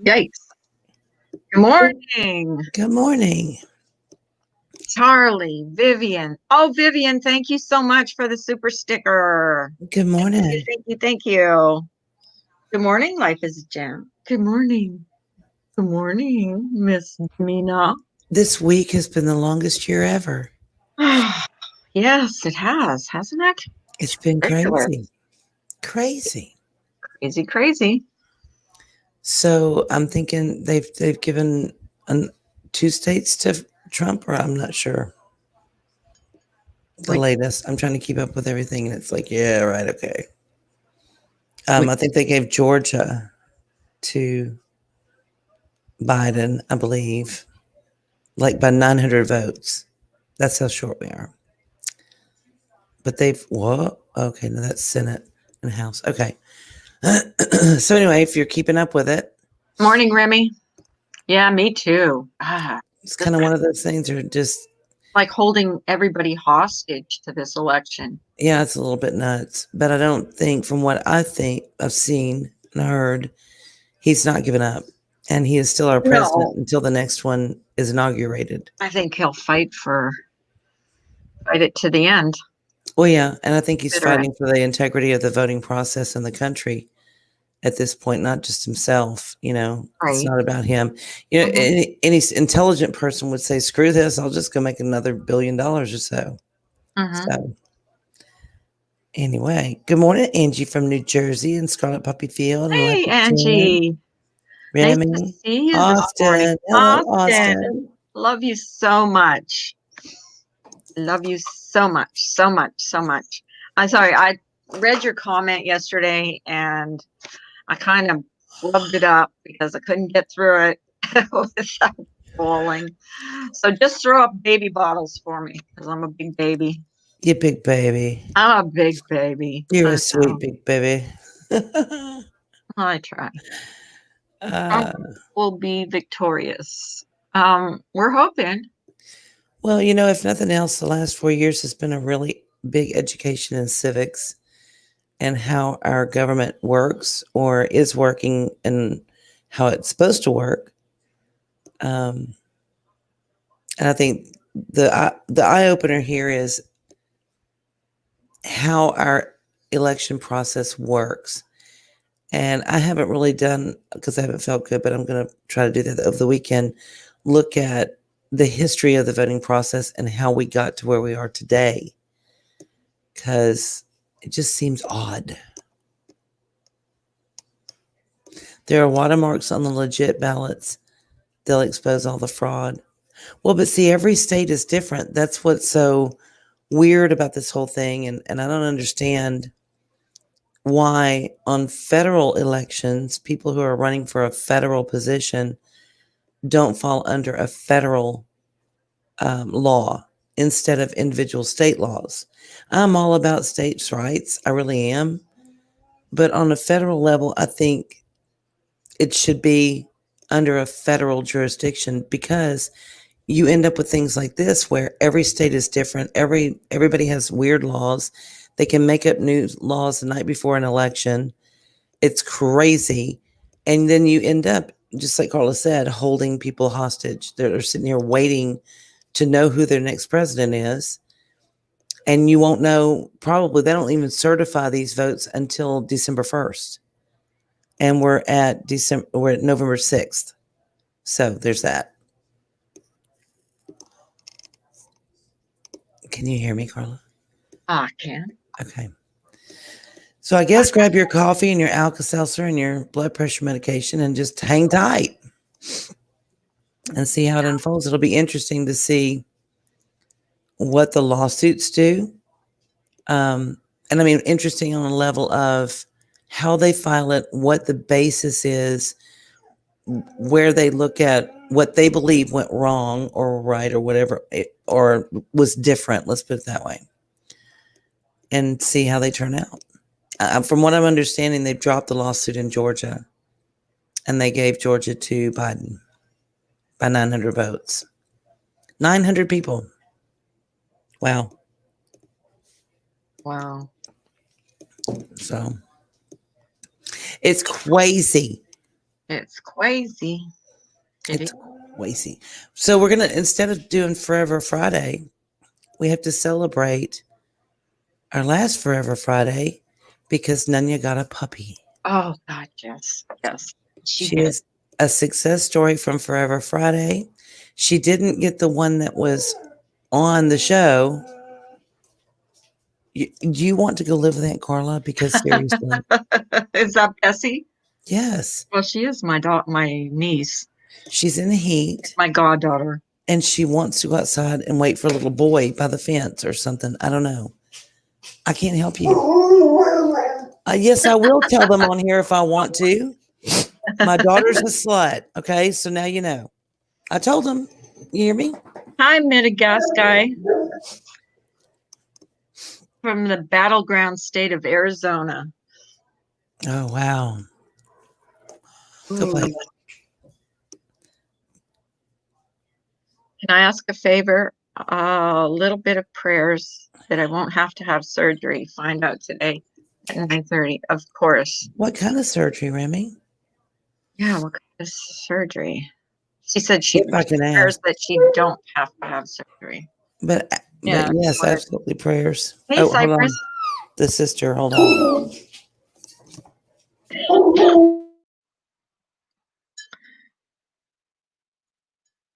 Yikes. Good morning, Good morning. Charlie, Vivian. Oh, Vivian, thank you so much for the super sticker. Good morning. Thank you. Good morning, Life is a Gem. Good morning. Good morning, Miss Mina. This week has been the longest year ever. Yes, it has, hasn't it? It's been Ridiculous. crazy. Crazy. Crazy. So I'm thinking they've given 2 states to Trump, or I'm not sure. The Wait. latest. I'm trying to keep up with everything, and it's like, yeah, right, okay. Wait. I think they gave Georgia to Biden, I believe, like by 900 votes. That's how short we are. But they've what? Okay, no, that's Senate and House. Okay. So anyway, if you're keeping up with it, Morning, Remy. Yeah, me too. it's kind of one of those things that are just, Like holding everybody hostage to this election. yeah, it's a little bit nuts. But I don't think, from what I think I've seen and heard, he's not giving up. And he is still our president until the next one is inaugurated. I think he'll fight it to the end. Well, yeah. And I think he's fighting for the integrity of the voting process in the country at this point, not just himself. It's not about him. Any intelligent person would say, screw this, I'll just go make another $1 billion or so. So anyway, good morning, Angie from New Jersey and Scarlet Puppy Field. Hey, Angie. Remy, nice to see you Austin. Hello, Austin. Love you so much. Love you so much. I'm sorry, I read your comment yesterday and I kind of flubbed it up because I couldn't get through it without falling. So just throw up baby bottles for me because I'm a big baby. You big baby. I'm a big baby. You're a sweet big baby. I try. We'll be victorious. We're hoping. Well, if nothing else, the last 4 years has been a really big education in civics and how our government works or is working and how it's supposed to work. And I think the eye opener here is how our election process works. And I haven't really done, because I haven't felt good, but I'm going to try to do that over the weekend, look at the history of the voting process and how we got to where we are today. Because it just seems odd. There are watermarks on the legit ballots. They'll expose all the fraud. Well, but see, every state is different. That's what's so weird about this whole thing. And I don't understand why on federal elections, people who are running for a federal position don't fall under a federal law instead of individual state laws. I'm all about states' rights. I really am. But on a federal level, I think it should be under a federal jurisdiction, because you end up with things like this where every state is different. Everybody has weird laws. They can make up new laws the night before an election. It's crazy. And then you end up, just like Carla said, holding people hostage. They're sitting here waiting to know who their next president is. And you won't know, probably they don't even certify these votes until December 1st. And we're at November 6th. So there's that. Can you hear me, Carla? I can. Okay. So I guess grab your coffee and your Alka-Seltzer and your blood pressure medication and just hang tight and see how it unfolds. It'll be interesting to see what the lawsuits do. And I mean, interesting on a level of how they file it, what the basis is, where they look at what they believe went wrong or right or whatever, or was different. Let's put it that way. And see how they turn out. From what I'm understanding, they've dropped the lawsuit in Georgia, and they gave Georgia to Biden by 900 votes. 900 people. Wow. So it's crazy. It's crazy. It's crazy. So we're gonna, instead of doing FURever Friday, we have to celebrate our last FURever Friday because Nunya got a puppy. Oh God, yes, yes, she She did. is a success story from FURever Friday. She didn't get the one that was on the show. Do you want to go live with Aunt Carla? Because seriously, Is that Bessie? yes, Well, she is my my niece, she's in the heat my goddaughter. and she wants to go outside and wait for a little boy by the fence or something. I don't know. I can't help you. Yes, I will tell them on here if I want to. My daughter's a slut. Okay, so now you know. I told them. You hear me? Hi, Madagascar, from the battleground state of Arizona. Oh wow. Go play. Can I ask a favor? A little bit of prayers that I won't have to have surgery. Find out today at 9:30, of course. What kind of surgery, Remy? Yeah, what kind of surgery? She said she If I can prayers ask. that she don't have to have surgery. But Yeah. yes, absolutely prayers. Hey, Oh, hold on. Cypress. The sister, hold on.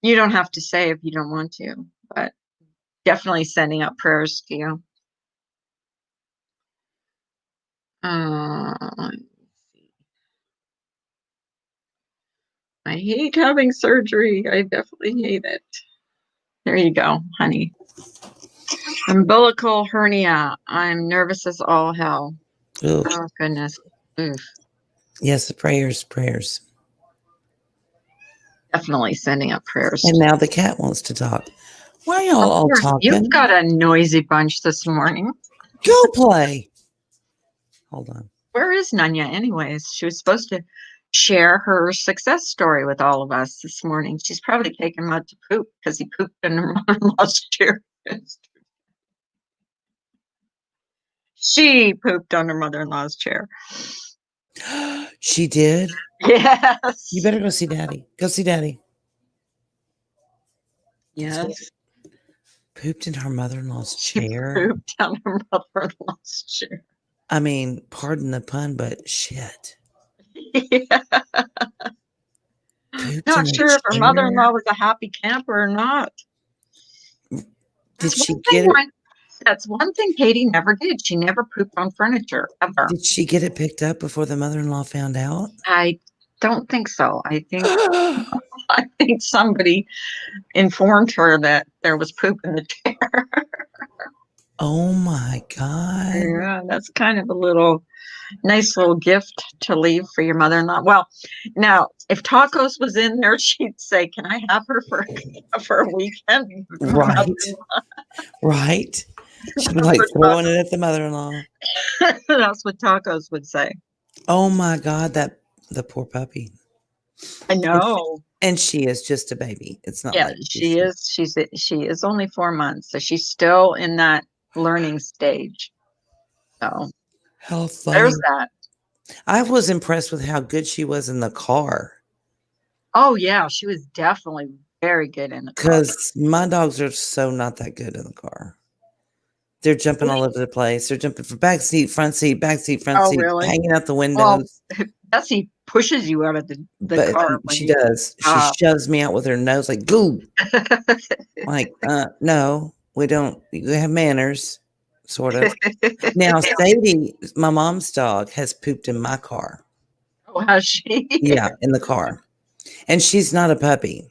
You don't have to say if you don't want to, but definitely sending up prayers to you. Let's see. I hate having surgery. I definitely hate it. There you go, honey. Umbilical hernia. I'm nervous as all hell. Oof. Oh, goodness. Oof. Yes, the prayers. Definitely sending up prayers. And now the cat wants to talk. Why are y'all all talking? You've got a noisy bunch this morning. Go play. Hold on. Where is Nunya anyways? She was supposed to share her success story with all of us this morning. She's probably taken Mud to poop because he pooped in her mother-in-law's chair. She pooped on her mother-in-law's chair. She did? Yes. You better go see Daddy. Go see Daddy. Yes. Pooped in her mother-in-law's She chair. pooped on her mother-in-law's chair. I mean, pardon the pun, but shit. Yeah. Not sure if her mother-in-law was a happy camper or not. Did she get it? That's one thing Katie never did. She never pooped on furniture, ever. Did she get it picked up before the mother-in-law found out? I don't think so. I think somebody informed her that there was poop in the chair. Oh my God. Yeah, that's kind of a nice little gift to leave for your mother-in-law. Well, now if Tacos was in there, she'd say, "Can I have her for a weekend?" Right. Right. She'd be like throwing it at the mother-in-law. That's what Tacos would say. Oh my God, the poor puppy. I know. And she is just a baby. It's not like she is. She is only 4 months, so she's still in that learning stage. So how funny. There's that. I was impressed with how good she was in the car. Oh yeah, she was definitely very good in the car. Because my dogs are so not that good in the car. They're jumping all over the place. They're jumping from back seat, front seat, Really? hanging out the windows. Well, Bessie pushes you out of the car. She does. She shoves me out with her nose like, "Goo." Like, no, we don't. We have manners, sort of. Now, Sadie, my mom's dog, has pooped in my car. Oh, has she? Yeah, in the car. And she's not a puppy.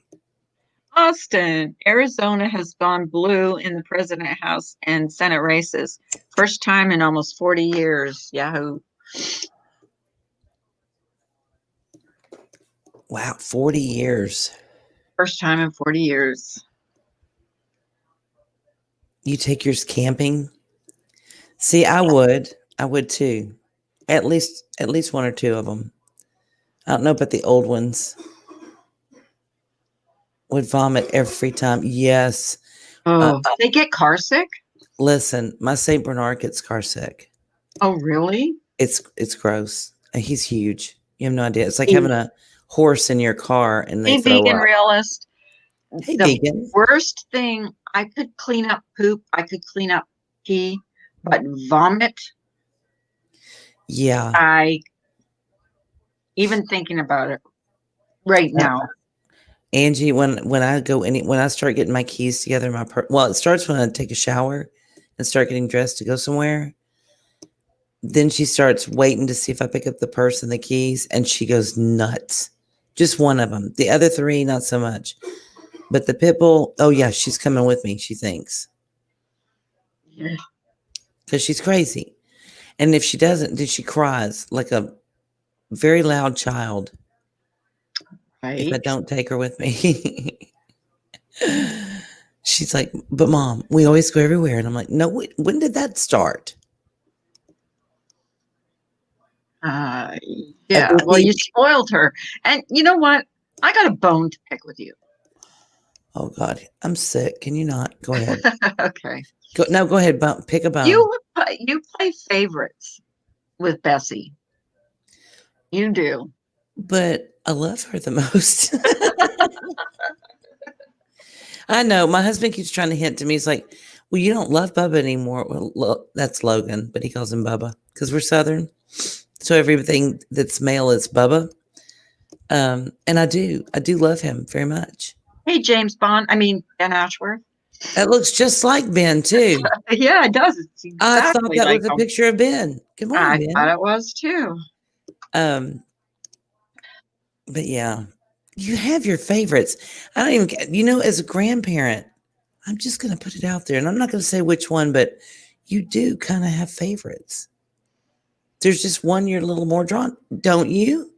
Austin, Arizona has gone blue in the president house and Senate races. First time in almost 40 years. Yahoo. Wow, 40 years. First time in 40 years. You take yours camping? See, I would too. At least one or two of them. I don't know about the old ones. Would vomit every time. Yes. Oh, they get car sick? Listen, my Saint Bernard gets car sick. Oh, really? It's gross. He's huge. You have no idea. It's like having a horse in your car and they Hey, throw vegan up. realist. Hey, The vegan. worst thing, I could clean up poop, I could clean up pee, but vomit, Yeah. I even thinking about it right now. Angie, when I start getting my keys together, it starts when I take a shower and start getting dressed to go somewhere. Then she starts waiting to see if I pick up the purse and the keys, and she goes nuts. Just one of them. The other three, not so much. But the pit bull, oh yeah, she's coming with me, she thinks. Yeah. Because she's crazy. And if she doesn't, then she cries like a very loud child if I Right. don't take her with me. She's like, but Mom, we always go everywhere. And I'm like, no, when did that start? Yeah, well, you spoiled her. And you know what? I got a bone to pick with you. Oh God, I'm sick. Can you not? Go ahead. Okay. Go ahead. Pick a bone. You play favorites with Bessie. You do. But I love her the most. I know. My husband keeps trying to hint to me. He's like, well, you don't love Bubba anymore. Well, that's Logan, but he calls him Bubba because we're Southern. So everything that's male is Bubba. And I do love him very much. Hey, James Bond. I mean, Ben Ashworth. That looks just like Ben too. Yeah, it does. It's I thought exactly that like was a him. picture of Ben. Good morning, I Ben. thought it was too. But yeah, you have your favorites. I don't even, as a grandparent, I'm just going to put it out there and I'm not going to say which one, but you do kind of have favorites. There's just one you're a little more drawn. Don't you?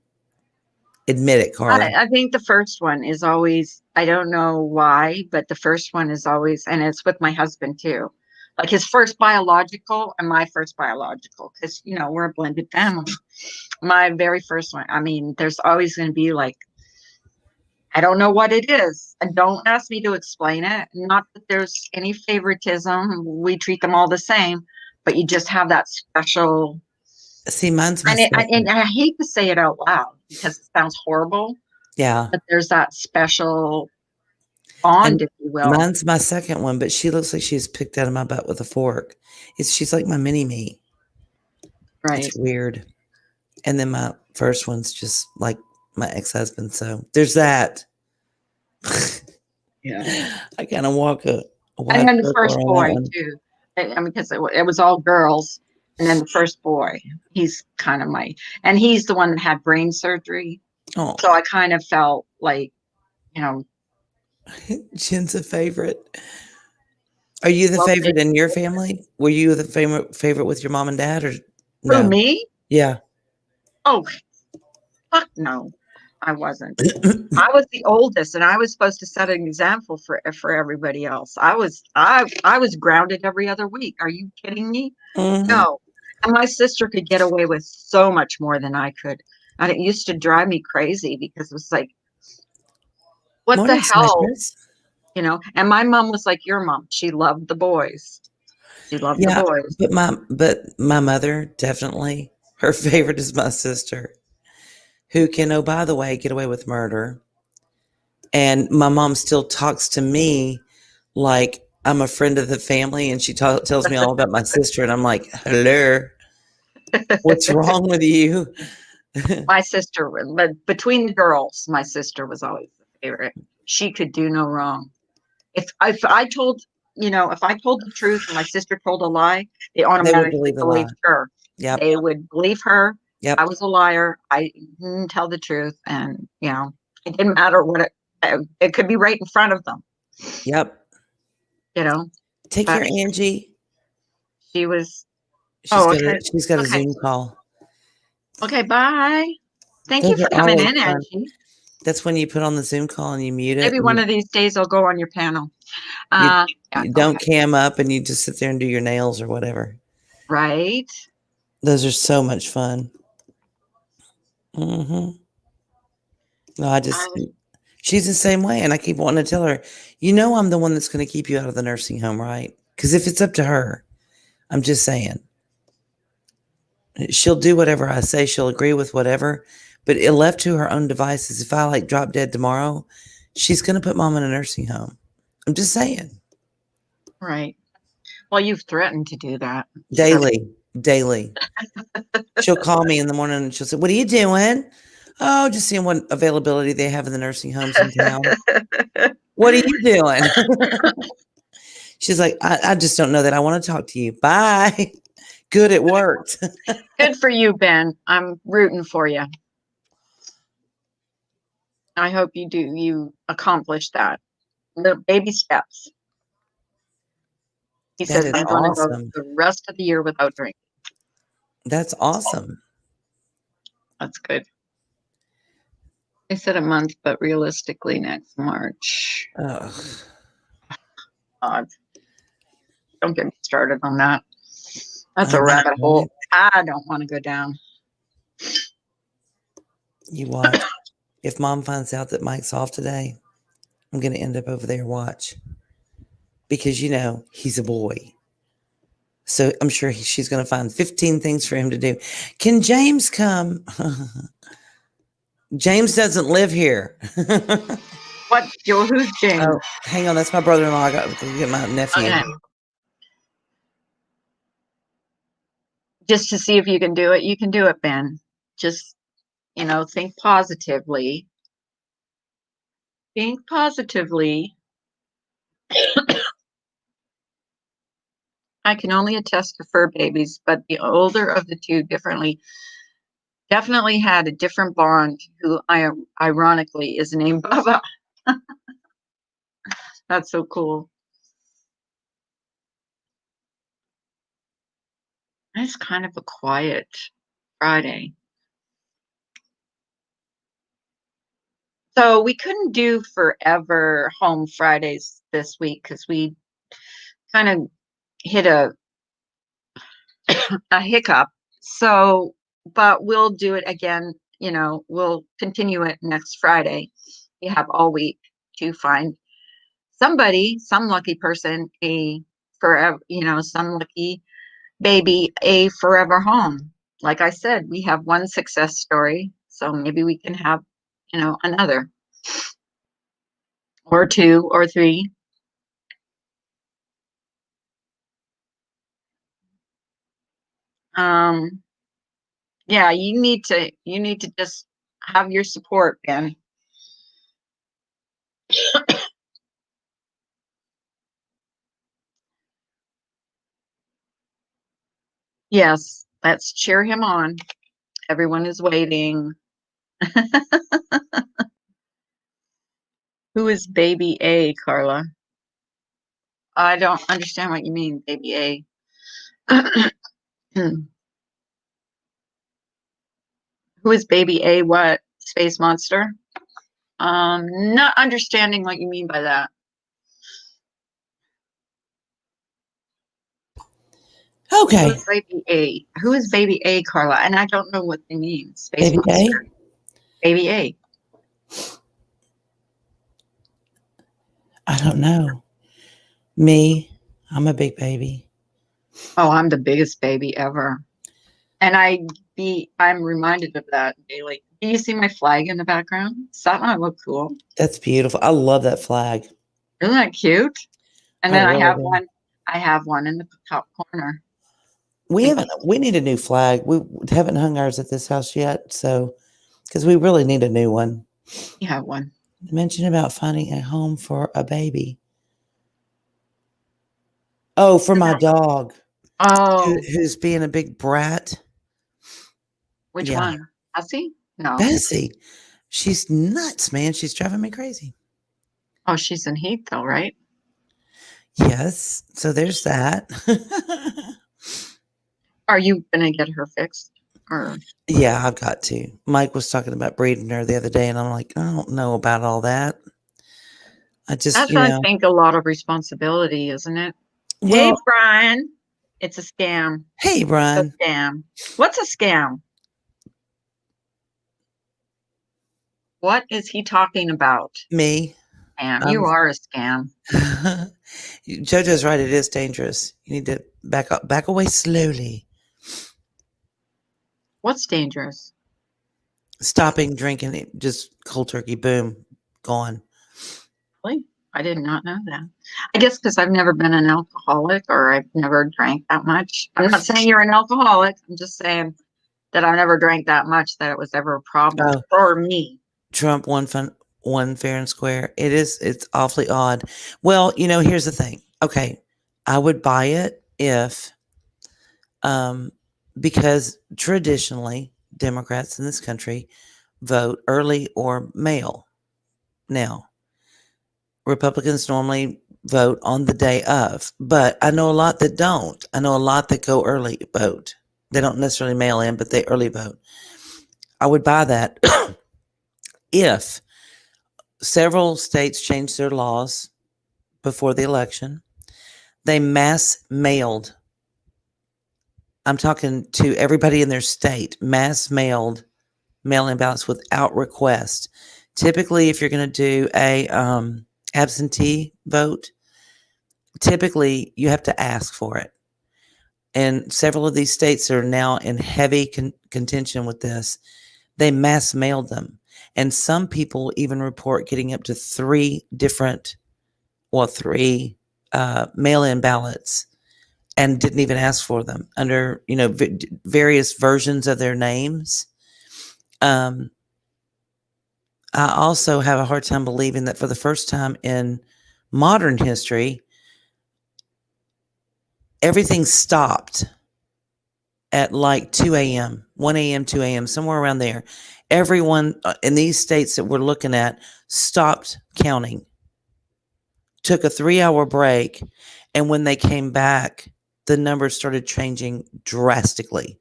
Admit it, Carla. I think the first one is always, I don't know why, but the first one is always, and it's with my husband too. Like his first biological and my first biological, because, we're a blended family. My very first one. I mean, there's always going to be like, I don't know what it is. And don't ask me to explain it. Not that there's any favoritism. We treat them all the same, but you just have that special. See, mine's my And I hate to say it out loud because it sounds horrible. Yeah. But there's that special bond, if you will. Mine's my second one, but she looks like she's picked out of my butt with a fork. She's like my mini me. Right. It's weird. And then my first one's just like my ex-husband. So there's that. Yeah. I kind of walk a and then the first boy too. I mean, because it was all girls. And then the first boy, he's kind of he's the one that had brain surgery. Oh. So I kind of felt like, Jen's a favorite. Are you the favorite in your family? Were you the favorite with your mom and dad, or no? Who, me? Yeah. Oh, fuck no, I wasn't. I was the oldest, and I was supposed to set an example for everybody else. I was grounded every other week. Are you kidding me? Mm-hmm. No. And my sister could get away with so much more than I could. And it used to drive me crazy because it was like, what the hell? And my mom was like your mom. She loved the boys. She loved the boys. But my mother, definitely, her favorite is my sister, who can, oh, by the way, get away with murder. And my mom still talks to me like I'm a friend of the family, and she tells me all about my sister, and I'm like, hello, what's wrong with you? My sister, but between the girls, my sister was always the favorite. She could do no wrong. If I told, if I told the truth and my sister told a lie, they automatically believe her. Yep. They would believe her. Yep. I was a liar. I didn't tell the truth. And, it didn't matter what it could be right in front of them. Yep. Take care, Angie. She was. She's got a Zoom call. Okay, bye. Thank you for coming in, Angie. That's when you put on the Zoom call and you mute it. Maybe one of these days I'll go on your panel. You don't cam up and you just sit there and do your nails or whatever. Right. Those are so much fun. Mm-hmm. No, she's the same way. And I keep wanting to tell her, I'm the one that's going to keep you out of the nursing home, right? Because if it's up to her, I'm just saying. She'll do whatever I say. She'll agree with whatever. But it left to her own devices. If I like drop dead tomorrow, she's going to put mom in a nursing home. I'm just saying. Right. Well, you've threatened to do that. Daily. She'll call me in the morning and she'll say, "What are you doing?" "Oh, just seeing what availability they have in the nursing homes in town." "What are you doing?" She's like, I just don't know that I want to talk to you. Bye. Good, it worked. Good for you, Ben. I'm rooting for you. I hope you accomplish that. Little baby steps. He That says, is I'm going to go awesome. the rest of the year without drinking. That's awesome. That's good. I said a month, but realistically next March. Ugh. Don't get me started on that. That's I a know, rabbit hole right? I don't want to go down. You watch. If mom finds out that Mike's off today, I'm going to end up over there. Watch. Because, he's a boy. So I'm sure she's going to find 15 things for him to do. Can James come? James doesn't live here. What, Joe? Who's James? Oh, hang on. That's my brother-in-law. I got to get my nephew. Okay. Just to see if you can do it. You can do it, Ben. Just, think positively. Think positively. I can only attest to fur babies, but the older of the two definitely had a different bond, who ironically is named Bubba. That's so cool. It's kind of a quiet Friday. So we couldn't do FURever Home Fridays this week because we kind of hit a hiccup. So, but we'll do it again. We'll continue it next Friday. We have all week to find somebody, some lucky person, some lucky baby, a FURever home. Like I said, we have one success story, so maybe we can have, another or two or three. Yeah, you need to just have your support, Ben. Yes, let's cheer him on. Everyone is waiting. Who is baby A, Carla? I don't understand what you mean, baby A. Who is baby A? What? Space monster? Not understanding what you mean by that. Okay. Who is baby A? Who is baby A, Carla? And I don't know what they mean. Space Baby monster. A? Baby A. I don't know. Me, I'm a big baby. Oh, I'm the biggest baby ever. And I'm reminded of that daily. Do you see my flag in the background? Does that not look cool? That's beautiful. I love that flag. Isn't that cute? And I then really I have do. one. I have one in the top corner. We need a new flag. We haven't hung ours at this house yet, so because we really need a new one. You have one. Mention about finding a home for a baby. Oh, for my dog. Oh, Who's being a big brat. which Yeah. one? Bessie? No. Bessie. She's nuts, man. She's driving me crazy. Oh, she's in heat though, right? Yes. So there's that. Are you gonna get her fixed? Or Yeah, I've got to. Mike was talking about breeding her the other day, and I'm like, I don't know about all that. I just, that's, I think, a lot of responsibility, isn't it? Hey, well, Brian. It's a scam. hey, Brian. It's a scam. What's a scam? What is he talking about? Me. Scam. You are a scam. JoJo's right. It is dangerous. You need to back away slowly. What's dangerous? Stopping drinking, just cold turkey, boom, gone. Really? I did not know that. I guess because I've never been an alcoholic or I've never drank that much. I'm not saying you're an alcoholic. I'm just saying that I've never drank that much that it was ever a problem Oh, for me. Trump one fair and square. It's awfully odd. Well, here's the thing. Okay, I would buy it if, um, because traditionally Democrats in this country vote early or mail. Now, Republicans normally vote on the day of, but I know a lot that don't. I know a lot that go early vote. They don't necessarily mail in, but they early vote. I would buy that if several states changed their laws before the election. They mass mailed, I'm talking to everybody in their state, mass mailed mail-in ballots without request. Typically, if you're going to do a absentee vote, typically you have to ask for it. And several of these states are now in heavy contention with this. They mass mailed them. And some people even report getting up to three mail-in ballots and didn't even ask for them under, various versions of their names. I also have a hard time believing that for the first time in modern history, everything stopped at like 2 a.m., 1 a.m., 2 a.m., somewhere around there. Everyone in these states that we're looking at stopped counting, took a 3-hour break, and when they came back, the numbers started changing drastically,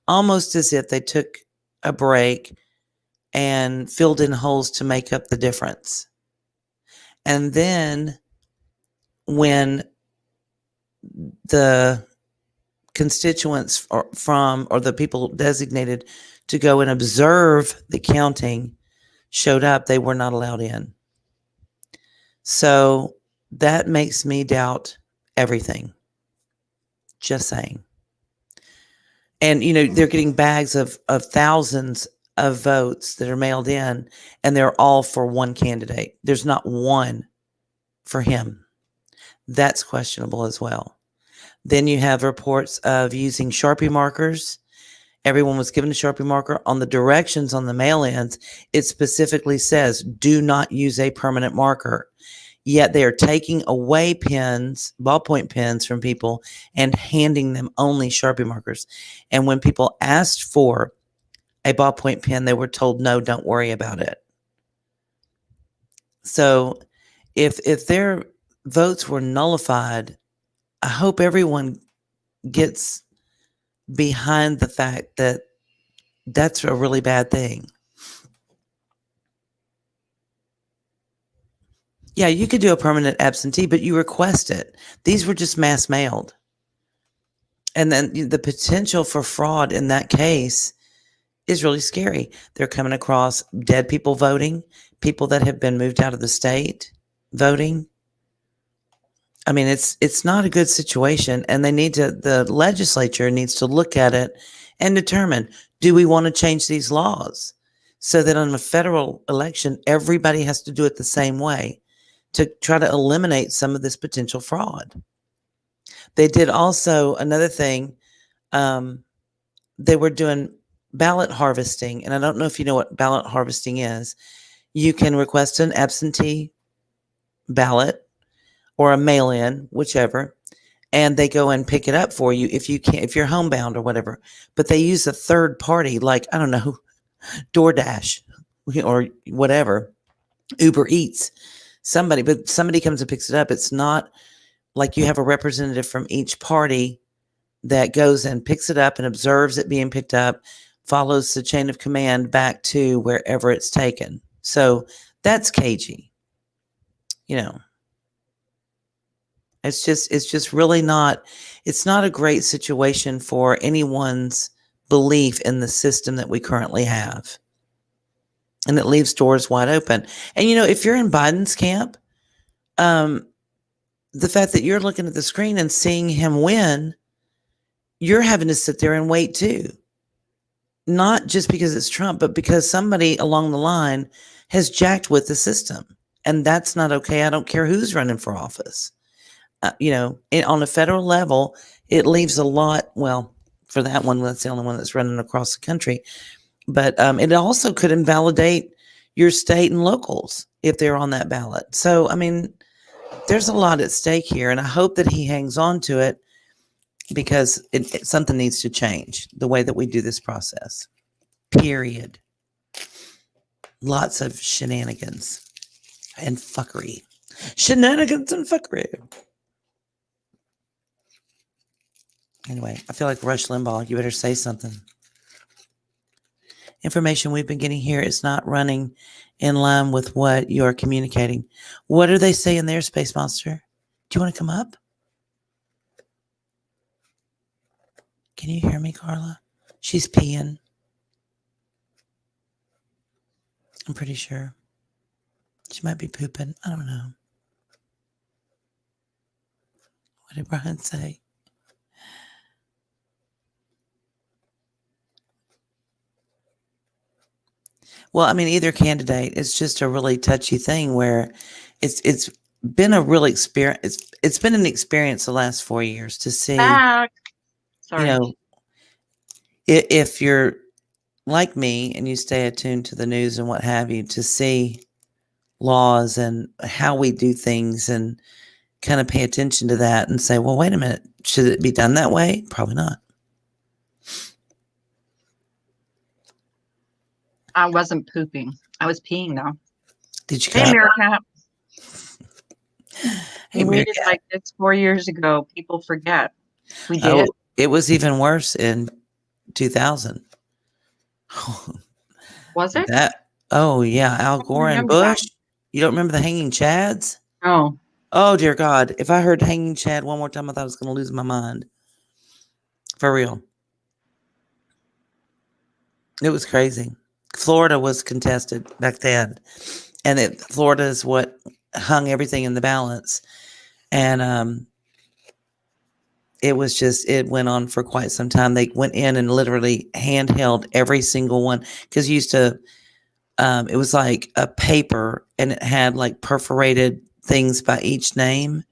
almost as if they took a break and filled in holes to make up the difference. And then when the constituents or the people designated to go and observe the counting showed up, they were not allowed in. So that makes me doubt everything. Just saying. And, they're getting bags of thousands of votes that are mailed in, and they're all for one candidate. There's not one for him. That's questionable as well. Then you have reports of using Sharpie markers. Everyone was given a Sharpie marker. On the directions on the mail-ins, it specifically says, do not use a permanent marker. Yet they are taking away pens, ballpoint pens from people and handing them only Sharpie markers. And when people asked for a ballpoint pen, they were told, no, don't worry about it. So if their votes were nullified, I hope everyone gets behind the fact that that's a really bad thing. Yeah, you could do a permanent absentee, but you request it. These were just mass mailed. And then the potential for fraud in that case is really scary. They're coming across dead people voting, people that have been moved out of the state voting. I mean, it's not a good situation, and the legislature needs to look at it and determine, do we want to change these laws so that on a federal election, everybody has to do it the same way to try to eliminate some of this potential fraud. They did also another thing. They were doing ballot harvesting, and I don't know if you know what ballot harvesting is. You can request an absentee ballot or a mail-in, whichever, and they go and pick it up for you if you're homebound or whatever. But they use a third party, like, I don't know, DoorDash or whatever, Uber Eats, but somebody comes and picks it up. It's not like you have a representative from each party that goes and picks it up and observes it being picked up, follows the chain of command back to wherever it's taken. So that's cagey. It's just really it's not a great situation for anyone's belief in the system that we currently have. And it leaves doors wide open. And, if you're in Biden's camp, the fact that you're looking at the screen and seeing him win, you're having to sit there and wait too. not just because it's Trump, but because somebody along the line has jacked with the system. And that's not okay. I don't care who's running for office. On a federal level, it leaves a lot. Well, for that one, that's the only one that's running across the country. But it also could invalidate your state and locals if they're on that ballot. So, I mean, there's a lot at stake here. And I hope that he hangs on to it because something needs to change the way that we do this process. Period. Lots of shenanigans and fuckery. Shenanigans and fuckery. Anyway, I feel like Rush Limbaugh. You better say something. Information we've been getting here is not running in line with what you are communicating. What are they saying there, Space Monster? Do you want to come up? Can you hear me, Carla? She's peeing. I'm pretty sure. She might be pooping. I don't know. What did Brian say? Well, I mean, either candidate, it's just a really touchy thing where it's been a real experience. It's been an experience the last 4 years to see, Back. Sorry. If you're like me and you stay attuned to the news and what have you, to see laws and how we do things and kind of pay attention to that and say, well, wait a minute, should it be done that way? Probably not. I wasn't pooping. I was peeing though. Did you Hey, Meerkat. Hey, We did like this 4 years ago. People forget. We did. Oh, it was even worse in 2000. Was it? Oh, yeah. Al Gore and Bush. That. You don't remember the hanging chads? Oh. Oh, dear God. If I heard hanging chad one more time, I thought I was going to lose my mind. For real. It was crazy. Florida was contested back then. And Florida is what hung everything in the balance. And it went on for quite some time. They went in and literally handheld every single one. Because used to, it was like a paper and it had like perforated things by each name.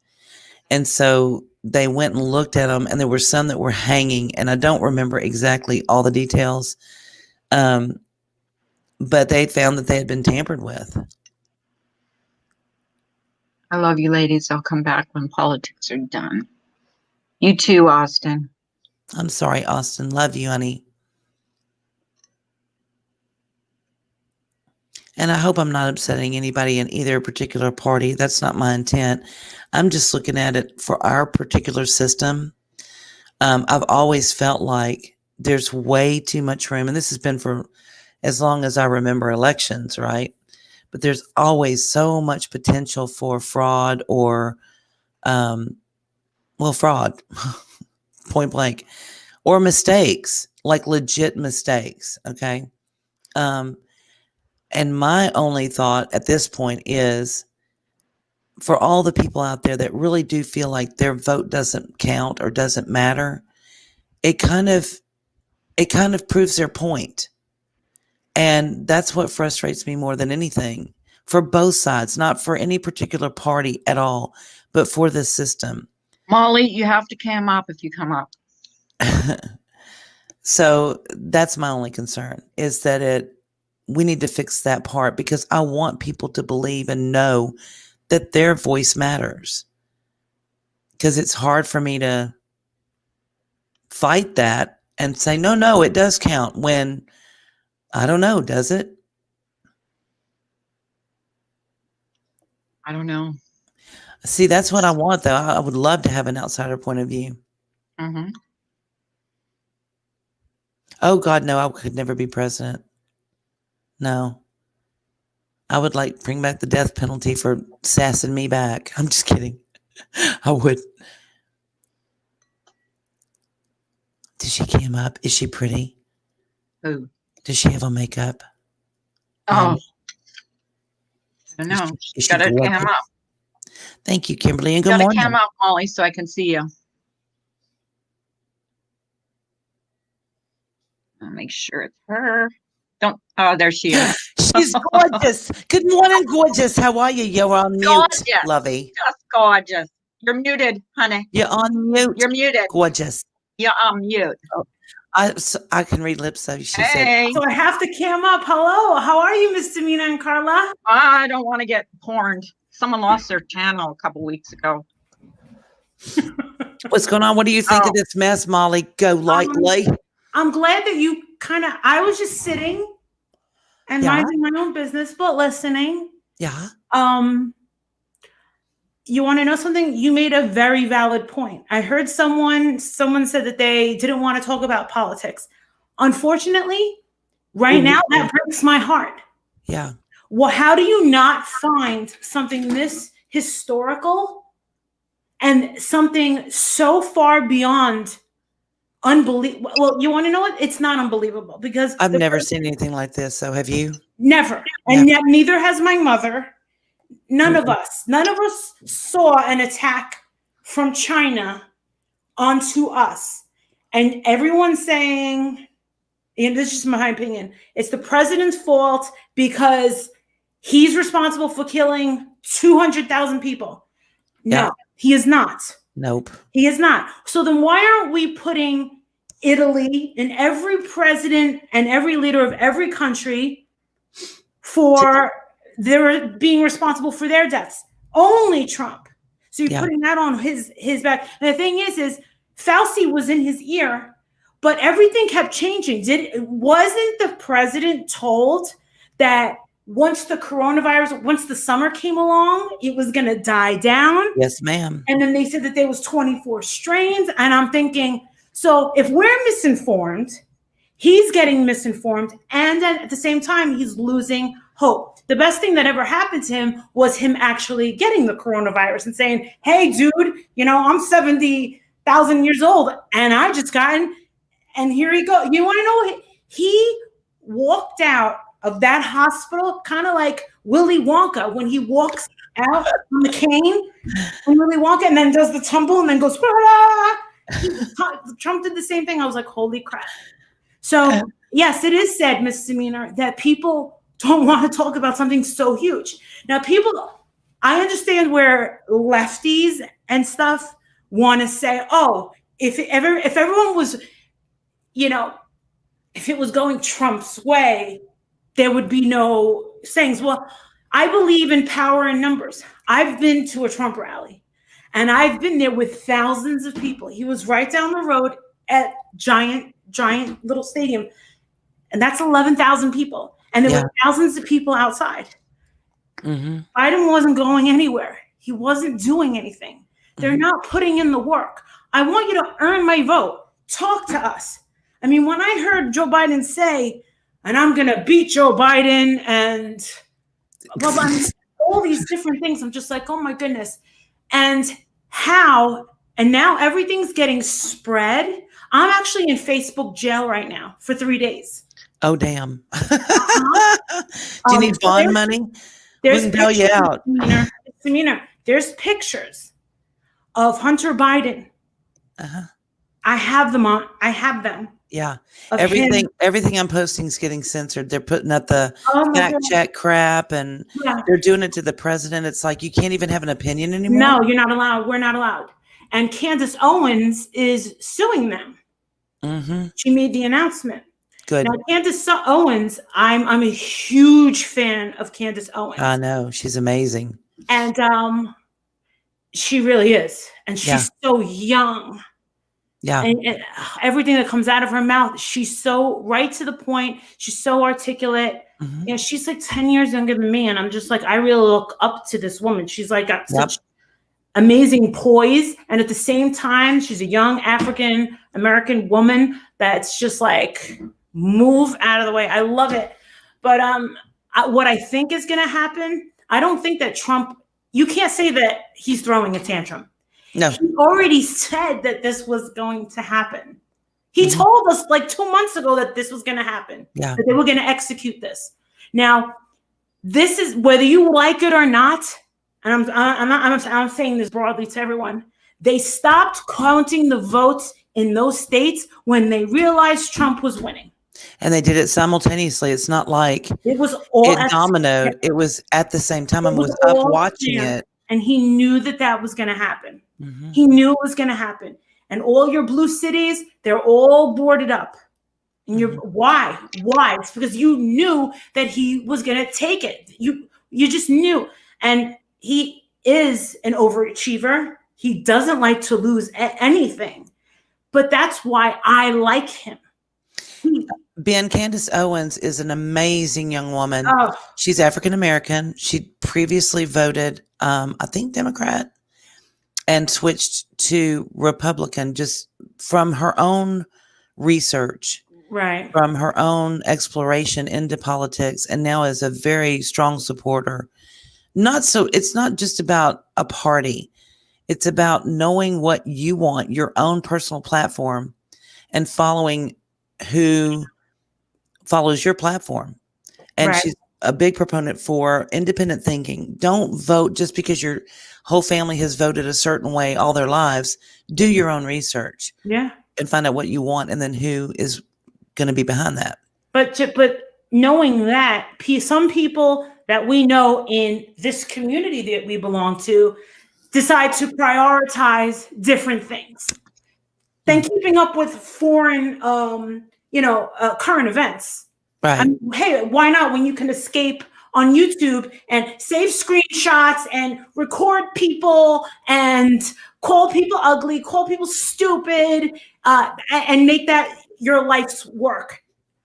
And so they went and looked at them and there were some that were hanging. And I don't remember exactly all the details. But they found that they had been tampered with. I love you ladies. I'll come back when politics are done. You too, Austin. I'm sorry, Austin. Love you, honey. And I hope I'm not upsetting anybody in either particular party. That's not my intent. I'm just looking at it for our particular system. I've always felt like there's way too much room, and this has been for as long as I remember elections, right? But there's always so much potential for fraud or, fraud, point blank, or mistakes, like legit mistakes, okay? And my only thought at this point is for all the people out there that really do feel like their vote doesn't count or doesn't matter, it kind of proves their point. And that's what frustrates me more than anything for both sides, not for any particular party at all, but for the system. Molly, you have to come up if you come up. So that's my only concern is that we need to fix that part because I want people to believe and know that their voice matters. Because it's hard for me to fight that and say, no, it does count when I don't know, does it? I don't know. See, that's what I want, though. I would love to have an outsider point of view. Mm-hmm. Oh, God, no, I could never be president. No. I would bring back the death penalty for sassing me back. I'm just kidding. I would. Did she come up? Is she pretty? Who? Does she have on makeup? Oh. I don't know. Is she Gotta cam up. Thank you, Kimberly, and good morning. Gotta cam up, Molly, so I can see you. I'll make sure it's her. Don't. Oh, there she is. She's gorgeous. Good morning, gorgeous. How are you? You're on mute, Gorgeous. lovey. Just gorgeous. You're muted, honey. You're on mute. You're muted. Gorgeous. You're on mute. Oh, I can read lips, so she said. Hey. So I have to cam up. Hello. How are you, Miss Tamina and Carla? I don't want to get porned. Someone lost their channel a couple weeks ago. What's going on? What do you think of this mess, Molly? Go lightly. I'm glad that you I was just sitting and minding my own business, but listening. Yeah. You want to know something? You made a very valid point. I heard someone said that they didn't want to talk about politics. Unfortunately, right now, that breaks my heart. Yeah. Well, how do you not find something this historical and something so far beyond unbelievable? Well, you want to know what? It's not unbelievable because I've never seen anything like this. So have you? Never. And yet neither has my mother. None of us saw an attack from China onto us. And everyone's saying, and this is just my opinion, it's the president's fault because he's responsible for killing 200,000 people. No, he is not. Nope. He is not. So then why aren't we putting Italy and every president and every leader of every country for they're being responsible for their deaths? Only Trump. So you're putting that on his back. And the thing is Fauci was in his ear, but everything kept changing. Wasn't the president told that once the summer came along, it was going to die down? Yes, ma'am. And then they said that there was 24 strains. And I'm thinking, so if we're misinformed, he's getting misinformed. And then at the same time, he's losing hope. The best thing that ever happened to him was him actually getting the coronavirus and saying, hey, dude, I'm 70,000 years old and I just gotten, and here he goes. You want to know, he walked out of that hospital kind of like Willy Wonka when he walks out on the cane and Willy Wonka and then does the tumble and then goes, Trump did the same thing. I was like, holy crap. So yes, it is sad, Ms. Demeanor, that people don't want to talk about something so huge. Now, I understand where lefties and stuff want to say, oh, if everyone was, if it was going Trump's way, there would be no sayings. Well, I believe in power in numbers. I've been to a Trump rally and I've been there with thousands of people. He was right down the road at giant little stadium. And that's 11,000 people. And there were thousands of people outside. Mm-hmm. Biden wasn't going anywhere. He wasn't doing anything. They're not putting in the work. I want you to earn my vote. Talk to us. I mean, when I heard Joe Biden say, and I'm going to beat Joe Biden and all these different things, I'm just like, oh my goodness. And now everything's getting spread. I'm actually in Facebook jail right now for 3 days. Oh, damn. Do you need bond money? We can bail you out. There's pictures of Hunter Biden. Uh-huh. I have them. Yeah. Everything I'm posting is getting censored. They're putting up the fact check crap and they're doing it to the president. It's like, you can't even have an opinion anymore. No, you're not allowed. We're not allowed. And Candace Owens is suing them. Mm-hmm. She made the announcement. Good. Now, Candace Owens, I'm a huge fan of Candace Owens. I know. She's amazing. And she really is. And she's so young. Yeah. And everything that comes out of her mouth, she's so right to the point. She's so articulate. Mm-hmm. She's like 10 years younger than me. And I'm just like, I really look up to this woman. She's like got such amazing poise. And at the same time, she's a young African-American woman that's just like, move out of the way. I love it. But what I think is going to happen, I don't think that Trump, you can't say that he's throwing a tantrum. No. He already said that this was going to happen. He told us like 2 months ago that this was going to happen, that they were going to execute this. Now, this is whether you like it or not, and I'm saying this broadly to everyone, they stopped counting the votes in those states when they realized Trump was winning. And they did it simultaneously. It's not like it was all it dominoed. It was at the same time. I was up watching it. And he knew that was going to happen. Mm-hmm. He knew it was going to happen. And all your blue cities, they're all boarded up. And you're why? It's because you knew that he was going to take it. You just knew. And he is an overachiever. He doesn't like to lose anything. But that's why I like him. Ben, Candace Owens is an amazing young woman. Oh. She's African American. She previously voted, I think, Democrat, and switched to Republican just from her own research, right? From her own exploration into politics, and now is a very strong supporter. It's not just about a party. It's about knowing what you want, your own personal platform, and following who follows your platform. And she's a big proponent for independent thinking. Don't vote just because your whole family has voted a certain way all their lives. Do your own research. Yeah. And find out what you want and then who is going to be behind that. But knowing that some people that we know in this community that we belong to decide to prioritize different things than keeping up with foreign, current events. Right. I mean, hey, why not when you can escape on YouTube and save screenshots and record people and call people ugly, call people stupid, and make that your life's work.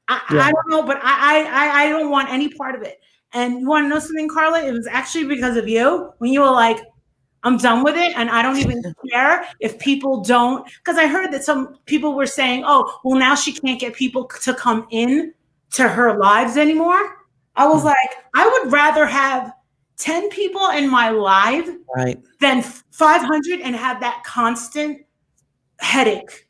I don't know, but I don't want any part of it. And you want to know something, Carla? It was actually because of you when you were like, I'm done with it. And I don't even care if people don't. Because I heard that some people were saying, oh, well, now she can't get people to come in to her lives anymore. I was like, I would rather have 10 people in my live than 500 and have that constant headache.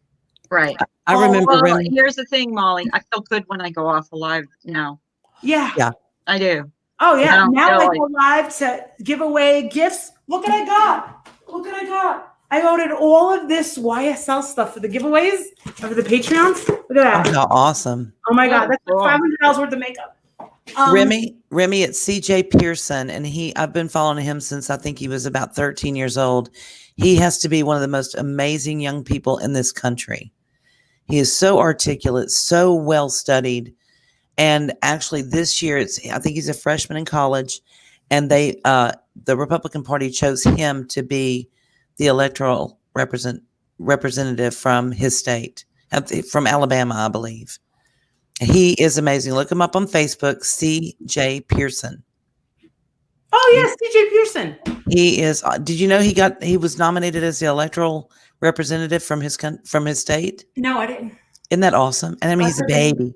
Right. I remember here's the thing, Molly. I feel good when I go off live now. Yeah. Yeah. I do. Oh, yeah. Now I go live to give away gifts. Look what I got. I voted all of this YSL stuff for the giveaways, for the Patreons. Look at that. Oh, how awesome. Oh, my God. That's like $500 worth of makeup. Remy, it's CJ Pearson, and I've been following him since I think he was about 13 years old. He has to be one of the most amazing young people in this country. He is so articulate, so well studied. And actually this year, I think he's a freshman in college, and the Republican Party chose him to be the electoral representative from his state, from Alabama, I believe. He is amazing. Look him up on Facebook, CJ Pearson. Oh, yes, CJ Pearson. He is. Did you know he was nominated as the electoral representative from his state? No, I didn't. Isn't that awesome? And I mean, he's a baby,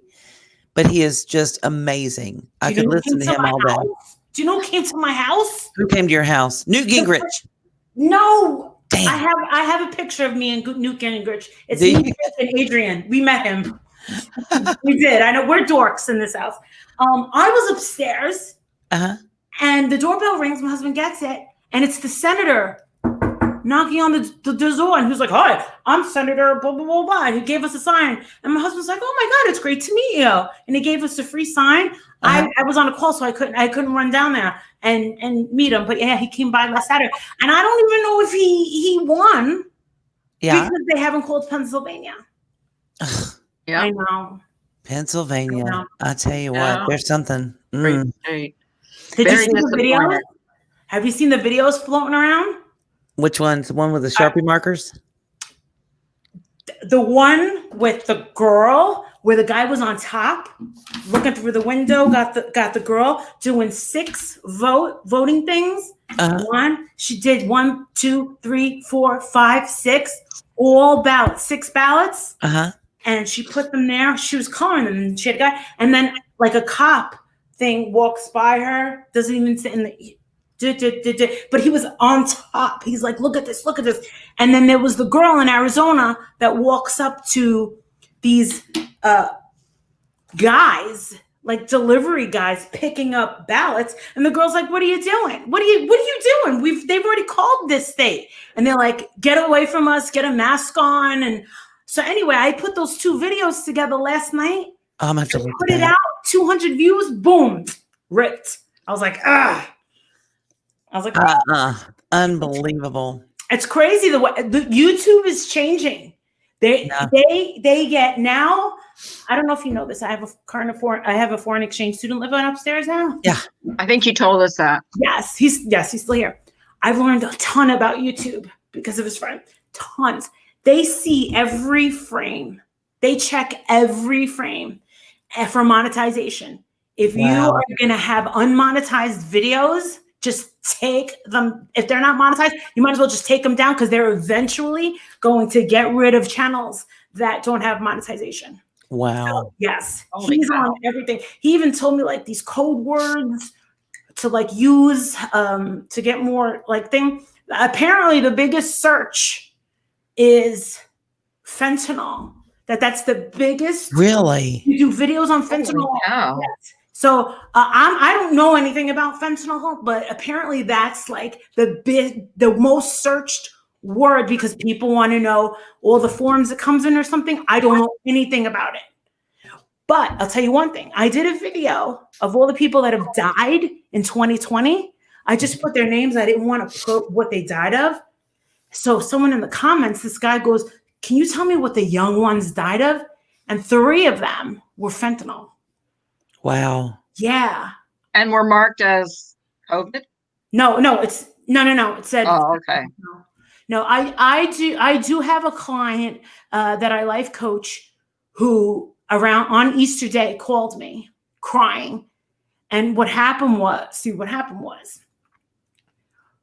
but he is just amazing. I could listen to him all day. Do you know who came to my house? Who came to your house? Newt Gingrich. No. Damn. I have a picture of me and Newt Gingrich. It's me and Adrian. We met him. We did. I know we're dorks in this house. I was upstairs, and the doorbell rings. My husband gets it, and it's the senator knocking on the door, and who's like, "Hi, I'm Senator blah blah blah blah." And he gave us a sign, and my husband's like, "Oh my God, it's great to meet you," and he gave us a free sign. I was on a call, so I couldn't run down there and meet him. But yeah, he came by last Saturday, and I don't even know if he won. Yeah, because they haven't called Pennsylvania. Yeah, I know. Pennsylvania. I tell you what, there's something. Mm. Great. Did you see the videos? Have you seen the videos floating around? Which ones? The one with the Sharpie markers? The one with the girl where the guy was on top, looking through the window, got the girl doing 6 voting things. She did 1, 2, 3, 4, 5, 6, all ballots, 6 ballots. And she put them there. She was coloring them, and she had a guy. And then, like a cop thing walks by her, doesn't even sit in the. But he was on top. He's like, look at this. And then there was the girl in Arizona that walks up to these guys, like delivery guys, picking up ballots. And the girl's like, what are you doing? What are you doing? They've already called this state. And they're like, get away from us, get a mask on. And so anyway, I put those 2 videos together last night. I'm gonna have to look Put at it that. out, 200 views, boom, ripped. I was like, ah. I was like, Unbelievable. it's crazy the way the YouTube is changing. They get now. I don't know if you know this. I have a foreign exchange student living upstairs now. Yeah. I think you told us that. Yes, he's still here. I've learned a ton about YouTube because of his friend. Tons. They see every frame. They check every frame for monetization. If you are going to have unmonetized videos, just take them. If they're not monetized, you might as well just take them down because they're eventually going to get rid of channels that don't have monetization. Wow. So, yes. He's on everything. He even told me like these code words to like use to get more like thing. Apparently the biggest search is fentanyl. That's the biggest. Really? You do videos on fentanyl. Oh, wow. Yes. So I don't know anything about fentanyl, but apparently that's like the most searched word because people want to know all the forms it comes in or something. I don't know anything about it. But I'll tell you one thing. I did a video of all the people that have died in 2020. I just put their names. I didn't want to put what they died of. So someone in the comments, this guy goes, can you tell me what the young ones died of? And 3 of them were fentanyl. Wow. Yeah. And we're marked as COVID? No. It said. Oh, okay. No, I do have a client that I life coach who around on Easter Day called me crying. And what happened was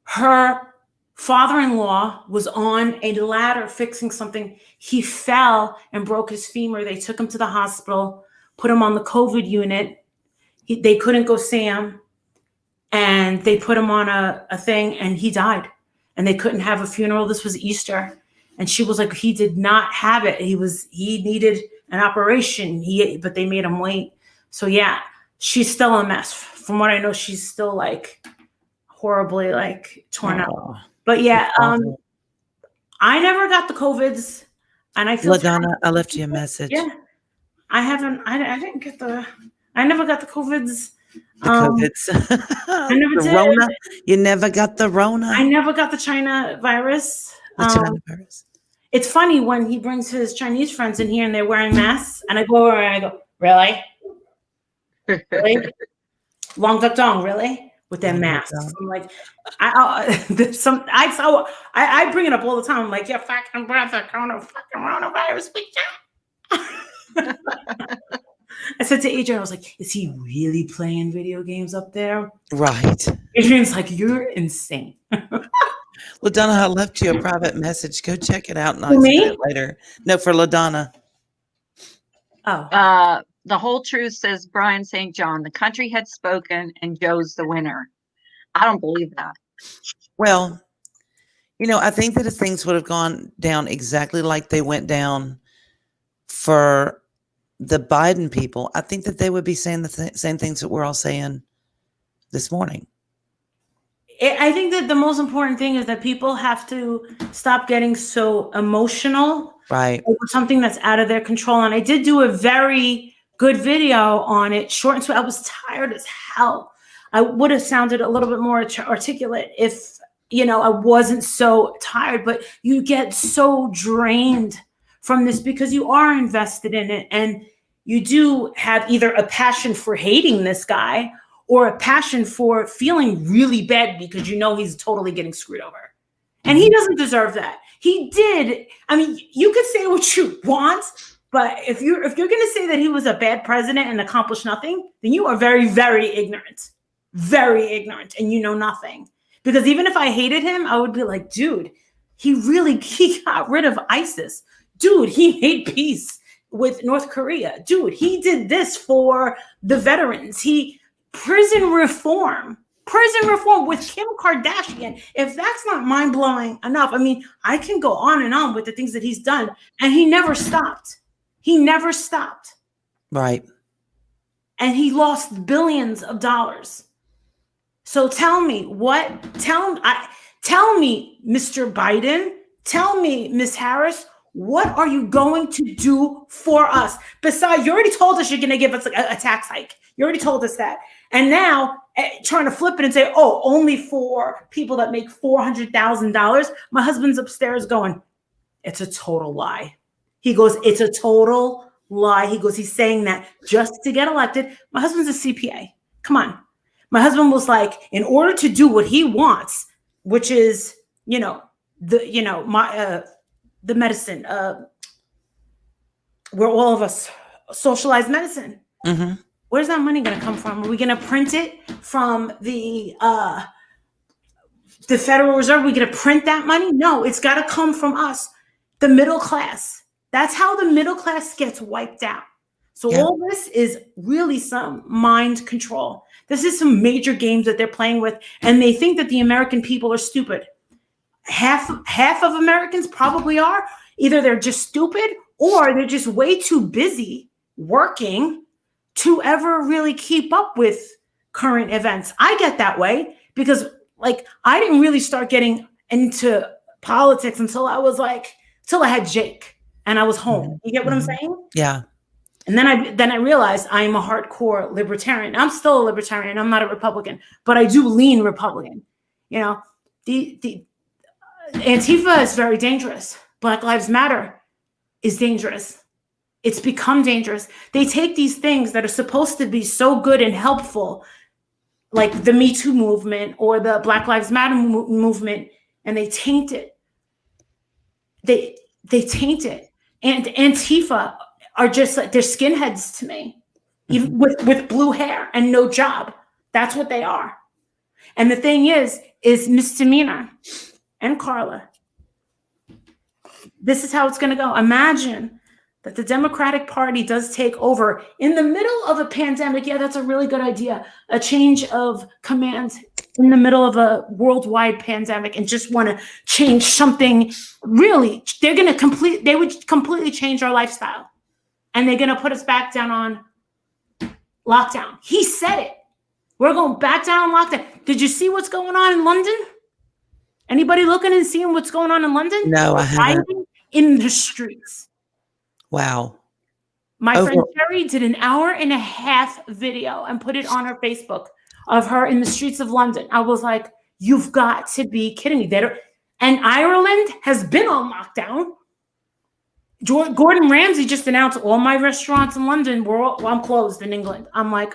her father-in-law was on a ladder fixing something. He fell and broke his femur. They took him to the hospital, put him on the COVID unit. They couldn't go see him. And they put him on a thing and he died. And they couldn't have a funeral. This was Easter. And she was like, he did not have it. He needed an operation. But they made him wait. So yeah, she's still a mess. From what I know, she's still like horribly like torn up. But yeah, I never got the COVIDs, and I feel LaDonna, I left you a message. Yeah, I haven't. I didn't get the. I never got the COVIDs. The COVIDs. I never did. Rona. You never got the Rona. I never got the China virus. The China virus. It's funny when he brings his Chinese friends in here and they're wearing masks, and I go over and I go, really? Really? Long duck dong, really? With their masks. I'm like, I bring it up all the time. I'm like, yeah, fucking brother, coronavirus. I said to Adrian, I was like, is he really playing video games up there? Right. Adrian's like, you're insane. LaDonna, I left you a private message. Go check it out and I'll explain it later. No, for LaDonna. Oh. The whole truth, says Brian St. John. The country had spoken and Joe's the winner. I don't believe that. Well, I think that if things would have gone down exactly like they went down for the Biden people, I think that they would be saying the same things that we're all saying this morning. I think that the most important thing is that people have to stop getting so emotional over something that's out of their control. And I did do a very good video on it, short and sweet. I was tired as hell. I would have sounded a little bit more articulate if, I wasn't so tired, but you get so drained from this because you are invested in it. And you do have either a passion for hating this guy or a passion for feeling really bad because he's totally getting screwed over. And he doesn't deserve that. He did. I mean, you could say what you want, but if you're going to say that he was a bad president and accomplished nothing, then you are very, very ignorant. Very ignorant, and you know nothing. Because even if I hated him, I would be like, dude, he got rid of ISIS. Dude, he made peace with North Korea. Dude, he did this for the veterans. Prison reform with Kim Kardashian. If that's not mind-blowing enough, I mean, I can go on and on with the things that he's done, and he never stopped. Right. And he lost billions of dollars. So tell me, Mr. Biden, tell me, Ms. Harris, What are you going to do for us? Besides, you already told us you're going to give us a tax hike. You already told us that. And now trying to flip it and say, oh, only for people that make $400,000. My husband's upstairs going, it's a total lie. He goes, it's a total lie. He goes, he's saying that just to get elected. My husband's a CPA. Come on. My husband was like, in order to do what he wants, which is, the medicine, where all of us socialize medicine. Mm-hmm. Where's that money going to come from? Are we going to print it from the Federal Reserve? Are we going to print that money? No, it's got to come from us, the middle class. That's how the middle class gets wiped out. So all this is really some mind control. This is some major games that they're playing with, and they think that the American people are stupid. Half of Americans probably are. Either they're just stupid or they're just way too busy working to ever really keep up with current events. I get that way because I didn't really start getting into politics until I had Jake and I was home. You get what I'm saying? Yeah. And then I realized I'm a hardcore libertarian. I'm still a libertarian. I'm not a Republican, but I do lean Republican. The Antifa is very dangerous. Black Lives Matter is dangerous. It's become dangerous. They take these things that are supposed to be so good and helpful, like the Me Too movement or the Black Lives Matter movement, and they taint it. They taint it. And Antifa are just like, they're skinheads to me, even with blue hair and no job. That's what they are. And the thing is misdemeanor and Carla. This is how it's going to go. Imagine that the Democratic Party does take over in the middle of a pandemic. Yeah, that's a really good idea. A change of command in the middle of a worldwide pandemic and just want to change something. Really, they would completely change our lifestyle. And they're going to put us back down on lockdown. He said it. We're going back down on lockdown. Did you see what's going on in London? Anybody looking and seeing what's going on in London? No, I haven't. In the streets. Wow. My friend Sherry did an 1.5-hour video and put it on her Facebook of her in the streets of London. I was like, you've got to be kidding me. And Ireland has been on lockdown. Gordon Ramsay just announced all my restaurants in London I'm closed in England. I'm like,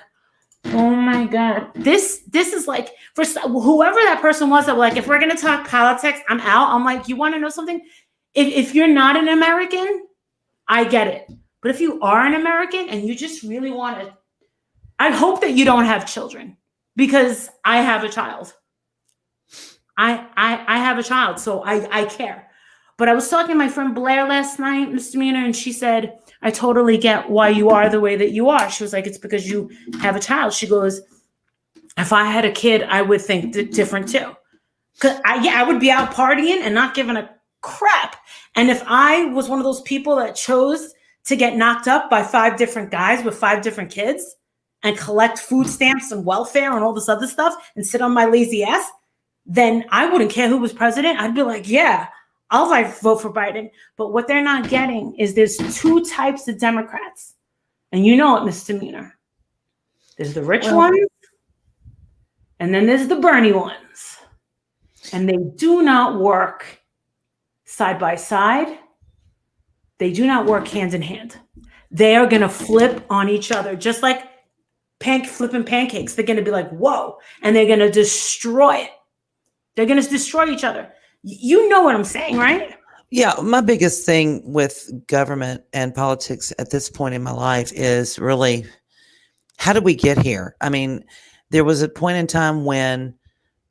oh my God. This is like, for whoever that person was that like, if we're going to talk politics, I'm out. I'm like, you want to know something? If you're not an American, I get it. But if you are an American and you just really want to, I hope that you don't have children because I have a child. I have a child, so I care. But I was talking to my friend Blair last night, misdemeanor, and she said, I totally get why you are the way that you are. She was like, it's because you have a child. She goes, if I had a kid, I would think different too. Because I would be out partying and not giving a crap. And if I was one of those people that chose to get knocked up by 5 different guys with 5 different kids and collect food stamps and welfare and all this other stuff and sit on my lazy ass, then I wouldn't care who was president. I'd be like, yeah, I'll vote for Biden. But what they're not getting is there's 2 types of Democrats. And you know it, misdemeanor. There's the rich ones, and then there's the Bernie ones. And they do not work side by side. They do not work hand in hand. They are going to flip on each other, just like flipping pancakes. They're going to be like, whoa, and they're going to destroy it. They're going to destroy each other. You know what I'm saying, right? Yeah, my biggest thing with government and politics at this point in my life is really, how did we get here? I mean, there was a point in time when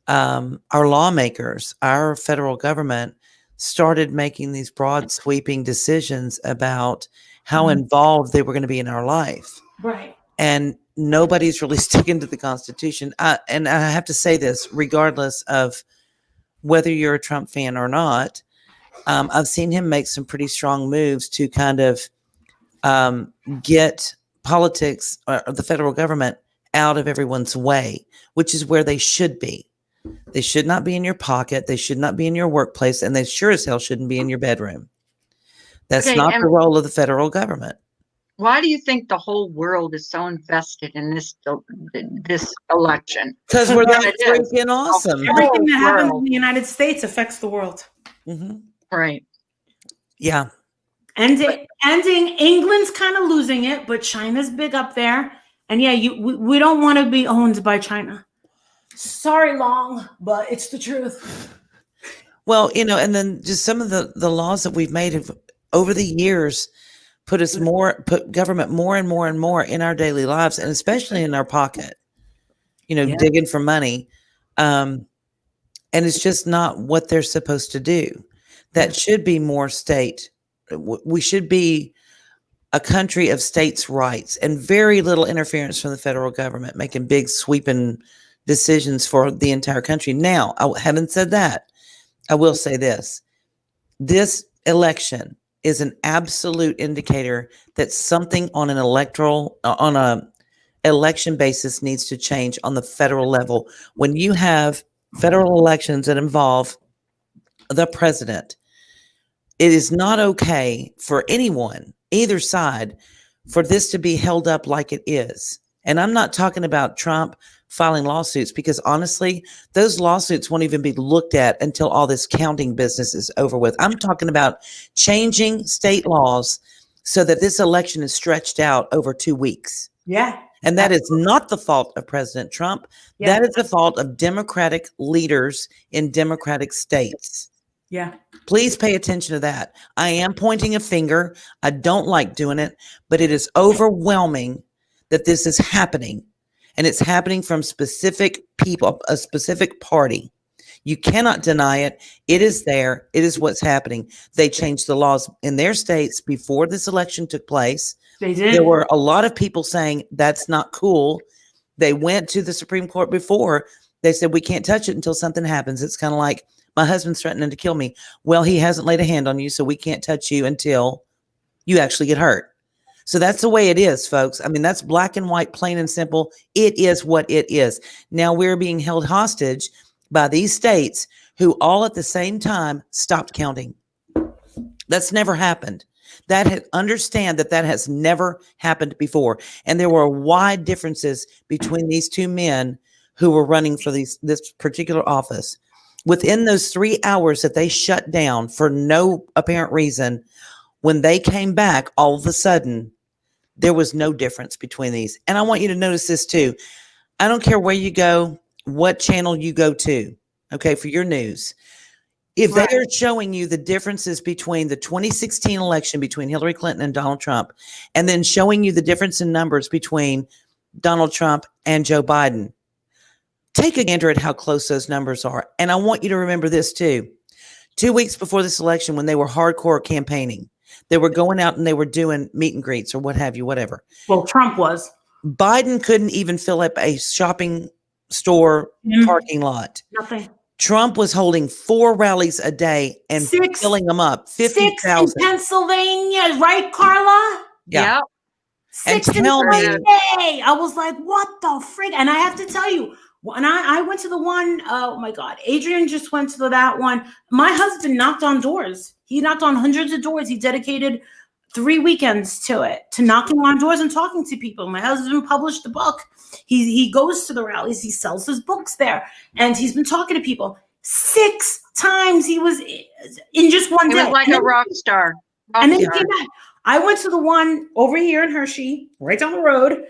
our lawmakers, our federal government, started making these broad sweeping decisions about how involved they were going to be in our life. Right. And nobody's really sticking to the Constitution. And I have to say this, regardless of whether you're a Trump fan or not, I've seen him make some pretty strong moves to kind of get politics or the federal government out of everyone's way, which is where they should be. They should not be in your pocket. They should not be in your workplace. And they sure as hell shouldn't be in your bedroom. That's Okay, not and the role of the federal government. why do you think the whole world is so invested in this election? Because we're Yeah, that it is. freaking awesome. The Everything that whole happens in world. the United States affects the world. Mm-hmm. Right. Yeah. Ending England's kind of losing it, but China's big up there. And yeah, we don't want to be owned by China. Sorry, Long, but it's the truth. Well, and then just some of the laws that we've made have, over the years, put government more and more and more in our daily lives, and especially in our pocket, digging for money. And it's just not what they're supposed to do. That should be more state. We should be a country of states' rights and very little interference from the federal government, making big sweeping decisions for the entire country. Now, having said that, I will say this. This election is an absolute indicator that something on an election basis needs to change on the federal level. When you have federal elections that involve the president, it is not okay for anyone, either side, for this to be held up like it is. And I'm not talking about Trump filing lawsuits, because honestly, those lawsuits won't even be looked at until all this counting business is over with. I'm talking about changing state laws so that this election is stretched out over 2 weeks. Yeah. And that is not the fault of President Trump. Yeah. That is the fault of Democratic leaders in Democratic states. Yeah. Please pay attention to that. I am pointing a finger. I don't like doing it, but it is overwhelming that this is happening. And it's happening from specific people, a specific party. You cannot deny it. It is there. It is what's happening. They changed the laws in their states before this election took place. They did. There were a lot of people saying that's not cool. They went to the Supreme Court before. They said, we can't touch it until something happens. It's kind of like, my husband's threatening to kill me. Well, he hasn't laid a hand on you, so we can't touch you until you actually get hurt. So that's the way it is, folks. I mean, that's black and white, plain and simple. It is what it is. Now we're being held hostage by these states who all at the same time stopped counting. That's never happened. Understand that has never happened before. And there were wide differences between these two men who were running for this particular office. Within those 3 hours that they shut down for no apparent reason, when they came back, all of a sudden, there was no difference between these. And I want you to notice this too. I don't care where you go, what channel you go to, okay, for your news. If they are showing you the differences between the 2016 election between Hillary Clinton and Donald Trump, and then showing you the difference in numbers between Donald Trump and Joe Biden, take a gander at how close those numbers are. And I want you to remember this too. 2 weeks before this election, when they were hardcore campaigning, they were going out and they were doing meet and greets or what have you, whatever. Well, Trump was. Biden couldn't even fill up a shopping store parking lot. Nothing. Trump was holding 4 rallies a day and filling them up. 50,000 in Pennsylvania, right, Carla? Yeah. 6 And in tell me, Sunday. I was like, what the frig? And I have to tell you, when I went to the one, oh my God, Adrian just went to that one. My husband knocked on doors. He knocked on hundreds of doors. He dedicated 3 weekends to it, to knocking on doors and talking to people. My husband published the book. He goes to the rallies. He sells his books there. And he's been talking to people. 6 times he was in just one day. He was like a rock star. And then he came back. I went to the one over here in Hershey, right down the road.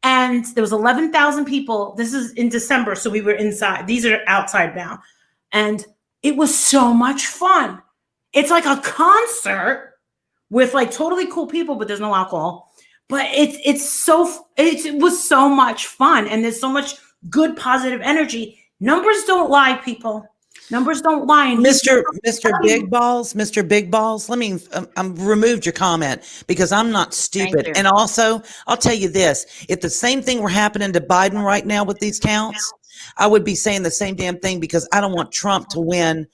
And there was 11,000 people. This is in December, so we were inside. These are outside now. And it was so much fun. It's like a concert with like totally cool people, but there's no alcohol. But it was so much fun. And there's so much good, positive energy. Numbers don't lie, people. Numbers don't lie. And Mr. Big Balls, let me, removed your comment because I'm not stupid. And also, I'll tell you this, if the same thing were happening to Biden right now with these counts, I would be saying the same damn thing because I don't want Trump to win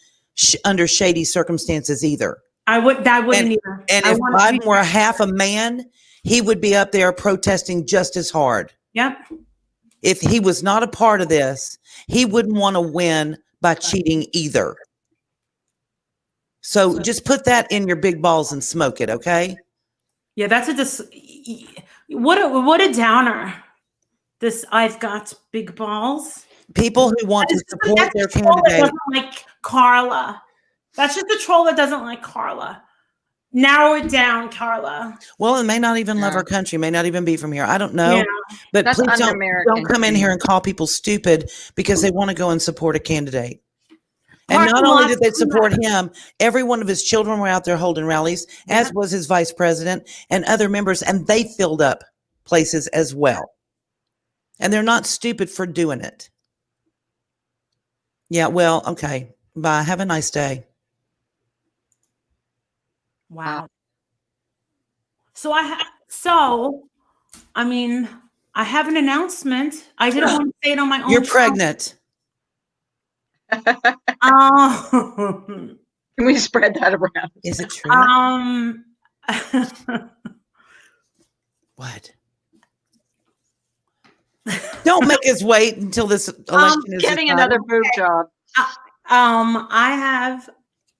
under shady circumstances either. That wouldn't either. And if Biden were half a man, he would be up there protesting just as hard. Yep. If he was not a part of this, he wouldn't want to win by cheating either. So just put that in your big balls and smoke it, okay? Yeah, that's what a downer. This I've got big balls. People who want to support their troll that candidate. doesn't like Carla. That's just a troll that doesn't like Carla. Narrow it down, Carla. Well, it may not even love our country, may not even be from here. I don't know. Yeah. But That's please don't un-American come in to me. here and call people stupid because they want to go and support a candidate. And Parking not only lots did they do support that. him, every one of his children were out there holding rallies, as was his vice president and other members, and they filled up places as well. And they're not stupid for doing it. Yeah, well, okay. Bye. Have a nice day. Wow. So I mean, I have an announcement. I didn't want to say it on my own. You're show. pregnant. Oh. Can we spread that around? Is it true? What? Don't make us wait until this election is Getting decided. another boob job. I have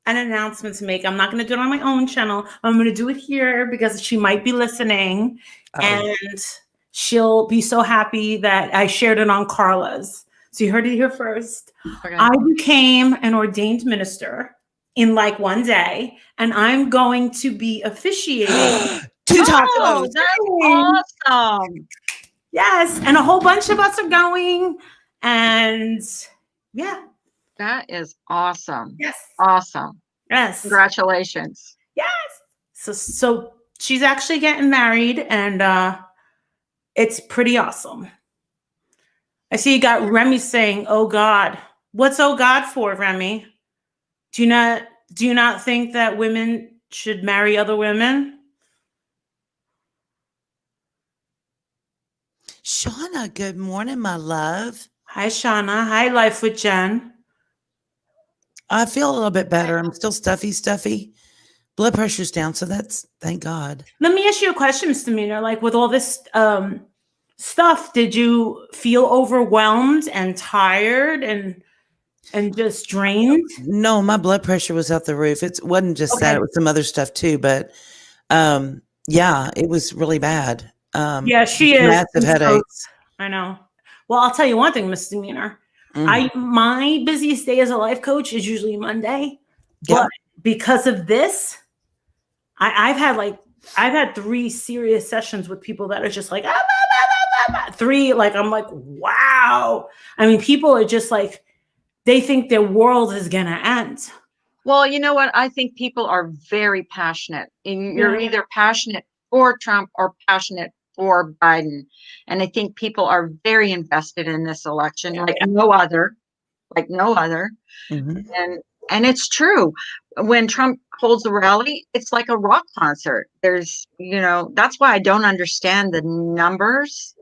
an announcement to make. I'm not going to do it on my own channel. I'm going to do it here because she might be listening, and she'll be so happy that I shared it on Carla's. So you heard it here first. Okay. I became an ordained minister in like one day, and I'm going to be officiating. Two tacos. Oh, that's awesome. Yes, and a whole bunch of us are going, and yeah. That is awesome. Yes. Awesome. Yes. Congratulations. Yes. So she's actually getting married, and it's pretty awesome. I see you got Remy saying, "Oh God." What's "Oh God" for, Remy? Do you not think that women should marry other women? Shauna, good morning, my love. Hi, Shauna. Hi, Life with Jen. I feel a little bit better. I'm still stuffy. Blood pressure's down, so that's thank God. Let me ask you a question, Mr. Mina. Like with all this stuff, did you feel overwhelmed and tired and just drained? No, my blood pressure was out the roof. It wasn't just that; it was some other stuff too. But yeah, it was really bad. Yeah, she is massive headaches. I know. Well, I'll tell you one thing, Miss Demeanor. My busiest day as a life coach is usually Monday, but because of this, I've had 3 serious sessions with people that are just like 3. Like I'm like, wow. I mean, people are just like they think their world is gonna end. Well, you know what? I think people are very passionate. And you're either passionate for Trump or passionate for Biden. And I think people are very invested in this election like no other. Mm-hmm. And it's true. When Trump holds a rally, it's like a rock concert. There's, that's why I don't understand the numbers.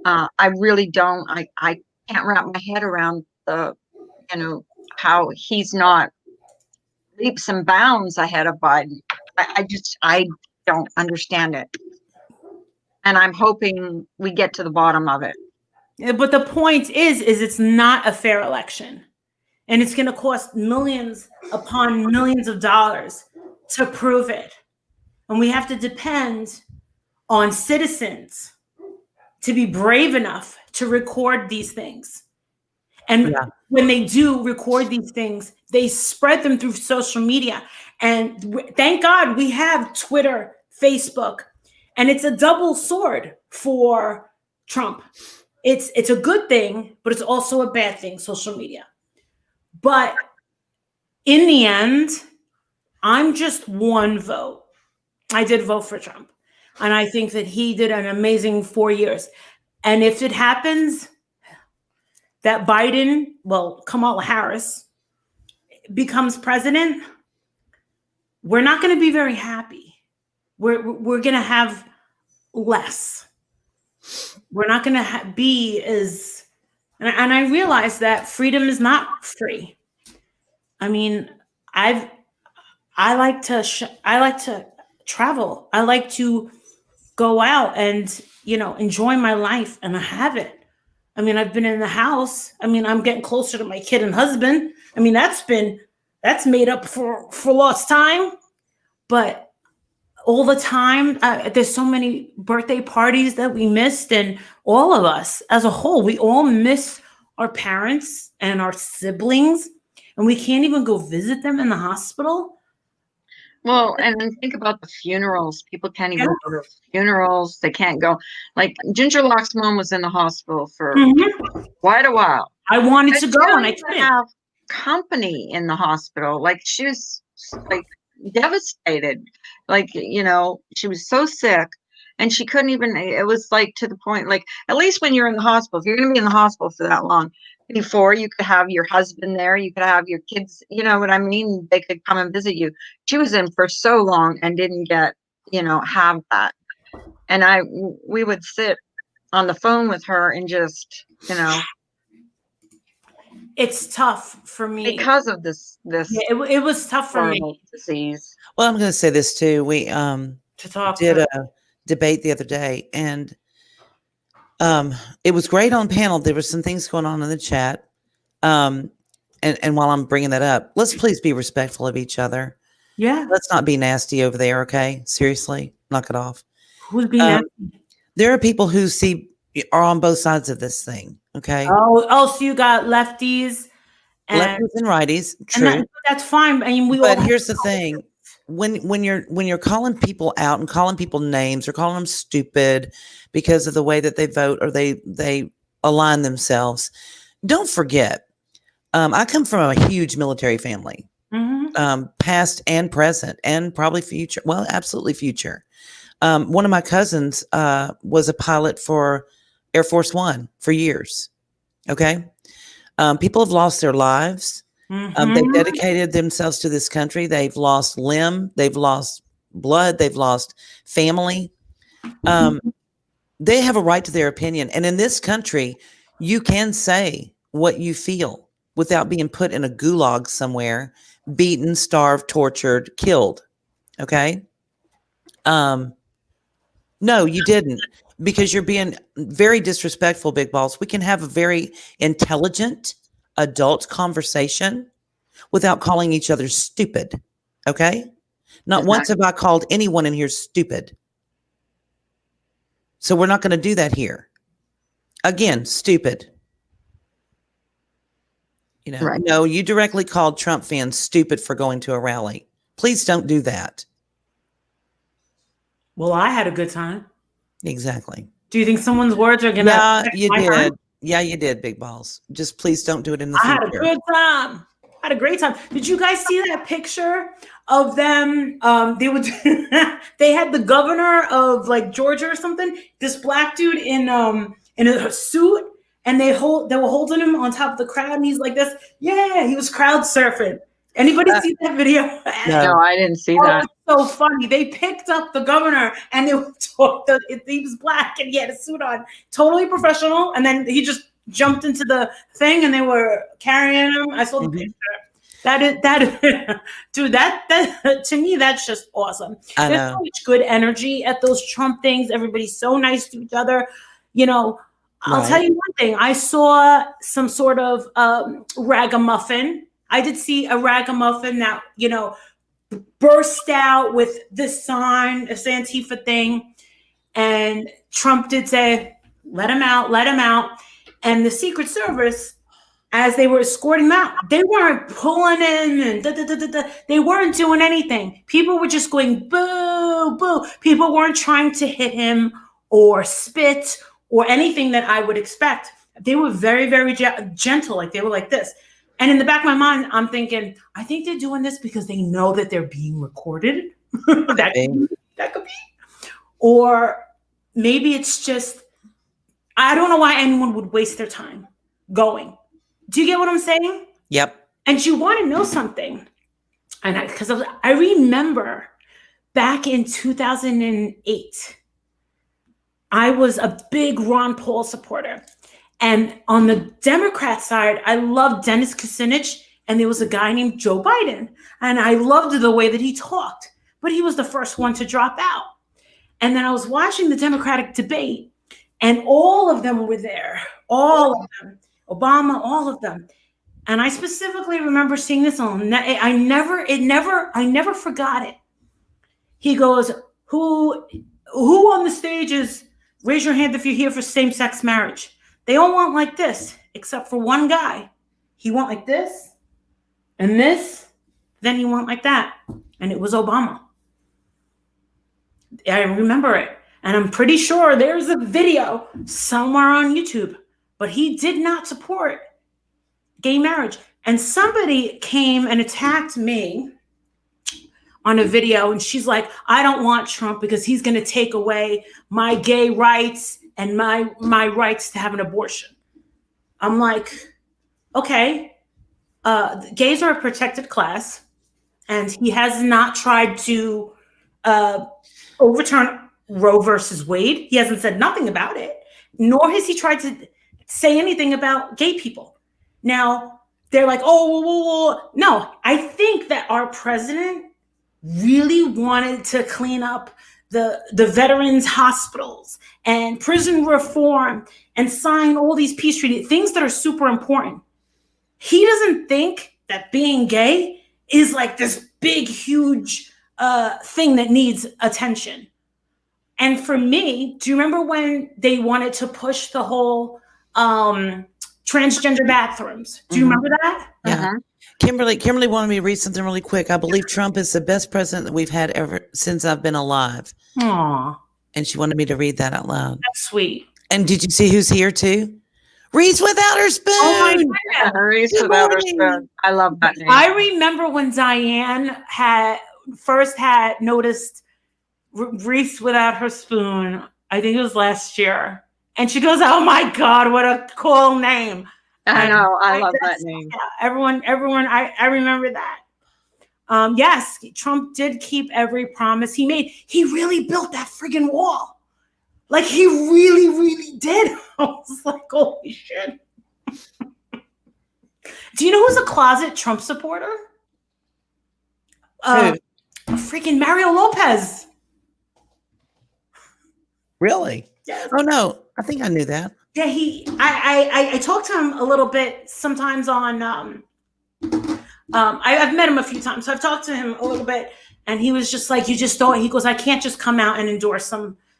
I really don't. I can't wrap my head around how he's not leaps and bounds ahead of Biden. I don't understand it. And I'm hoping we get to the bottom of it. Yeah, but the point is it's not a fair election. And it's going to cost millions upon millions of dollars to prove it. And we have to depend on citizens to be brave enough to record these things. And when they do record these things, they spread them through social media. And thank God we have Twitter, Facebook, and it's a double sword for Trump. It's a good thing, but it's also a bad thing, social media. But in the end, I'm just one vote. I did vote for Trump. And I think that he did an amazing 4 years. And if it happens that Kamala Harris becomes president, we're not going to be very happy. We're going to have less. We're not going to be as, and I realize that freedom is not free. I mean, I like to travel. I like to go out and, enjoy my life, and I have it. I mean, I've been in the house. I mean, I'm getting closer to my kid and husband. I mean, that's been that's made up for lost time. But all the time, there's so many birthday parties that we missed, and all of us as a whole, we all miss our parents and our siblings, and we can't even go visit them in the hospital. Well, and then think about the funerals. People can't even go to funerals. They can't go. Like Ginger Lock's mom was in the hospital for quite a while. I wanted to go, and I couldn't have company in the hospital. Like she was like devastated. Like, you know, she was so sick, and she couldn't even. It was like to the point. Like at least when you're in the hospital, if you're going to be in the hospital for that long. Before you could have your husband there, you could have your kids, you know what I mean? They could come and visit you. She was in for so long and didn't get, you know, have that. And we would sit on the phone with her and just, you know. It's tough for me. Because of this it was tough for me. Disease. Well, I'm going to say this too. We did a debate the other day, and it was great on panel. There were some things going on in the chat. And while I'm bringing that up, let's please be respectful of each other. Yeah. Let's not be nasty over there. Okay. Seriously, knock it off. Who's being nasty? There are people who are on both sides of this thing. Okay. Oh, so you got lefties and righties. True. And that's fine. I mean, but here's the thing. When you're calling people out and calling people names or calling them stupid because of the way that they vote or they align themselves, don't forget, I come from a huge military family, past and present and probably future. Well, absolutely future. One of my cousins was a pilot for Air Force One for years. Okay. People have lost their lives. They've dedicated themselves to this country. They've lost limb. They've lost blood. They've lost family. They have a right to their opinion. And in this country, you can say what you feel without being put in a gulag somewhere, beaten, starved, tortured, killed. Okay. No, you didn't, because you're being very disrespectful, Big Balls. We can have a very intelligent adult conversation without calling each other stupid. Okay. Not once have I called anyone in here stupid. So we're not going to do that here. Again, stupid. You know, right. No, you directly called Trump fans stupid for going to a rally. Please don't do that. Well, I had a good time. Exactly. Do you think someone's words are going to? Yeah, you did. Time? Yeah, you did, Big Balls. Just please don't do it in the future. I had a good time. I had a great time. Did you guys see that picture of them? They had the governor of like Georgia or something, this black dude in a suit, and they were holding him on top of the crowd, and he's like this. Yeah, he was crowd surfing. Anybody see that video? No, I didn't see that. So funny. They picked up the governor, and he was black and he had a suit on, totally professional. And then he just jumped into the thing, and they were carrying him. I saw the picture. Dude, that to me, that's just awesome. There's so much good energy at those Trump things. Everybody's so nice to each other. You know, I'll tell you one thing. I saw some sort of ragamuffin. I did see a ragamuffin that, you know, burst out with this sign, this Antifa thing. And Trump did say, let him out, let him out. And the Secret Service, as they were escorting him out, they weren't pulling him and they weren't doing anything. People were just going, boo, boo. People weren't trying to hit him or spit or anything that I would expect. They were very, very gentle. Like they were like this. And in the back of my mind, I'm thinking, I think they're doing this because they know that they're being recorded. that could be. Or maybe it's just, I don't know why anyone would waste their time going. Do you get what I'm saying? Yep. And you want to know something. And because I remember back in 2008, I was a big Ron Paul supporter. And on the Democrat side, I loved Dennis Kucinich, and there was a guy named Joe Biden. And I loved the way that he talked, but he was the first one to drop out. And then I was watching the Democratic debate, and all of them were there. All of them. Obama, all of them. And I specifically remember seeing this on. I never forgot it. He goes, "Who on the stage is? Raise your hand if you're here for same-sex marriage." They all want like this, except for one guy. He went like this, and this. Then he went like that, and it was Obama. I remember it, and I'm pretty sure there's a video somewhere on YouTube. But he did not support gay marriage. And somebody came and attacked me on a video, and she's like, "I don't want Trump because he's going to take away my gay rights and my rights to have an abortion." I'm like, okay, gays are a protected class, and he has not tried to overturn Roe versus Wade. He hasn't said nothing about it, nor has he tried to say anything about gay people. Now, they're like, oh, no, I think that our president really wanted to clean up the veterans hospitals and prison reform and sign all these peace treaties, things that are super important. He doesn't think that being gay is like this big, huge thing that needs attention. And for me, do you remember when they wanted to push the whole transgender bathrooms? Do you remember that? Yeah. Kimberly wanted me to read something really quick. I believe Trump is the best president that we've had ever since I've been alive. Aw. And she wanted me to read that out loud. That's sweet. And did you see who's here too? Reese without her spoon. Oh my God. Yeah, Reese without her spoon. I love that name. I remember when Diane first had noticed Reese without her spoon. I think it was last year. And she goes, "Oh my God, what a cool name." I know. I love that name. Yeah, everyone, I remember that. Yes, Trump did keep every promise he made. He really built that friggin' wall. Like he really, really did. I was like, holy shit. Do you know who's a closet Trump supporter? Freaking Mario Lopez. Really? Yes. Oh no, I think I knew that. Yeah, I talked to him a little bit sometimes on I've met him a few times, so I've talked to him a little bit, and he was just like, you just don't, he goes, I can't just come out and endorse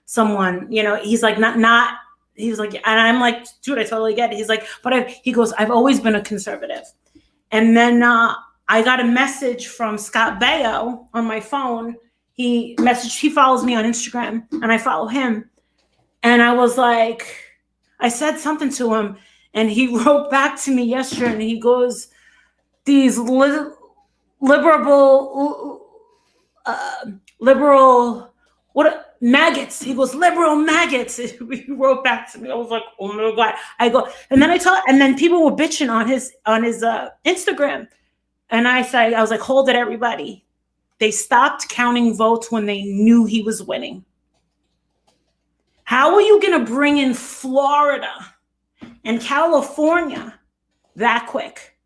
someone, you know. He's like, not he was like, and I'm like, dude, I totally get it. He's like, but he goes, I've always been a conservative. And then I got a message from Scott Baio on my phone. He follows me on Instagram, and I follow him. And I was like, I said something to him, and he wrote back to me yesterday, and he goes, these liberal, what maggots? He goes, liberal maggots. He wrote back to me. I was like, oh my God. I go, and then and then people were bitching on his Instagram. And I was like, hold it, everybody. They stopped counting votes when they knew he was winning. How are you going to bring in Florida and California that quick?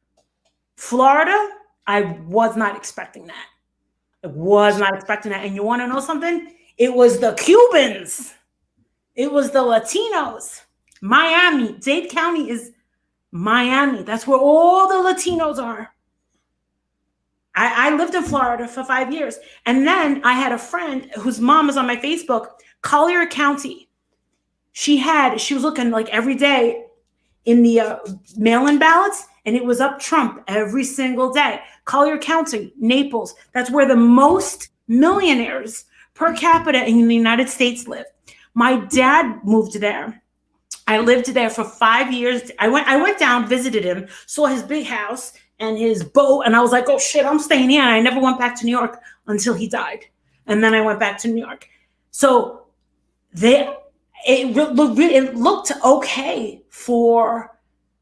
Florida, I was not expecting that. And you want to know something? It was the Cubans. It was the Latinos. Miami, Dade County is Miami. That's where all the Latinos are. I lived in Florida for 5 years. And then I had a friend whose mom is on my Facebook, Collier County. She was looking like every day in the mail-in ballots, and it was up Trump every single day. Collier County, Naples, that's where the most millionaires per capita in the United States live. My dad moved there. I lived there for 5 years. I went down, visited him, saw his big house and his boat, and I was like, oh shit, I'm staying here. And I never went back to New York until he died. And then I went back to New York. So it looked okay for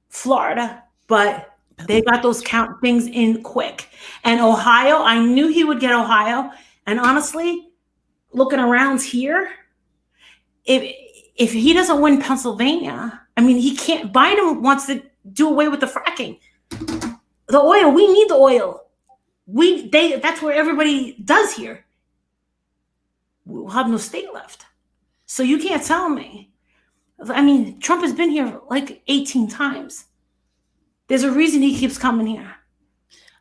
Florida, but they got those count things in quick. And Ohio, I knew he would get Ohio. And honestly, looking around here, if he doesn't win Pennsylvania, I mean, he can't. Biden wants to do away with the fracking. The oil, we need the oil. That's where everybody does here. We'll have no state left. So you can't tell me. I mean, Trump has been here like 18 times. There's a reason he keeps coming here.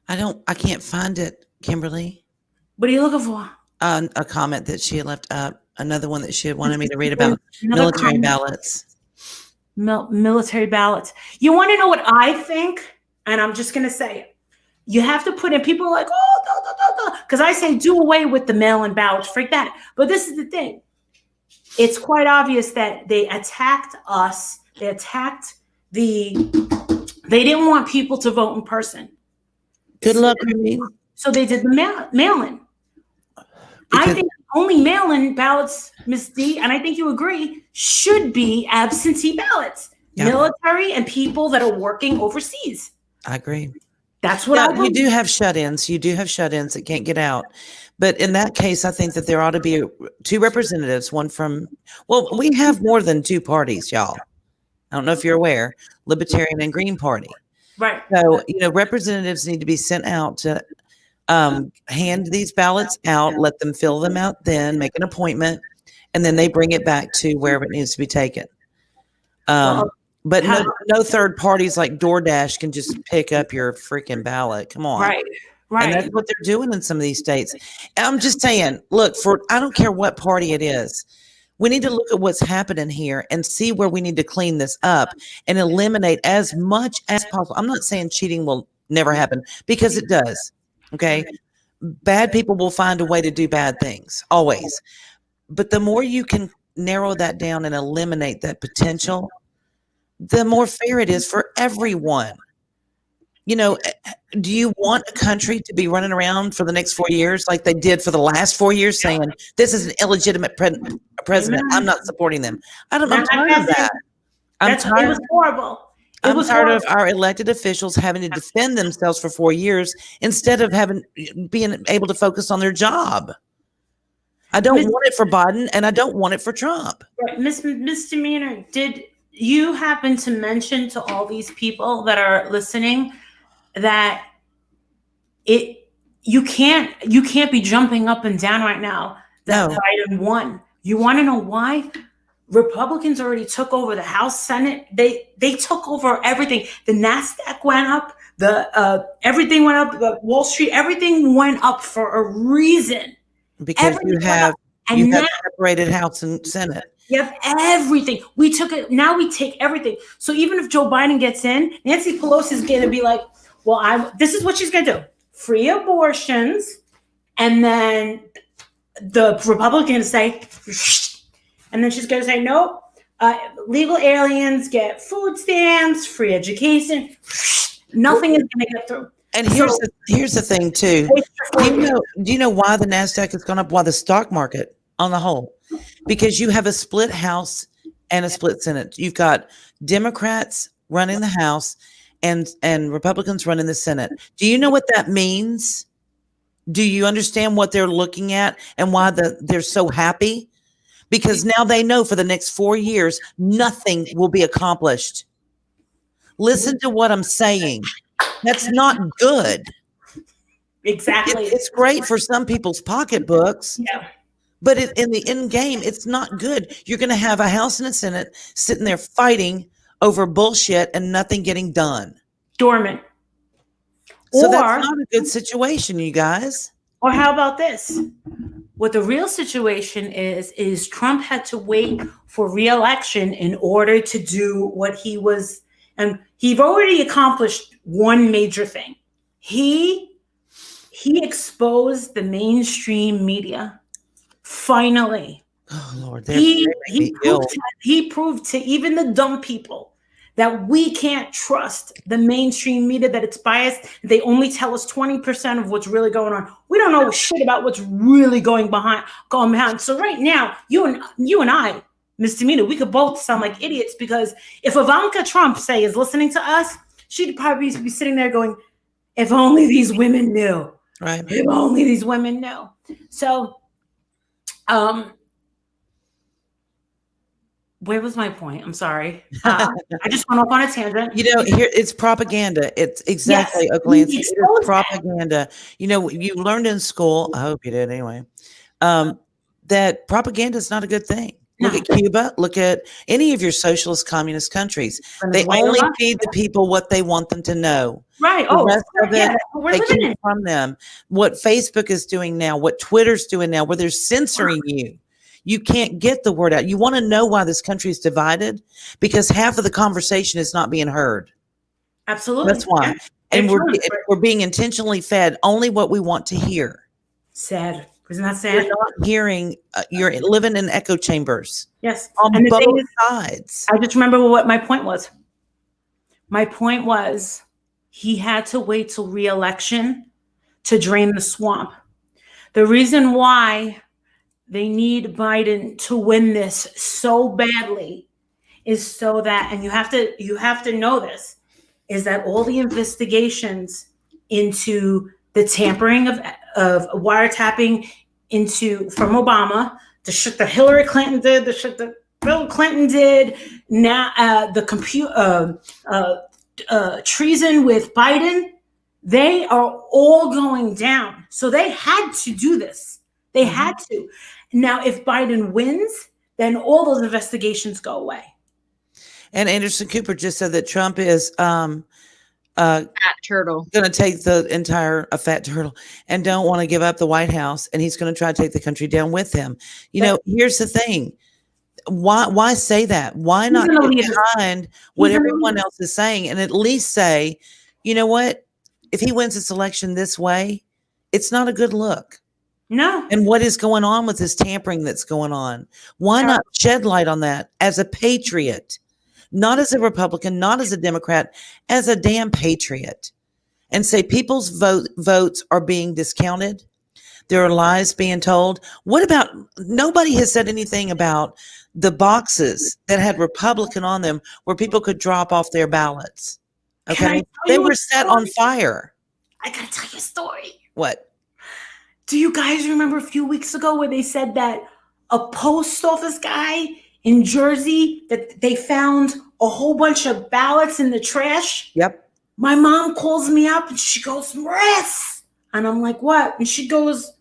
I can't find it, Kimberly. What are you looking for? A comment that she had left up. Another one that she had wanted me to read about military ballots. Military ballots. You want to know what I think? And I'm just going to say it. You have to put in, people are like, oh, because I say do away with the mail-in ballots, freak that. But this is the thing. It's quite obvious that they attacked us. They attacked they didn't want people to vote in person. Good luck, Ruby. So they did the mail-in. I think only mail-in ballots, Ms. D, and I think you agree, should be absentee ballots. Yep. Military and people that are working overseas. I agree. That's what I believe. You do have shut-ins. You do have shut-ins that can't get out. But in that case, I think that there ought to be 2 representatives, one from, well, we have more than 2 parties, y'all. I don't know if you're aware, Libertarian and Green Party. Right. So, representatives need to be sent out to hand these ballots out, let them fill them out, then make an appointment, and then they bring it back to wherever it needs to be taken. But no third parties like DoorDash can just pick up your freaking ballot. Come on. Right. And that's what they're doing in some of these states. And I'm just saying, look, I don't care what party it is. We need to look at what's happening here and see where we need to clean this up and eliminate as much as possible. I'm not saying cheating will never happen, because it does. Okay. Bad people will find a way to do bad things, always. But the more you can narrow that down and eliminate that potential, the more fair it is for everyone. Do you want a country to be running around for the next 4 years like they did for the last 4 years, saying this is an illegitimate president? I'm not supporting them. I'm tired of that. It was horrible. I'm tired of our elected officials having to defend themselves for 4 years instead of being able to focus on their job. I don't want it for Biden, and I don't want it for Trump. Right. Misdemeanor, did you happen to mention to all these people that are listening that you can't be jumping up and down right now that Biden won? You want to know why? Republicans already took over the House, Senate. They took over everything. The NASDAQ went up. Everything went up. The Wall Street, everything went up for a reason. Because you have separated House and Senate. You have everything. We took it. Now we take everything. So even if Joe Biden gets in, Nancy Pelosi is going to be like, well, this is what she's going to do. Free abortions. And then the Republicans say, and then she's going to say, nope, legal aliens get food stamps, free education. Nothing is going to get through. And here's the thing, too. Do you know why the NASDAQ has gone up? Why the stock market on the whole? Because you have a split House and a split Senate. You've got Democrats running the House and Republicans running the Senate. Do you know what that means? Do you understand what they're looking at and why they're so happy? Because now they know for the next 4 years, nothing will be accomplished. Listen to what I'm saying. That's not good. Exactly. It's great for some people's pocketbooks. Yeah. But in the end game, it's not good. You're going to have a House and a Senate sitting there fighting over bullshit and nothing getting done. Dormant. So that's not a good situation, you guys. Or how about this? What the real situation is Trump had to wait for re-election in order to do what he was, and he'd already accomplished one major thing. He exposed the mainstream media. Finally. Oh Lord, he proved to even the dumb people that we can't trust the mainstream media, that it's biased. They only tell us 20% of what's really going on. We don't know shit about what's really going behind. So right now, you and I, Ms. Tamina, we could both sound like idiots, because if Ivanka Trump, say, is listening to us, she'd probably be sitting there going, if only these women knew. Right. If only these women knew. So, where was my point? I'm sorry. I just went off on a tangent. Here it's propaganda. It's exactly, yes, Clancy. It's propaganda. You learned in school, I hope you did anyway, that propaganda is not a good thing. Look at Cuba. Look at any of your socialist communist countries. They Venezuela. only feed the people what they want them to know. Right. The rest of it, we're they living keep in. from them. What Facebook is doing now, what Twitter's doing now, where they're censoring you. You can't get the word out. You want to know why this country is divided? Because half of the conversation is not being heard. Absolutely. That's why. Yeah. And we're being intentionally fed only what we want to hear. Sad. Isn't that sad? You're not hearing, you're living in echo chambers. Yes. On and both sides. I just remember what my point was. My point was he had to wait till re-election to drain the swamp. The reason why they need Biden to win this so badly is so that, and you have to know this, is that all the investigations into the tampering of wiretapping from Obama, the shit that Hillary Clinton did, the shit that Bill Clinton did, now the treason with Biden, they are all going down. So they had to do this. They had to. Now, if Biden wins, then all those investigations go away. And Anderson Cooper just said that Trump is fat turtle, going to take the entire fat turtle and don't want to give up the White House, and he's going to try to take the country down with him. You know, here's the thing. Why say that? Why not get behind what everyone else is saying and at least say, you know what? If he wins this election this way, it's not a good look. No. And what is going on with this tampering that's going on? Why not shed light on that as a patriot? Not as a Republican, not as a Democrat, as a damn patriot, and say people's votes are being discounted. There are lies being told. What about, nobody has said anything about the boxes that had Republican on them where people could drop off their ballots. Okay. They were set on fire. I got to tell you a story. What? Do you guys remember a few weeks ago where they said that a post office guy in Jersey, that they found a whole bunch of ballots in the trash? Yep. My mom calls me up and she goes, Marissa. And I'm like, what? And she goes,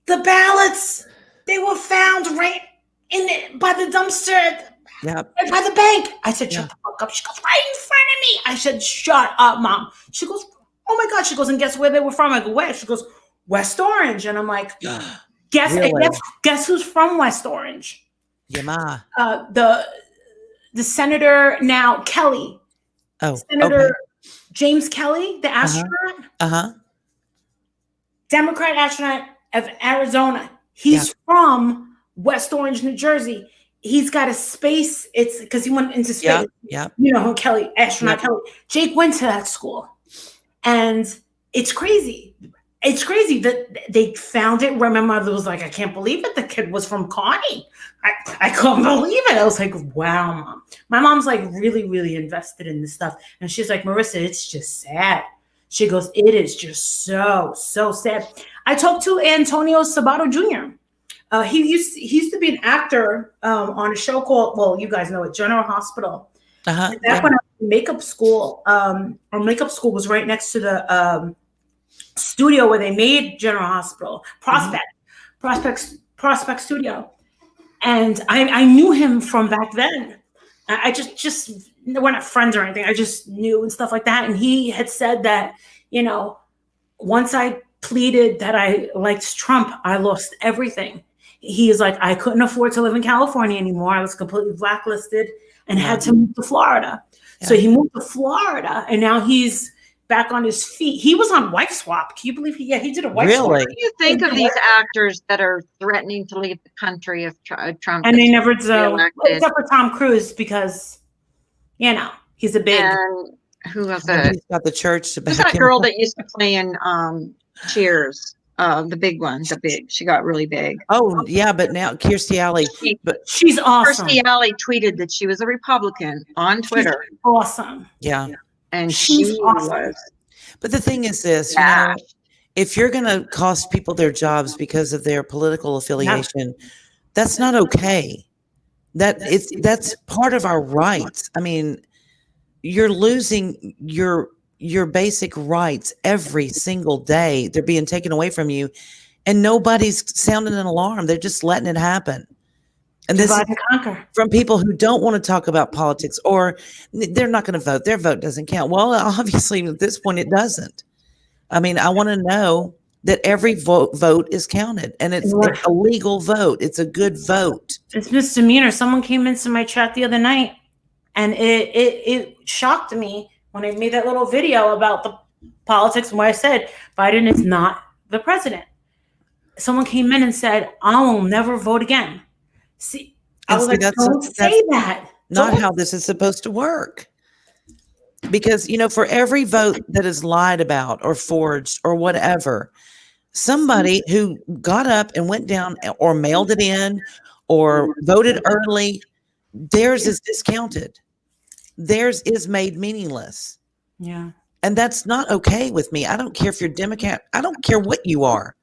the ballots, they were found right by the dumpster, yep, right by the bank. I said, shut the fuck up. She goes, right in front of me. I said, shut up, Mom. She goes, oh my God. She goes, and guess where they were from? I go, where? She goes, West Orange. And I'm like, guess who's from West Orange? Your ma. The senator now, Kelly. Oh, Senator James Kelly, the astronaut. Democrat astronaut of Arizona. He's from West Orange, New Jersey. He's got a space. It's because he went into space. Yeah. You know who Kelly, astronaut Kelly. Jake went to that school. And it's crazy. It's crazy that they found it where my mother was like, I can't believe it. The kid was from Connie. I couldn't believe it. I was like, wow, Mom. My mom's like really, really invested in this stuff. And she's like, Marissa, it's just sad. She goes, it is just so sad. I talked to Antonio Sabato Jr. He used to be an actor on a show called, well, you guys know it, General Hospital. Back when I was in makeup school, our makeup school was right next to the studio where they made General Hospital, Prospect Studio. And I knew him from back then. I just we're not friends or anything. I just knew and stuff like that. And he had said that, you know, once I pleaded that I liked Trump, I lost everything. He is like, I couldn't afford to live in California anymore. I was completely blacklisted and had to move to Florida. Yeah. So he moved to Florida and now he's back on his feet. He was on Wife Swap. Can you believe he did a Wife Swap? What do you think of these actors that are threatening to leave the country if Trump and they never do, except for Tom Cruise, because, you know, he's a big. And who was he's got the church to back who's that girl that used to play in Cheers? The big one, she got really big. Oh yeah, but now Kirstie Alley, but she's awesome. Kirstie Alley tweeted that she was a Republican on Twitter. She's awesome. Yeah. And she's awesome. But the thing is this, you know, if you're going to cost people their jobs because of their political affiliation, that's not okay. That's part of our rights. I mean, you're losing your basic rights every single day. They're being taken away from you and nobody's sounding an alarm. They're just letting it happen. And this is divide and conquer. From people who don't want to talk about politics, or they're not going to vote. Their vote doesn't count. Well, obviously at this point it doesn't. I mean, I want to know that every vote is counted, and it's a legal vote. It's a good vote. It's misdemeanor. Someone came into my chat the other night, and it shocked me when I made that little video about the politics and where I said Biden is not the president. Someone came in and said, I will never vote again. See, I was like, don't say that. Not how this is supposed to work. Because, for every vote that is lied about or forged or whatever, somebody who got up and went down or mailed it in or voted early, theirs is discounted. Theirs is made meaningless. Yeah. And that's not okay with me. I don't care if you're Democrat. I don't care what you are.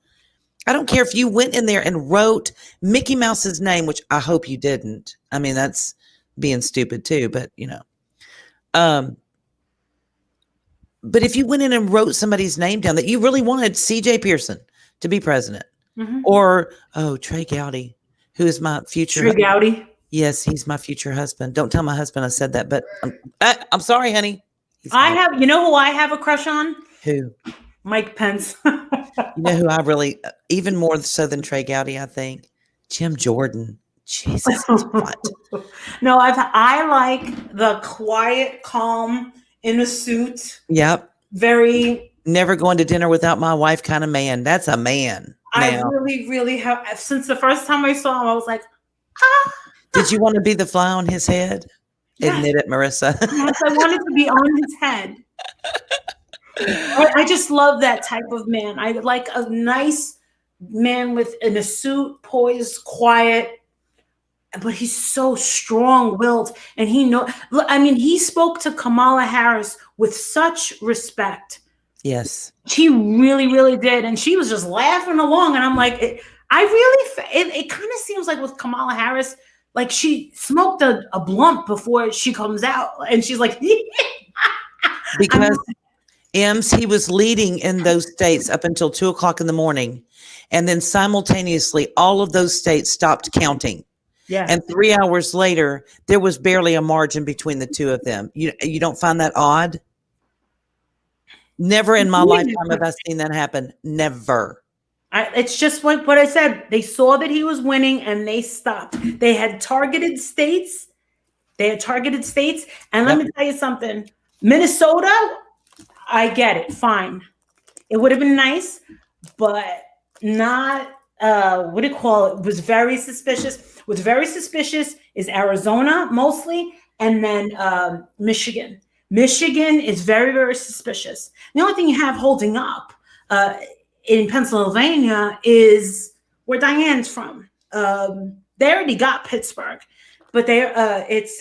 I don't care if you went in there and wrote Mickey Mouse's name, which I hope you didn't. I mean, that's being stupid too, but but if you went in and wrote somebody's name down that you really wanted C.J. Pearson to be president, or, Trey Gowdy, who is my future. Trey Gowdy? Yes, he's my future husband. Don't tell my husband I said that, but I'm sorry, honey. You know who I have a crush on? Who? Mike Pence. You know who I really, even more so than Trey Gowdy, I think? Jim Jordan. Jesus, what? No, I like the quiet, calm, in a suit. Yep. Very. Never going to dinner without my wife kind of man. That's a man. I really, really have. Since the first time I saw him, I was like, ah. Did you want to be the fly on his head? Yes. Admit it, Marissa. Yes, I wanted to be on his head. I just love that type of man. I like a nice man in a suit, poised, quiet, but he's so strong-willed, and he spoke to Kamala Harris with such respect. Yes, she really, really did, and she was just laughing along. And I'm like, it kind of seems like with Kamala Harris, like she smoked a blunt before she comes out, and she's like, because. He was leading in those states up until 2:00 in the morning. And then simultaneously, all of those states stopped counting. Yeah. And 3 hours later, there was barely a margin between the two of them. You don't find that odd? Never in my lifetime have I seen that happen. Never. It's just what I said. They saw that he was winning and they stopped. They had targeted states. And let me tell you something. Minnesota, I get it. Fine. It would have been nice, but not, what do you call it? Was very suspicious. What's very suspicious is Arizona mostly, and then Michigan. Michigan is very, very suspicious. The only thing you have holding up in Pennsylvania is where Diane's from. They already got Pittsburgh, but it's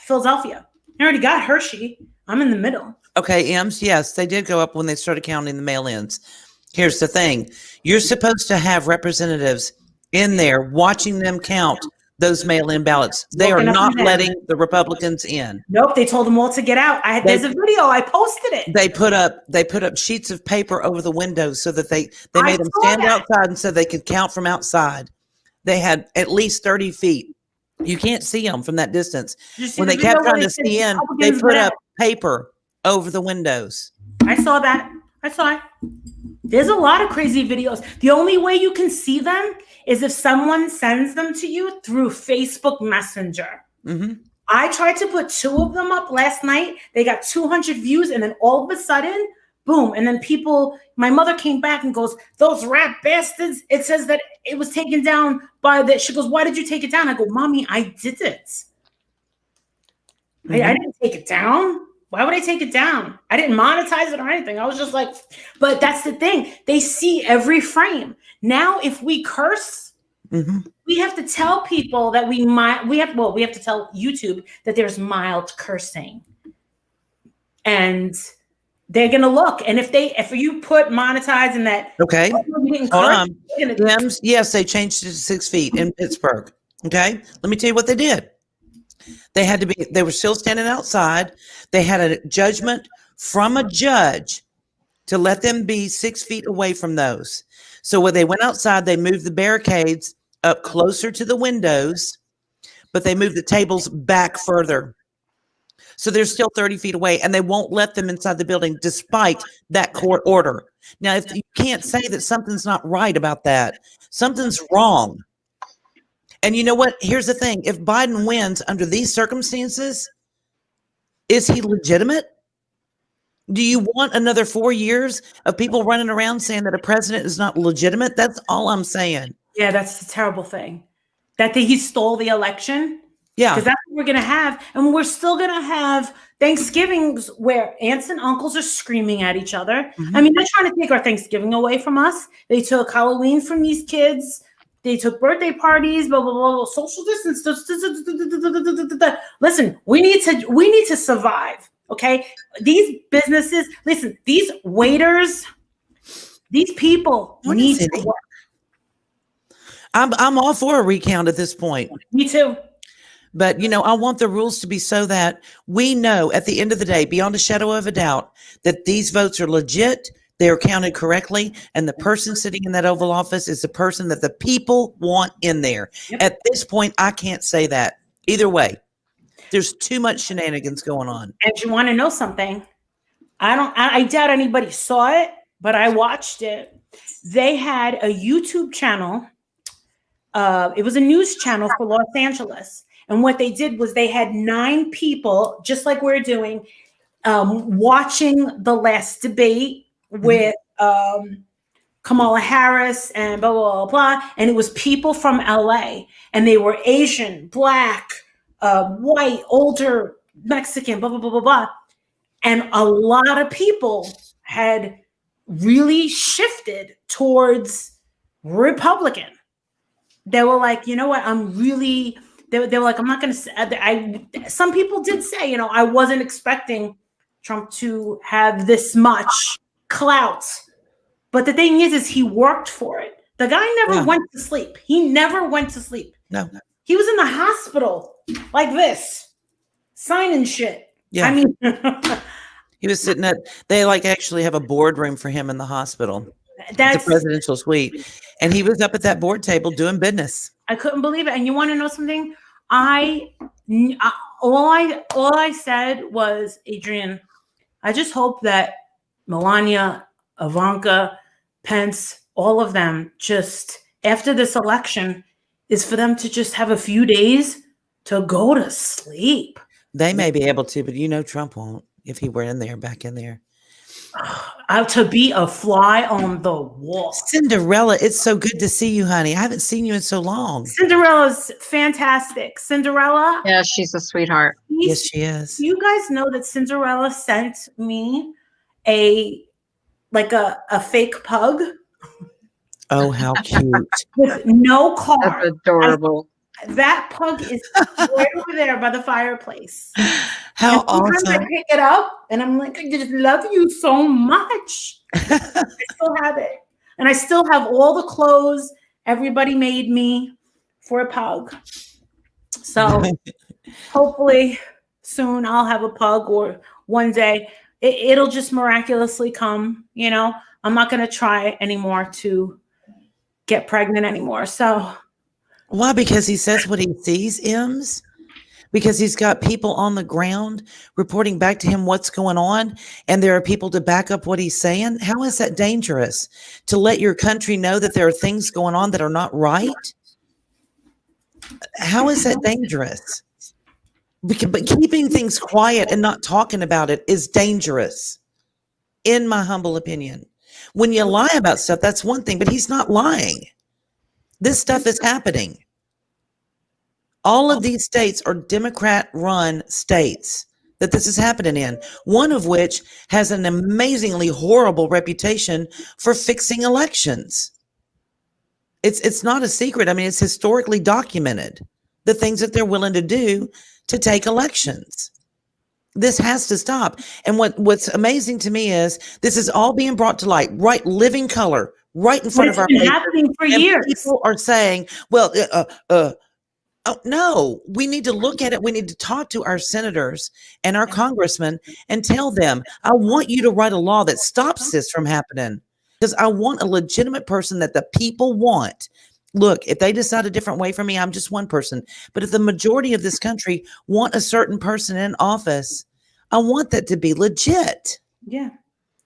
Philadelphia. They already got Hershey. I'm in the middle. Okay, Ems, yes, they did go up when they started counting the mail-ins. Here's the thing. You're supposed to have representatives in there watching them count those mail-in ballots. They are not letting the Republicans in. Nope, they told them all to get out. There's a video. I posted it. They put up sheets of paper over the windows so that they made them stand outside and so they could count from outside. They had at least 30 feet. You can't see them from that distance. When they kept trying to see in, they put up paper over the windows. I saw that. There's a lot of crazy videos. The only way you can see them is if someone sends them to you through Facebook Messenger. Mm-hmm. I tried to put 2 of them up last night. They got 200 views, and then all of a sudden, boom. And then my mother came back and goes, those rat bastards. It says that it was taken down she goes, why did you take it down? I go, Mommy, I did it. Mm-hmm. I didn't take it down. Why would I take it down? I didn't monetize it or anything. I was just like, but that's the thing. They see every frame. Now, if we curse, mm-hmm. we have to tell people that we have to tell YouTube that there's mild cursing. And they're going to look. And if you put monetize in that. Okay. Yes, they changed it to 6 feet in Pittsburgh. Okay. Let me tell you what they did. They were still standing outside. They had a judgment from a judge to let them be 6 feet away from those. So when they went outside, they moved the barricades up closer to the windows but they moved the tables back further. So they're still 30 feet away, and they won't let them inside the building despite that court order. Now, if you can't say that something's not right about that, something's wrong. And you know what? Here's the thing. If Biden wins under these circumstances, is he legitimate? Do you want another 4 years of people running around saying that a president is not legitimate? That's all I'm saying. Yeah, that's the terrible thing. That he stole the election. Yeah. Because that's what we're going to have. And we're still going to have Thanksgivings where aunts and uncles are screaming at each other. I mean, they're trying to take our Thanksgiving away from us. They took Halloween from these kids. They took birthday parties, blah, blah, blah, social distance. Listen, we need to survive. Okay. These businesses, listen, these waiters, these people need to work. I'm all for a recount at this point. Me too. But, you know, I want the rules to be so that we know at the end of the day, beyond a shadow of a doubt, that these votes are legit, they are counted correctly, and the person sitting in that Oval Office is the person that the people want in there. Yep. At this point, I can't say that. Either way, there's too much shenanigans going on. And you want to know something? I doubt anybody saw it, but I watched it. They had a YouTube channel. It was a news channel for Los Angeles. And what they did was they had 9 people, just like we're doing, watching the last debate with Kamala Harris and blah, blah, blah, blah. And it was people from LA. And they were Asian, Black, white, older, Mexican, blah, blah, blah, blah, blah. And a lot of people had really shifted towards Republican. They were like, you know what, they were like, I'm not going to say, some people did say, you know, I wasn't expecting Trump to have this much clout. But the thing is he worked for it. The guy never went to sleep. He never went to sleep. No. He was in the hospital like this, signing shit. Yeah. I mean, he was sitting they like actually have a boardroom for him in the hospital. That's the presidential suite. And he was up at that board table doing business. I couldn't believe it. And you want to know something? All I said was, Adrian, I just hope that Melania, Ivanka, Pence, all of them, just after this election, is for them to just have a few days to go to sleep. They may be able to, but you know Trump won't if he were back in there. To be a fly on the wall. Cinderella, it's so good to see you, honey. I haven't seen you in so long. Cinderella's fantastic. Cinderella. Yeah, she's a sweetheart. Yes, she is. You guys know that Cinderella sent me a fake pug. Oh, how cute. With no car. That's adorable. That pug is right over there by the fireplace. How awesome. I pick it up and I'm like, I just love you so much. I still have it. And I still have all the clothes everybody made me for a pug. So hopefully soon I'll have a pug, or one day it'll just miraculously come. You know, I'm not going to try anymore to get pregnant anymore. So why? Because he says what he sees, Ems? Because he's got people on the ground reporting back to him what's going on, and there are people to back up what he's saying? How is that dangerous? To let your country know that there are things going on that are not right? How is that dangerous? But keeping things quiet and not talking about it is dangerous, in my humble opinion. When you lie about stuff, that's one thing, but he's not lying. This stuff is happening. All of these states are Democrat-run states that this is happening in, one of which has an amazingly horrible reputation for fixing elections. It's not a secret. I mean, it's historically documented, the things that they're willing to do to take elections. This has to stop. And what's amazing to me is this is all being brought to light, right, living color, right in front of our face. It's been happening for years. People are saying, well, oh, no, we need to look at it. We need to talk to our senators and our congressmen and tell them, I want you to write a law that stops this from happening, because I want a legitimate person that the people want look, if they decide a different way for me, I'm just one person. But if the majority of this country want a certain person in office, I want that to be legit. Yeah.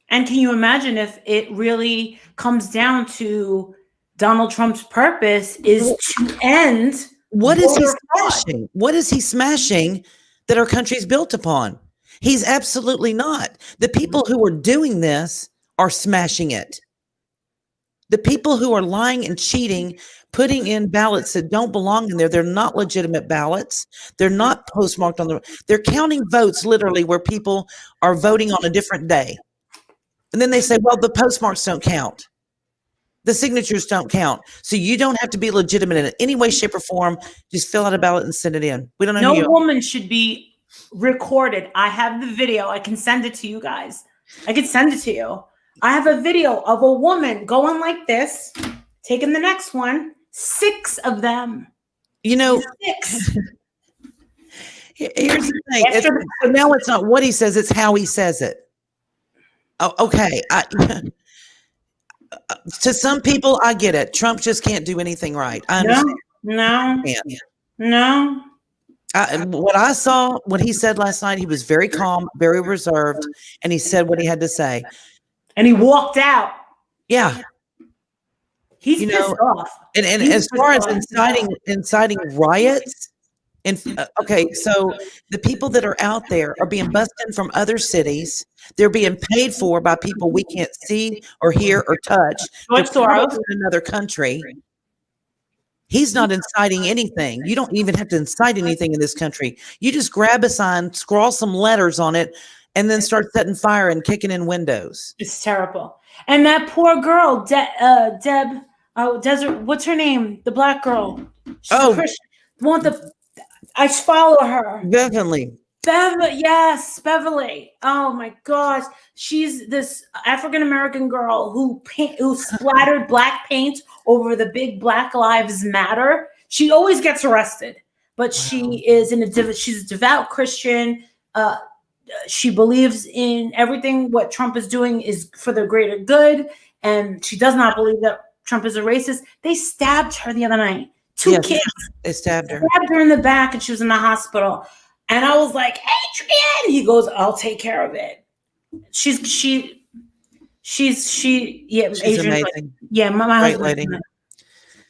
And can you imagine if it really comes down to Donald Trump's purpose is to end what is he fraud. smashing? What is he smashing that our country's built upon? He's absolutely not. The people who are doing this are smashing it. The people who are lying and cheating, putting in ballots that don't belong in there, they're not legitimate ballots. They're not postmarked on they're counting votes literally where people are voting on a different day. And then they say, well, the postmarks don't count. The signatures don't count. So you don't have to be legitimate in any way, shape, or form. Just fill out a ballot and send it in. We don't know. No woman should be recorded. I have the video. I can send it to you guys. I can send it to you. I have a video of a woman going like this, taking the next one, 6 of them. 6. Here's the thing. So now it's not what he says, it's how he says it. Oh, okay. To some people, I get it. Trump just can't do anything right. I understand. No. What I saw, what he said last night, he was very calm, very reserved, and he said what he had to say. And he walked out. Yeah. He's pissed off. And as far as inciting riots, okay, so the people that are out there are being bussed in from other cities. They're being paid for by people we can't see or hear or touch. In another country. He's not inciting anything. You don't even have to incite anything in this country. You just grab a sign, scrawl some letters on it, and then start setting fire and kicking in windows. It's terrible. And that poor girl, Deb, Desert, what's her name? The black girl. She's a Christian. I follow her. Definitely. Beverly. Oh my gosh. She's this African-American girl who splattered black paint over the big Black Lives Matter. She always gets arrested, but she is she's a devout Christian. She believes in everything what Trump is doing is for the greater good. And she does not believe that Trump is a racist. They stabbed her the other night. 2 kids. They stabbed her. Stabbed her in the back and she was in the hospital. And I was like, Adrian, he goes, I'll take care of it. She's Adrian's amazing. Like,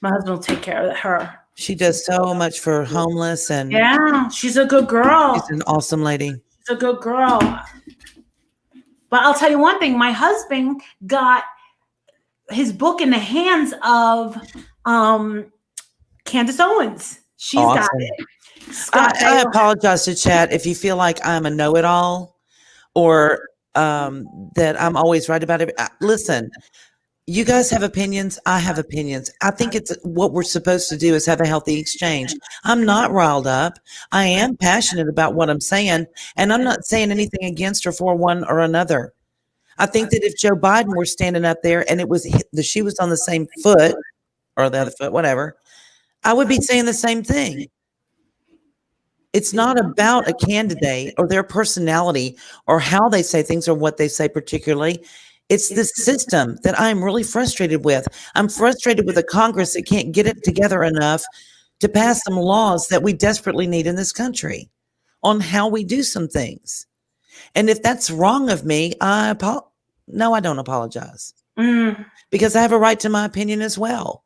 my husband will take care of her. She does so much for homeless and she's a good girl. She's an awesome lady. She's a good girl. But I'll tell you one thing, my husband got his book in the hands of Candace Owens. She's got it. I apologize to chat if you feel like I'm a know-it-all or that I'm always right about it. Listen, you guys have opinions. I have opinions. I think it's what we're supposed to do is have a healthy exchange. I'm not riled up. I am passionate about what I'm saying, and I'm not saying anything against or for one or another. I think that if Joe Biden were standing up there and she was on the same foot or the other foot, whatever, I would be saying the same thing. It's not about a candidate or their personality or how they say things or what they say particularly. It's the system that I'm really frustrated with. I'm frustrated with a Congress that can't get it together enough to pass some laws that we desperately need in this country on how we do some things. And if that's wrong of me, no, I don't apologize because I have a right to my opinion as well.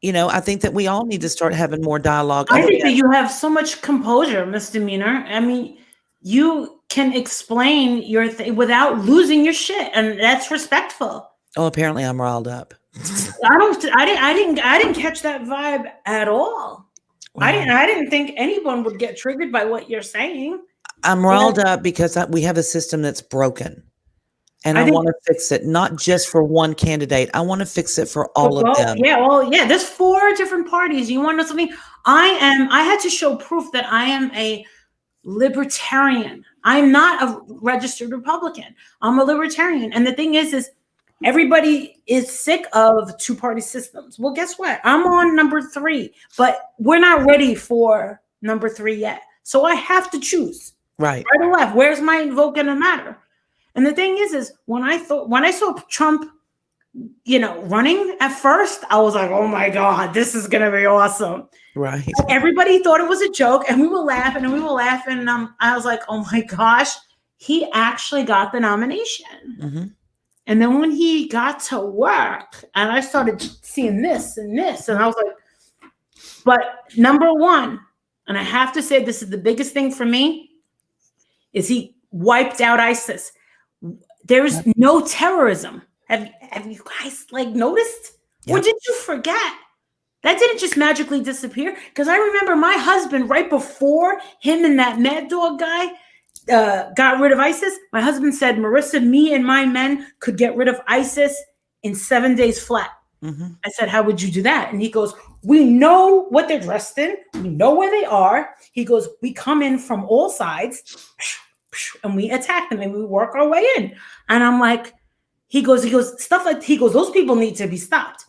I think that we all need to start having more dialogue. I think that you have so much composure, Misdemeanor. I mean, you can explain your thing without losing your shit, and that's respectful. Oh, apparently I'm riled up. I didn't catch that vibe at all. Wow. I didn't think anyone would get triggered by what you're saying. I'm riled up because we have a system that's broken. And I want to fix it, not just for one candidate. I want to fix it for all of them. Yeah, there's 4 different parties. You want to know something? I had to show proof that I am a libertarian. I'm not a registered Republican. I'm a libertarian. And the thing is everybody is sick of 2-party systems. Well, guess what? I'm on number 3, but we're not ready for number 3 yet. So I have to choose. Right or left. Where's my vote going to matter? And the thing is when I saw Trump running at first. I was like, oh my God, this is going to be awesome. Right. Everybody thought it was a joke, and we were laughing. And I was like, oh my gosh, he actually got the nomination. Mm-hmm. And then when he got to work, and I started seeing this and this, and I was like, but number one, and I have to say this is the biggest thing for me, is he wiped out ISIS. There's no terrorism. Have you guys noticed? Yeah. Or did you forget? That didn't just magically disappear. Because I remember my husband, right before him and that Mad Dog guy got rid of ISIS, my husband said, Marissa, me and my men could get rid of ISIS in 7 days flat. Mm-hmm. I said, how would you do that? And he goes, we know what they're dressed in. We know where they are. He goes, we come in from all sides and we attack them and we work our way in. And I'm like, he goes, those people need to be stopped.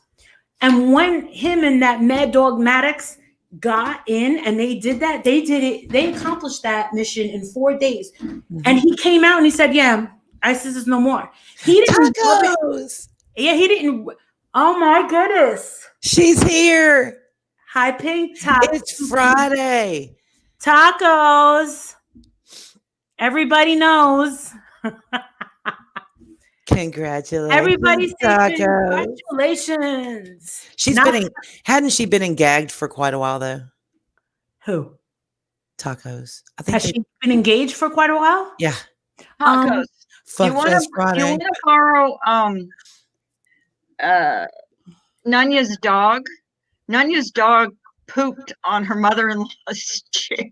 And when him and that Mad Dog Maddox got in and they did that, they accomplished that mission in 4 days. Mm-hmm. And he came out and he said, yeah, ISIS is no more. He didn't. Tacos. Yeah, he didn't. Oh my goodness. She's here. Hi, Pink. Tacos. It's Friday. Tacos. Everybody knows. Congratulations. Everybody say Tacos. Congratulations. Hadn't she been gagged for quite a while though? Who? Tacos. I think Has she been engaged for quite a while? Yeah. Tacos. Fuck Fest Friday. You want to borrow Nunya's dog? Nunya's dog pooped on her mother-in-law's chair.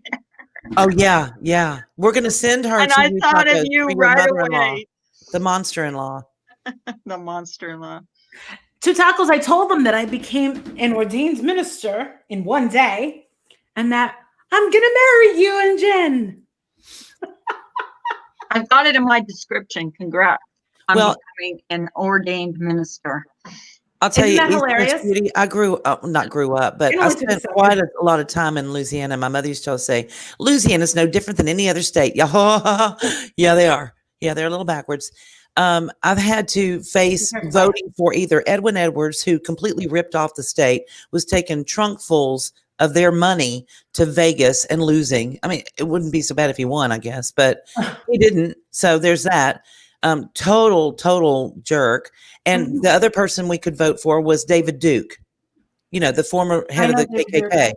Oh yeah. We're gonna send her. And to I you thought tacos of you for your right mother-in-law. away. The monster-in-law. The monster-in-law. To Tacos, I told them that I became an ordained minister in 1 day, and that I'm gonna marry you and Jen. I've got it in my description. Congrats. I'm becoming an ordained minister. I'll tell Isn't you, that hilarious? Beauty, I grew up, but I spent quite a lot of time in Louisiana. My mother used to always say, Louisiana's no different than any other state. Yeah, they are. Yeah, they're a little backwards. I've had to face voting for either Edwin Edwards, who completely ripped off the state, was taking trunkfuls of their money to Vegas and losing. I mean, it wouldn't be so bad if he won, I guess, but he didn't. So there's that. Total jerk. And the other person we could vote for was David Duke, the former head of the KKK.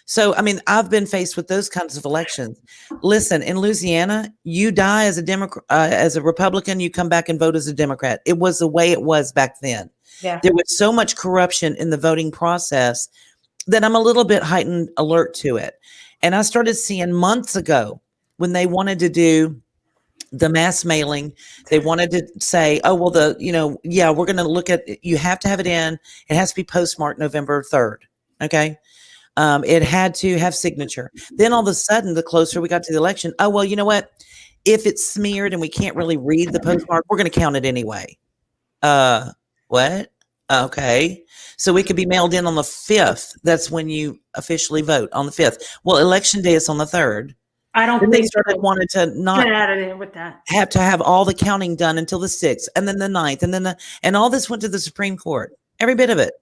So, I mean, I've been faced with those kinds of elections. Listen, in Louisiana, you die as a Democrat, as a Republican, you come back and vote as a Democrat. It was the way it was back then. Yeah. There was so much corruption in the voting process that I'm a little bit heightened alert to it. And I started seeing months ago when they wanted to do the mass mailing, they wanted to say, oh, well, we're going to look at, you have to have it in. It has to be postmarked November 3rd. Okay. It had to have signature. Then all of a sudden, the closer we got to the election, oh, well, you know what? If it's smeared and we can't really read the postmark, we're going to count it anyway. What? Okay. So we could be mailed in on the 5th. That's when you officially vote, on the 5th. Well, election day is on the 3rd. I don't think think they started wanted to not get out of there with that. Have to have all the counting done until the 6th, and then the 9th, and then and all this went to the Supreme Court, every bit of it.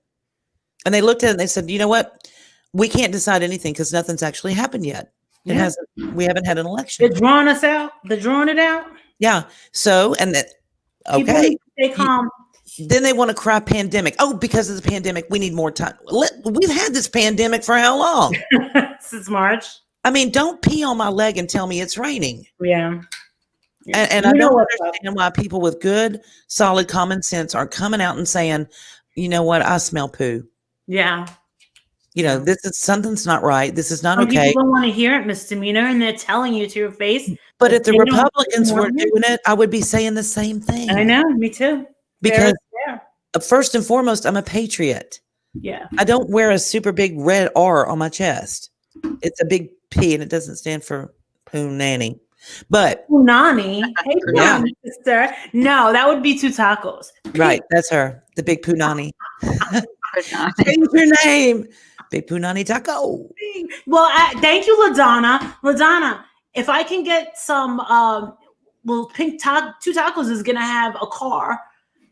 And they looked at it and they said, you know what? We can't decide anything because nothing's actually happened yet. It hasn't. We haven't had an election. They're drawing us out. They're drawing it out. Yeah. So, and then, okay. Stay calm. Then they want to cry pandemic. Oh, because of the pandemic, we need more time. We've had this pandemic for how long? Since March. I mean, don't pee on my leg and tell me it's raining. Yeah. And I don't understand why people with good, solid common sense are coming out and saying, you know what, I smell poo. Yeah. This is something's not right. This is not Some okay. People don't want to hear it, misdemeanor, and they're telling you to your face. But if the Republicans were doing it, I would be saying the same thing. I know, me too. Because first and foremost, I'm a patriot. Yeah. I don't wear a super big red R on my chest. It's a big P, and it doesn't stand for Poonanny. But Punani, hey, Punani, sister. No, that would be two tacos. Right, that's her, the big Punani. Change your name, Big Punani Taco. Well, thank you, LaDonna. LaDonna, if I can get some, Pink Two Tacos is gonna have a car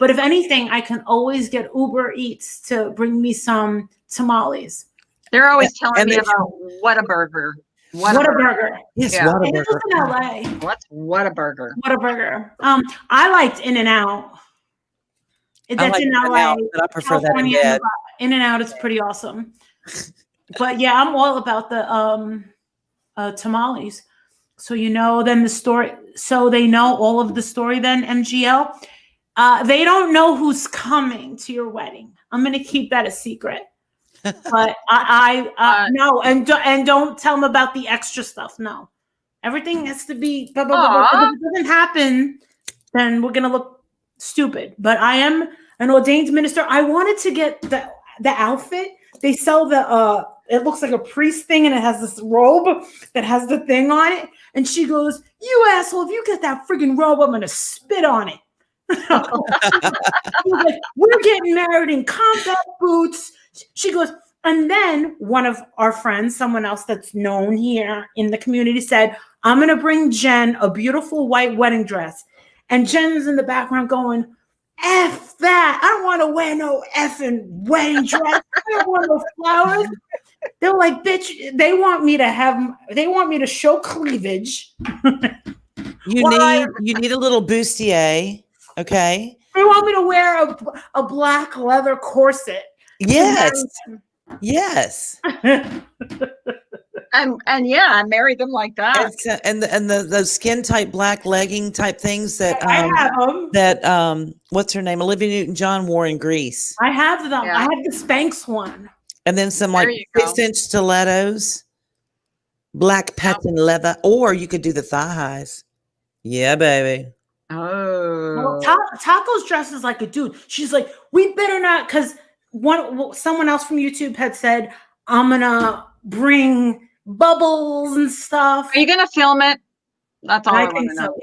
But if anything, I can always get Uber Eats to bring me some tamales. They're always telling And me they- about Whataburger. Whataburger. Yes, Yeah. And it Whataburger. was in LA. What's Whataburger? Whataburger. I liked In-N-Out. I That's like in In-N-Out, LA. but I prefer that in California, bed. Nevada. In-N-Out is pretty awesome. But yeah, I'm all about the tamales. So then the story. So they know all of the story. Then MGL. They don't know who's coming to your wedding. I'm gonna keep that a secret. But no, and don't tell them about the extra stuff. No, everything has to be. Blah, blah, blah, blah. If it doesn't happen, then we're gonna look stupid. But I am an ordained minister. I wanted to get the outfit. They sell the it looks like a priest thing, and it has this robe that has the thing on it. And she goes, "You asshole! If you get that friggin' robe, I'm gonna spit on it." Like, we're getting married in combat boots. She goes, and then one of our friends, someone else that's known here in the community, said, "I'm gonna bring Jen a beautiful white wedding dress." And Jen's in the background going, "F that! I don't want to wear no effing wedding dress. I don't want no flowers." They're like, "Bitch, they want me to show cleavage." You need a little bustier, okay? They want me to wear a black leather corset. Yes. Yes. And yeah, I married them like that. And those skin tight black legging type things that I have them. that what's her name? Olivia Newton-John wore in Greece. I have them. Yeah. I have the Spanx one. And then some There like you go. 6-inch stilettos, black patent leather, or you could do the thigh highs. Yeah, baby. Oh. Well, Taco's dresses like a dude. She's like, "We better not," because someone else from YouTube had said, "I'm gonna bring bubbles and stuff." Are you gonna film it? That's all I want think to so. know.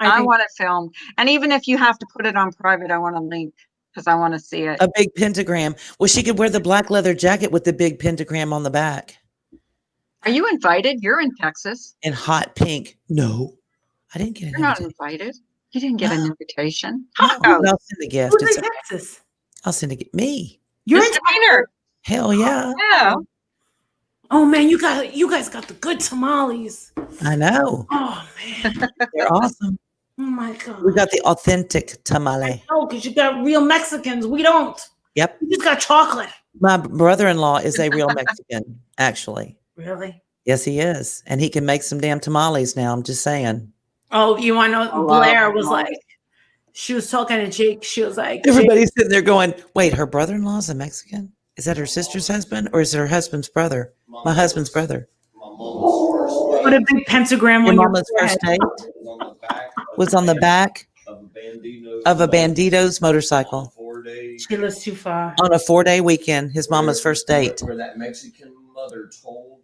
Yeah, I want it filmed. And even if you have to put it on private, I want a link because I want to see it. A big pentagram. Well, she could wear the black leather jacket with the big pentagram on the back. Are you invited? You're in Texas. In hot pink. No, I didn't get an You're not invitation. invited. You didn't get an invitation. No, Oh, I'll send a gift. Who's in Texas? I'll send a gift. Me. You're in Mr. Painter. Hell yeah. Yeah. Oh man, you guys got the good tamales. I know. Oh man. They're awesome. Oh my god. We got the authentic tamale. Oh, because you got real Mexicans. We don't. Yep. We just got chocolate. My brother-in-law is a real Mexican, actually. Really? Yes, he is. And he can make some damn tamales now. I'm just saying. Oh, you want to know? Oh, Blair wow. was like, she was talking to Jake. She was like, Everybody's sitting there going, wait, her brother-in-law is a Mexican? Is that her sister's husband or is it her husband's brother? My husband's brother. "What a big pentagram Your on your mama's first forehead." date was on the back of a Bandito's motorcycle She lives too far. on a 4-day weekend. His mama's first date. Where that Mexican mother told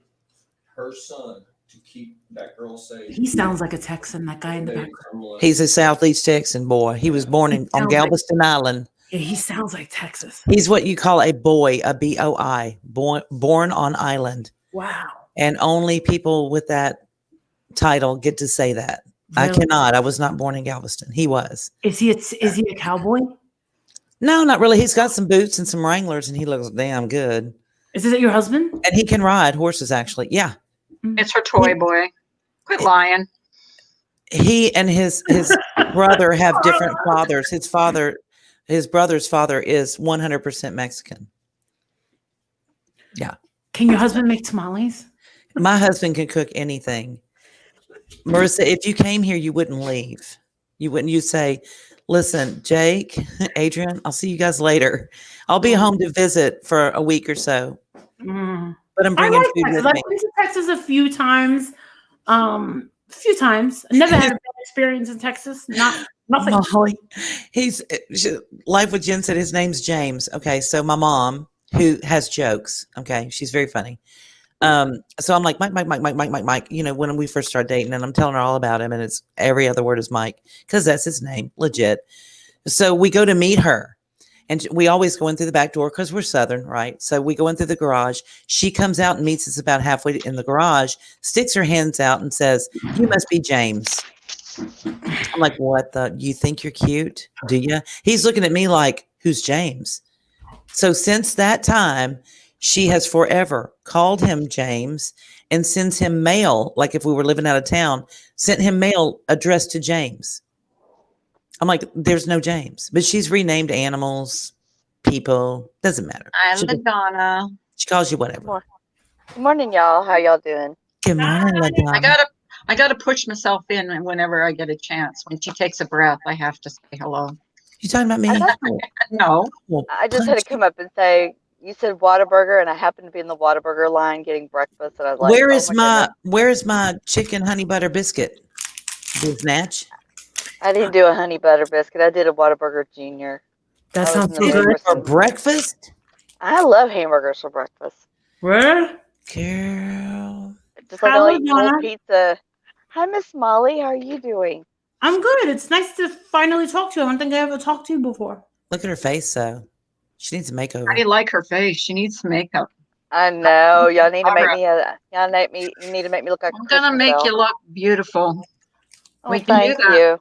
her son to keep that girl safe. He sounds like a Texan, that guy in the background. He's a Southeast Texan boy. He was born on Sounds like- Galveston Island. Yeah, he sounds like Texas. He's what you call a boy, a BOI, born on island. Wow. And only people with that title get to say that. I Really? cannot. I was not born in Galveston. He was. Is he a cowboy? No, not really. He's got some boots and some Wranglers, and he looks damn good. Is it your husband? And he can ride horses, actually. Yeah. It's her toy boy. Quit lying. He and his brother have different fathers. His brother's father is 100% Mexican. Yeah. Can your husband make tamales? My husband can cook anything. Marissa, if you came here, you wouldn't leave. You'd say, "Listen, Jake, Adrian, I'll see you guys later. I'll be home to visit for a week or so, Mm. but I'm I bringing like food Texas. with I've me." been to Texas a few times. I never had a bad experience in Texas. Nothing. Molly, Life with Jen said his name's James. Okay, so my mom, who has jokes, okay, she's very funny. So I'm like, Mike, you know, when we first started dating, and I'm telling her all about him, and it's every other word is Mike, because that's his name, legit. So we go to meet her, and we always go in through the back door because we're Southern, right? So we go in through the garage. She comes out and meets us about halfway in the garage, sticks her hands out and says, "You must be James." I'm like, what the? You think you're cute? Do you? He's looking at me like, who's James? So since that time, she has forever called him James and sends him mail. Like if we were living out of town, sent him mail addressed to James. I'm like, there's no James, but she's renamed animals, people, doesn't matter. Hi, She LaDonna. calls you whatever. Good morning, y'all. How y'all doing? Good morning, LaDonna. I gotta push myself in whenever I get a chance. When she takes a breath, I have to say hello. You talking about me? No. Well, I just had to come up and say, you said Whataburger, and I happened to be in the Whataburger line getting breakfast, and I was like, where is my chicken honey butter biscuit? Snatch? I didn't do a honey butter biscuit. I did a Whataburger Junior. That I was sounds in the so mood good. for For some- breakfast? I love hamburgers for breakfast. Where? Girl. Just like How I'll eat Donna? cold pizza. Hi, Miss Molly. How are you doing? I'm good. It's nice to finally talk to you. I don't think I ever talked to you before. Look at her face, though. She needs a How makeover. do you like her face? She needs some makeup. I know. Y'all need to make Barbara. me you need to make me look like I'm a gonna Christmas make bell. you look beautiful. Oh, we can do thank that. you.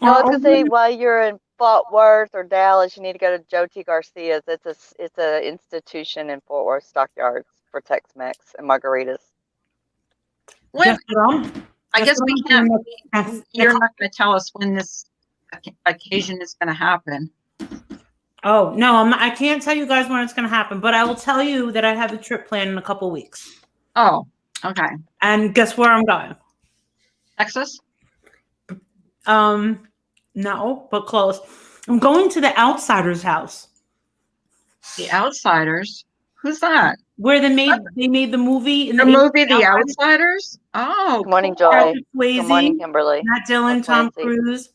No, I was gonna say Oh, while you're in Fort Worth or Dallas, you need to go to Joe T. Garcia's. It's a institution in Fort Worth Stockyards for Tex-Mex and margaritas. When, guess what? I guess we can't. You're Next- not going to tell us when this occasion is going to happen. Oh no, I can't tell you guys when it's going to happen, but I will tell you that I have a trip planned in a couple weeks. Oh, okay. And guess where I'm going? Texas? No, but close. I'm going to the Outsider's house The Outsiders? Who's that? where they made the movie in The 80s, movie The Outsiders? Oh, Good morning, cool. Joy. Patrick Good Swayze, morning, Kimberly. Matt Dillon, That's Tom Nancy. Cruise,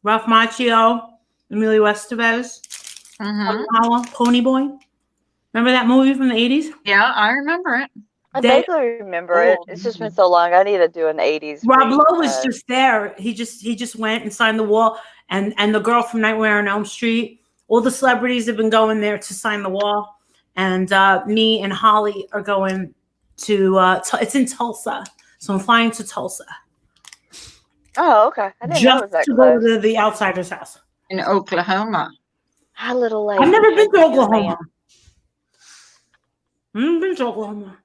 Ralph Macchio, Emilio Estevez, Mhm. Pony Boy. Remember that movie from the 80s? Yeah, I remember it. I They- vaguely remember it. It's just been so long. I need to do an 80s. Rob read, Lowe was just there. He just went and signed the wall. And the girl from Nightmare on Elm Street, all the celebrities have been going there to sign the wall. And me and Holly are going to, it's in Tulsa. So I'm flying to Tulsa. Oh, okay. I didn't know it was Just that to go close. to the Outsider's house. In Oklahoma. Hi, little lady. I've never been to Thank you, Oklahoma. ma'am. I've been to Oklahoma.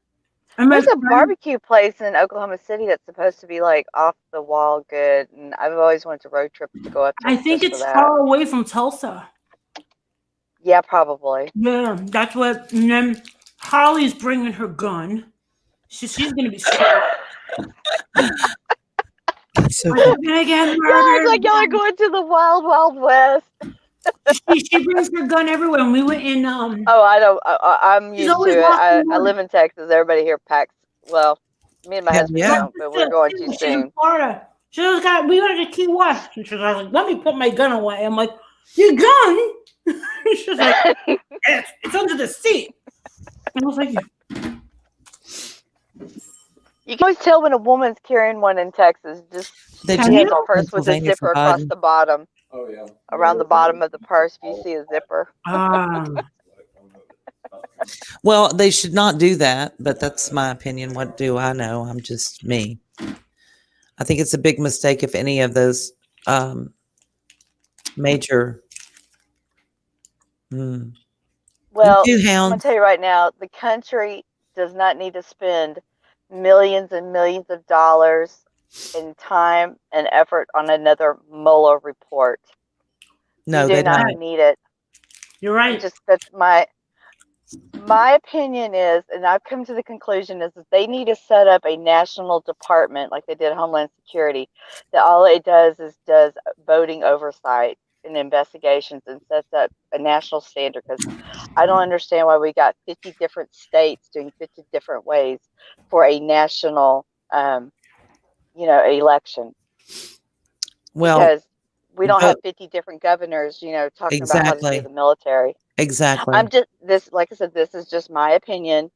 And my There's a friend- barbecue place in Oklahoma City that's supposed to be like off the wall good, and I've always wanted to road trip to go up to. I think just it's for that. far away from Tulsa. Yeah, probably. Yeah, that's what. And then Holly's bringing her gun. She's gonna be scared. So I'm gonna get Yeah, murdered. it's like y'all are going to the wild, wild west. She brings her gun everywhere. And we were in Oh, I don't. I'm She's used to always it. I walking around. live in Texas. Everybody here packs. Well, me and my Hell husband yeah. don't, but we're going to She's soon. in Florida. We went to Key West. And she was like, let me put my gun away. I'm like, your gun? She's like, it's under the seat. And I was like, You can always tell when a woman's carrying one in Texas. Just They Can she you? has a purse with a Pennsylvania zipper for across Biden. the bottom, Oh, yeah. around the bottom of the purse. If you see a zipper. Well, they should not do that, but that's my opinion. What do I know? I'm just me. I think it's a big mistake if any of those major Well, you I'm gonna hounds. tell you right now, the country does not need to spend millions and millions of dollars in time and effort on another Mueller report. No, you they do not don't. need it. You're right. That's my opinion is, and I've come to the conclusion is that they need to set up a national department like they did Homeland Security, that all it does is does voting oversight and investigations and sets up a national standard, because I don't understand why we got 50 different states doing 50 different ways for a national election, Well, because we don't but- have 50 different governors, talking about how to Exactly. do the military. exactly. I'm just like I said, this is just my opinion.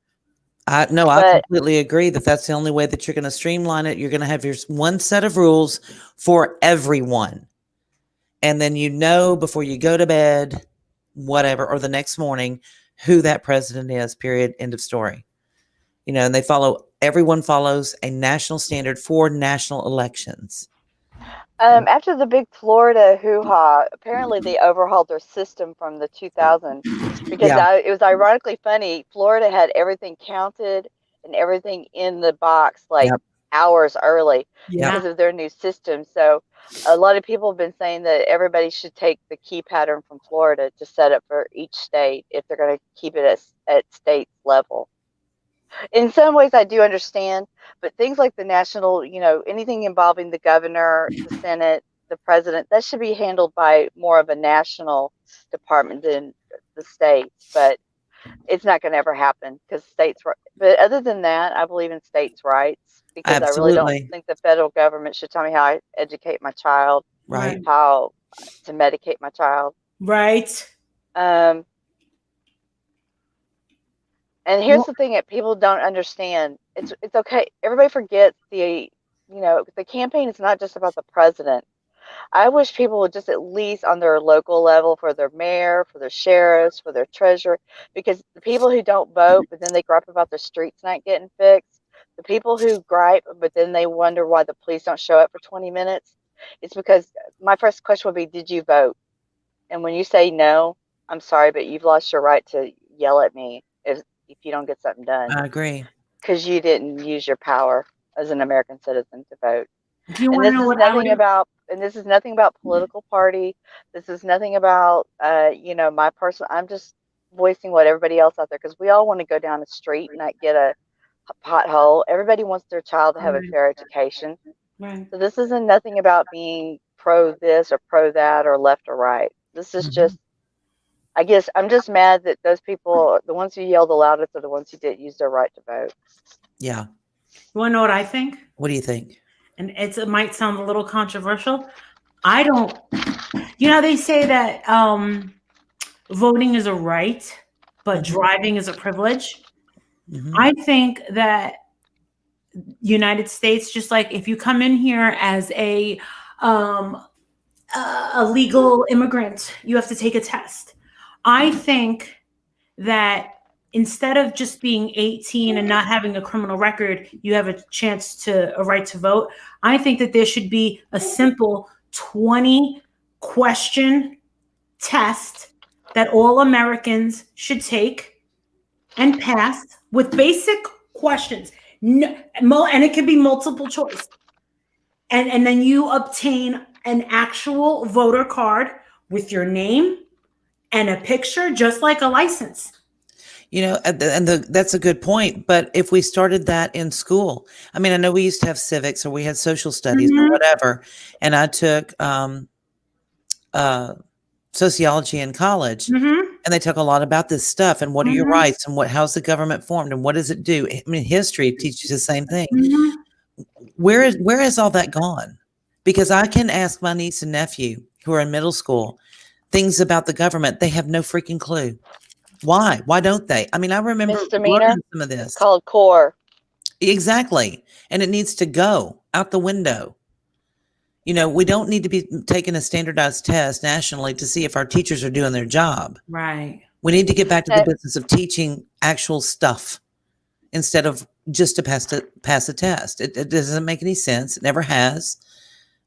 I but- completely agree that that's the only way that you're going to streamline it. You're going to have your one set of rules for everyone. And then before you go to bed, whatever, or the next morning, who that president is, period, end of story. And they follow everyone follows a national standard for national elections. After the big Florida hoo-ha, apparently they overhauled their system from the 2000s because it was ironically funny. Florida had everything counted and everything in the box like hours early because of their new system. So a lot of people have been saying that everybody should take the key pattern from Florida to set up for each state if they're going to keep it at state level. In some ways I do understand, but things like the national, anything involving the governor, the Senate, the president, that should be handled by more of a national department than the states. But it's not going to ever happen because states. But other than that, I believe in states' rights because I really don't think the federal government should tell me how I educate my child, right? How to medicate my child, right? And here's the thing that people don't understand. It's okay. Everybody forgets the campaign is not just about the president. I wish people would just at least on their local level for their mayor, for their sheriffs, for their treasurer, because the people who don't vote, but then they gripe about the streets not getting fixed, the people who gripe, but then they wonder why the police don't show up for 20 minutes, it's because my first question would be, did you vote? And when you say no, I'm sorry, but you've lost your right to yell at me if you don't get something done. I agree. Because you didn't use your power as an American citizen to vote. And this is nothing about political party. This is nothing about my personal. I'm just voicing what everybody else out there, because we all want to go down the street and not get a pothole. Everybody wants their child to have a fair education. Right. So this isn't nothing about being pro this or pro that or left or right. This is just, I guess I'm just mad that those people, the ones who yelled the loudest, are the ones who didn't use their right to vote. Yeah. You want to know what I think? What do you think? And it might sound a little controversial. I don't, they say that voting is a right, but driving is a privilege. I think that United States, just like if you come in here as a legal immigrant, you have to take a test. I think that instead of just being 18 and not having a criminal record, you have a right to vote. I think that there should be a simple 20-question test that all Americans should take and pass with basic questions. And it can be multiple choice. And then you obtain an actual voter card with your name and a picture, just like a license. That's a good point. But if we started that in school, I mean, I know we used to have civics or we had social studies or whatever, and I took sociology in college, and they talk a lot about this stuff and what are your rights and how's the government formed and what does it do? I mean, history teaches the same thing. Where has all that gone? Because I can ask my niece and nephew who are in middle school things about the government. They have no freaking clue. Why? Why don't they? I mean, I remember learning some of this. It's called core. Exactly. And it needs to go out the window. We don't need to be taking a standardized test nationally to see if our teachers are doing their job. Right. We need to get back to the business of teaching actual stuff instead of just to pass a test. It doesn't make any sense. It never has.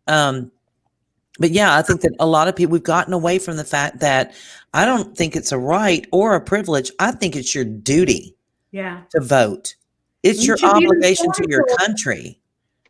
But yeah, I think that a lot of people, we've gotten away from the fact that I don't think it's a right or a privilege. I think it's your duty to vote. It's your obligation to your country.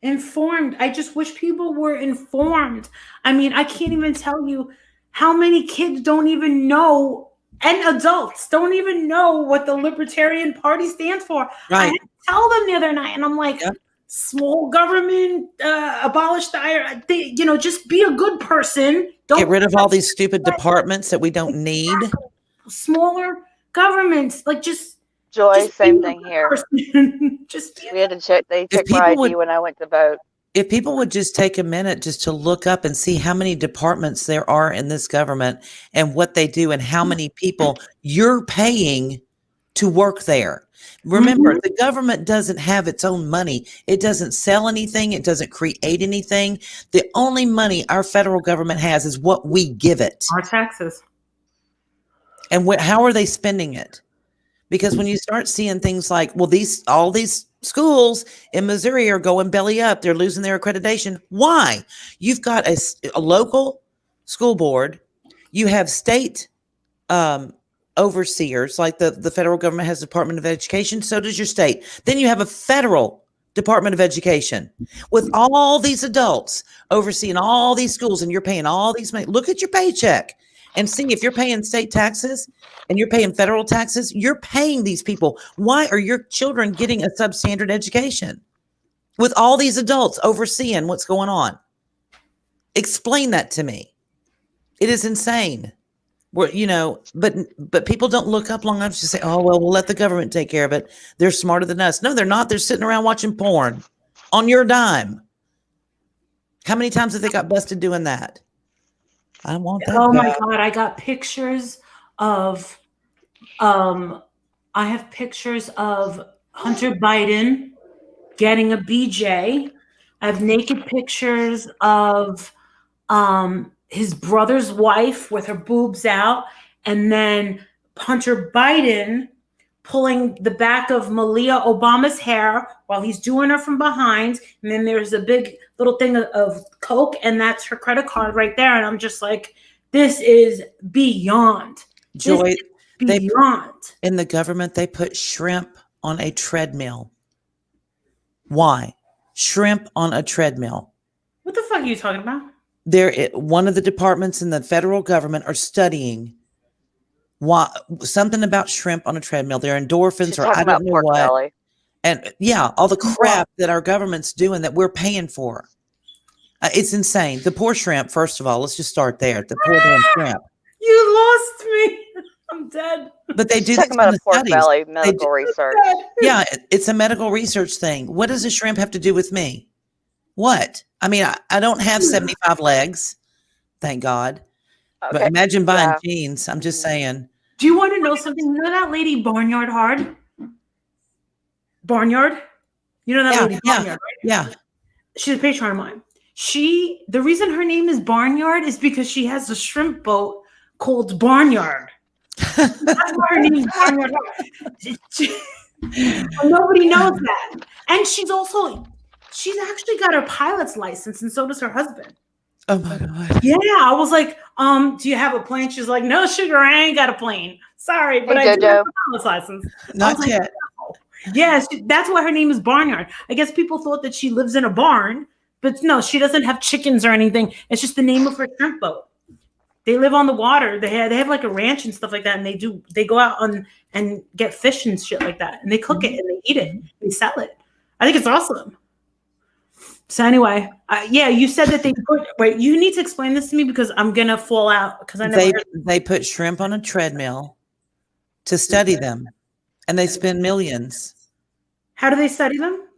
Informed. I just wish people were informed. I mean, I can't even tell you how many kids don't even know, and adults don't even know what the Libertarian Party stands for. Right. I had to tell them the other night, and I'm like, small government, abolish the IRS, just be a good person. Don't get rid of all these stupid departments that we don't need. Smaller governments, Joy, same thing here. We had to check. They checked my ID when I went to vote. If people would just take a minute just to look up and see how many departments there are in this government and what they do and how many people you're paying to work there. Remember, the government doesn't have its own money. It doesn't sell anything. It doesn't create anything. The only money our federal government has is what we give it. Our taxes. And how are they spending it? Because when you start seeing things like, all these schools in Missouri are going belly up. They're losing their accreditation. Why? You've got a local school board. You have state overseers, like the federal government has Department of Education. So does your state. Then you have a federal Department of Education with all these adults overseeing all these schools, and you're paying all these money. Look at your paycheck and see if you're paying state taxes and you're paying federal taxes. You're paying these people. Why are your children getting a substandard education with all these adults overseeing what's going on? Explain that to me. It is insane. But people don't look up long enough to say, oh, well, we'll let the government take care of it. They're smarter than us. No, they're not. They're sitting around watching porn on your dime. How many times have they got busted doing that? I want that. Oh my God. I got pictures of, I have pictures of Hunter Biden getting a BJ. I have naked pictures of, his brother's wife with her boobs out, and then Hunter Biden pulling the back of Malia Obama's hair while he's doing her from behind. And then there's a big little thing of Coke, and that's her credit card right there. And I'm just like, this is beyond. Joy, beyond. In the government, they put shrimp on a treadmill. Why? Shrimp on a treadmill. What the fuck are you talking about? One of the departments in the federal government are studying something about shrimp on a treadmill. They're endorphins, or I don't know what. Belly. And yeah, all the crap that our government's doing that we're paying for. It's insane. The poor shrimp, first of all, let's just start there. The poor damn shrimp. You lost me. I'm dead. But they do talking about a pork studies. belly medical research. Yeah, it's a medical research thing. What does a shrimp have to do with me? What? I mean, I don't have 75 legs, thank God. Okay. But imagine buying jeans. I'm just saying. Do you want to know something? You know that lady Barnyard Hard? Barnyard? You know that lady Barnyard, right? Yeah. She's a patron of mine. The reason her name is Barnyard is because she has a shrimp boat called Barnyard. That's why her name is Barnyard Hard. Nobody knows that. And she's actually got her pilot's license, and so does her husband. Oh my God. Yeah, I was like, do you have a plane? She's like, no, sugar, I ain't got a plane. Sorry, but I do have a pilot's license. Not yet. No. Yeah, that's why her name is Barnyard. I guess people thought that she lives in a barn, but no, she doesn't have chickens or anything. It's just the name of her shrimp boat. They live on the water. They have like a ranch and stuff like that, and they go out and get fish and shit like that, and they cook it and they eat it. They sell it. I think it's awesome. So anyway, you said that they put. Wait, you need to explain this to me because I'm gonna fall out because I never. They put shrimp on a treadmill to study them, and they spend millions. How do they study them?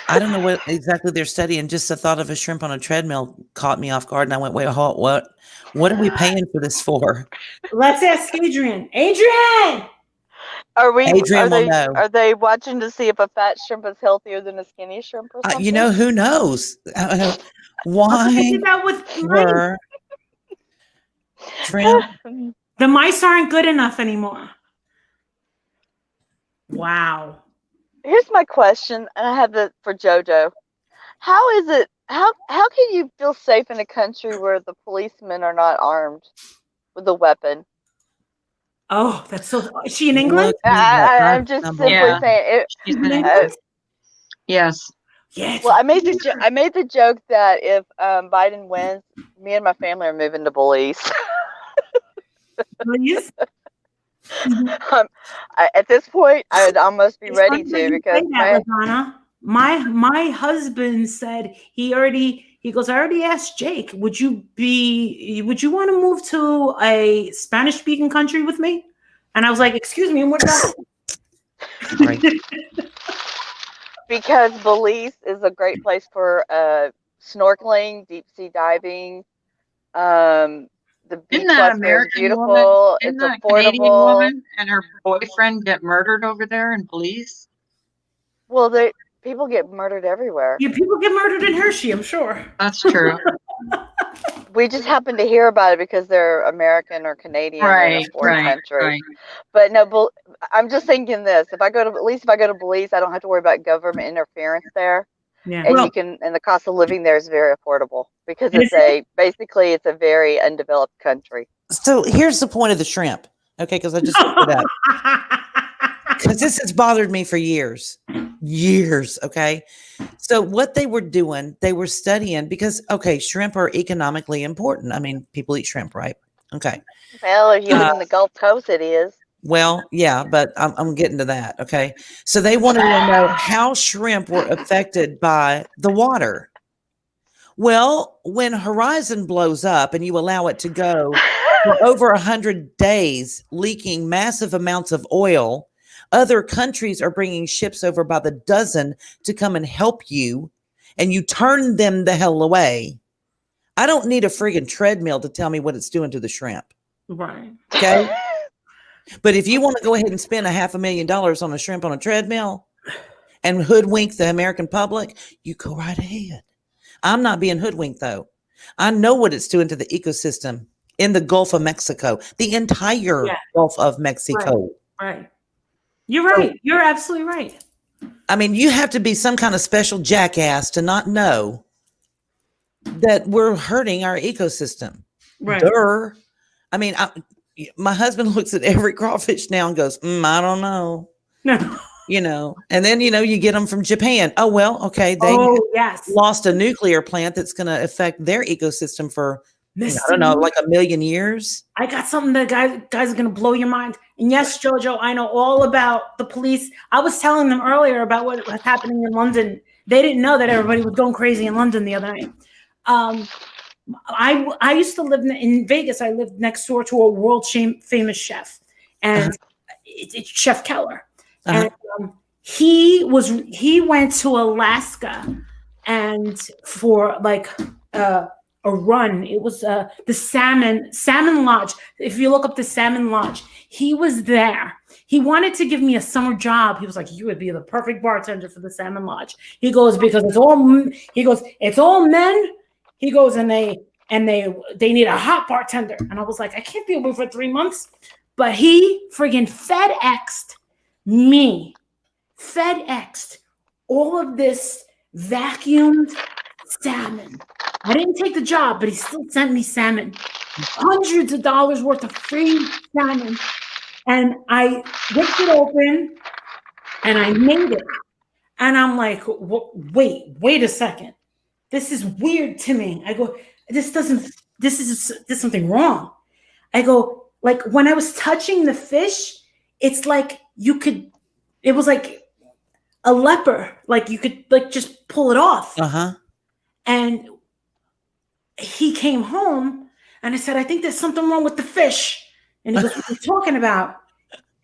I don't know what exactly they're studying. Just the thought of a shrimp on a treadmill caught me off guard, and I went, "Wait, what? What are we paying for this for?" Let's ask Adrian. Adrian. Are they watching to see if a fat shrimp is healthier than a skinny shrimp or something? Who knows? Why were shrimp? The mice aren't good enough anymore. Wow. Here's my question, and I have it for JoJo. How is it? How can you feel safe in a country where the policemen are not armed with a weapon? Oh, that's so. Is she in England? I'm just simply saying it. Yes. Yes. Well, I made the joke that if Biden wins, me and my family are moving to Belize. Please. At this point, I would almost be ready to because my husband said he goes, I already asked Jake, would you want to move to a Spanish speaking country with me? And I was like, excuse me, what about because Belize is a great place for snorkeling, deep sea diving. The beach is beautiful. Woman, it's that affordable. Canadian woman and her boyfriend get murdered over there in Belize. Well, people get murdered everywhere. Yeah, people get murdered in Hershey, I'm sure. We That's true. We just happen to hear about it because they're American or Canadian in a Right, foreign right, country. right. But no, I'm just thinking this: if I go to Belize, I don't have to worry about government interference there, Yeah. and Well- and the cost of living there is very affordable because Is basically it's a very undeveloped country. So here's the point of the shrimp. Okay, because I just looked it up. Because this has bothered me for years. Okay. So what they were doing, they were studying because, okay, shrimp are economically important. I mean, people eat shrimp, right? Okay. Well, if you live in the Gulf Coast, it is. Well, yeah, but I'm getting to that. Okay. So they wanted to know how shrimp were affected by the water. Well, when Horizon blows up and you allow it to go for over 100 days, leaking massive amounts of oil, other countries are bringing ships over by the dozen to come and help you, and you turn them the hell away. I don't need a friggin' treadmill to tell me what it's doing to the shrimp. Right. Okay. But if you want to go ahead and spend $500,000 on a shrimp on a treadmill and hoodwink the American public, you go right ahead. I'm not being hoodwinked, though. I know what it's doing to the ecosystem in the Gulf of Mexico, the entire Gulf of Mexico. Right. You're right. You're absolutely right. I mean, you have to be some kind of special jackass to not know that we're hurting our ecosystem. Right. Durr. I mean, my husband looks at every crawfish now and goes, I don't know. No. You know, and then, you know, you get them from Japan. Oh, well, okay. They lost a nuclear plant that's going to affect their ecosystem for, I don't know, like 1 million years. I got something that guys are going to blow your mind. And yes, Jojo, I know all about the police. I was telling them earlier about what was happening in London. They didn't know that everybody was going crazy in London the other night. I used to live in Vegas. I lived next door to a world famous chef, and it's Chef Keller. And he went to Alaska and for like a run. It was the Salmon Lodge. If you look up the Salmon Lodge, he was there. He wanted to give me a summer job. He was like, you would be the perfect bartender for the Salmon Lodge. He goes, because it's all men. He goes, and they need a hot bartender. And I was like, I can't be away for 3 months. But he friggin' FedExed all of this vacuumed salmon. I didn't take the job, but he still sent me salmon. Hundreds of dollars worth of free salmon. And I ripped it open and I made it. And I'm like, wait a second. This is weird to me. I go, this is something wrong. I go, like when I was touching the fish, it's like it was like a leper. Like you could like just pull it off. And he came home and I said, I think there's something wrong with the fish. And he goes, what are you talking about?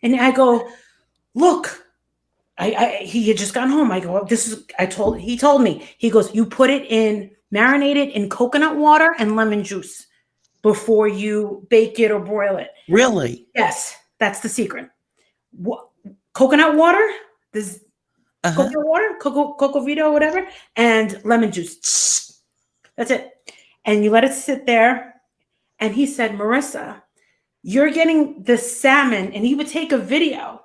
And I go, look, he had just gotten home. I go, he told me, he goes, you put it marinate it in coconut water and lemon juice before you bake it or broil it. Really? Yes. That's the secret. Coconut water, coconut water, cocoa vito, whatever, and lemon juice. That's it. And you let it sit there. And he said, Marissa, you're getting the salmon. And he would take a video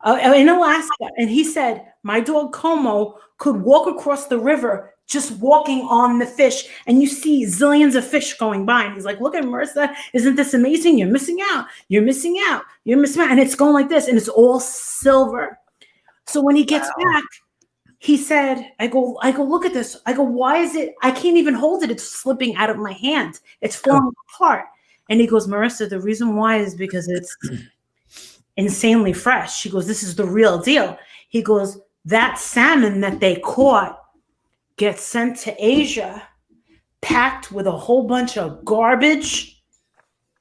in Alaska. And he said, my dog Como could walk across the river just walking on the fish. And you see zillions of fish going by. And he's like, look at Marissa. Isn't this amazing? You're missing out. You're missing out. You're missing out. And it's going like this. And it's all silver. So when he gets back, he said, I go, look at this. I go, why is it? I can't even hold it. It's slipping out of my hand. It's falling apart. And he goes, Marissa, the reason why is because it's insanely fresh. She goes, this is the real deal. He goes, that salmon that they caught gets sent to Asia, packed with a whole bunch of garbage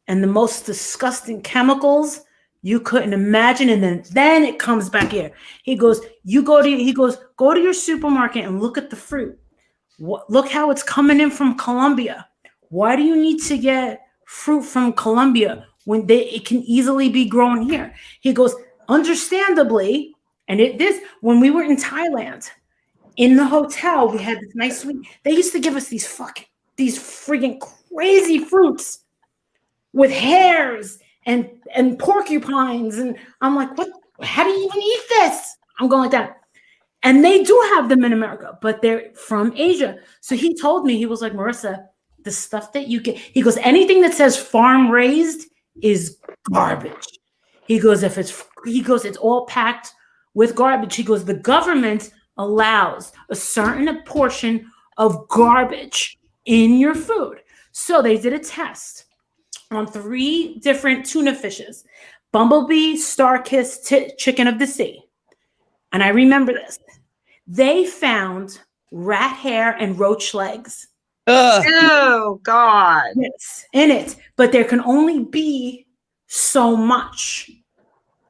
and the most disgusting chemicals you couldn't imagine. And then it comes back here. He goes, go to your supermarket and look at the fruit. Look how it's coming in from Colombia. Why do you need to get fruit from Colombia when it can easily be grown here? He goes, understandably, and when we were in Thailand, in the hotel, we had this nice suite. They used to give us these friggin' crazy fruits with hairs and porcupines. And I'm like, what? How do you even eat this? I'm going like that. And they do have them in America, but they're from Asia. So he told me, he was like, Marissa, the stuff that you get, he goes, anything that says farm raised is garbage. He goes, it's all packed with garbage. He goes, the government allows a certain portion of garbage in your food. So they did a test on 3 different tuna fishes, bumblebee, starkist, chicken of the sea. And I remember this. They found rat hair and roach legs. Oh God. Yes, in it. But there can only be so much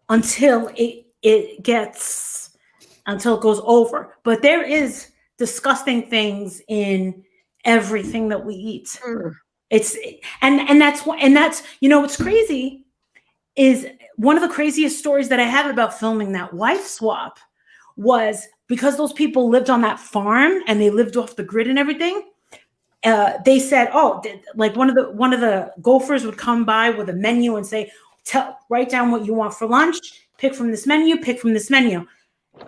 until it goes over. But there is disgusting things in everything that we eat. It's and that's what's crazy is one of the craziest stories that I have about filming that wife swap was because those people lived on that farm and they lived off the grid and everything. They said, like one of the gophers would come by with a menu and say, write down what you want for lunch, pick from this menu.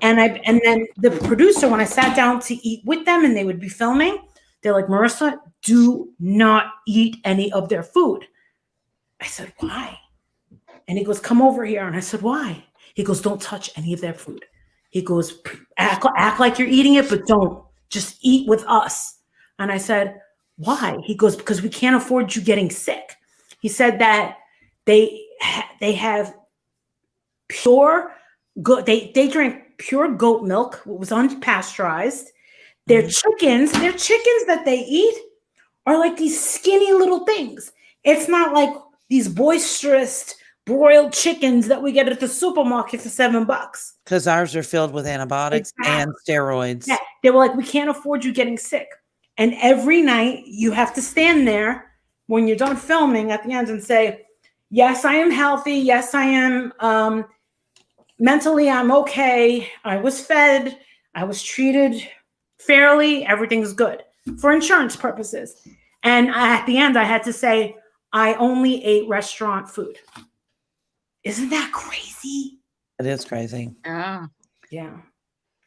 And then the producer, when I sat down to eat with them and they would be filming, they're like, Marissa, do not eat any of their food. I said, why? And he goes, come over here. And I said, why? He goes, don't touch any of their food. He goes, act like you're eating it, but don't. Just eat with us. And I said, why? He goes, because we can't afford you getting sick. He said that they have pure goat. They drink pure goat milk. It was unpasteurized. Their chickens that they eat are like these skinny little things. It's not like these boisterous broiled chickens that we get at the supermarket for $7. Because ours are filled with antibiotics and steroids. Yeah. They were like, we can't afford you getting sick. And every night you have to stand there when you're done filming at the end and say, yes, I am healthy. Yes, I am mentally, I'm okay. I was fed. I was treated fairly. Everything's good for insurance purposes. And at the end, I had to say, I only ate restaurant food. Isn't that crazy? It is crazy. Yeah. Yeah.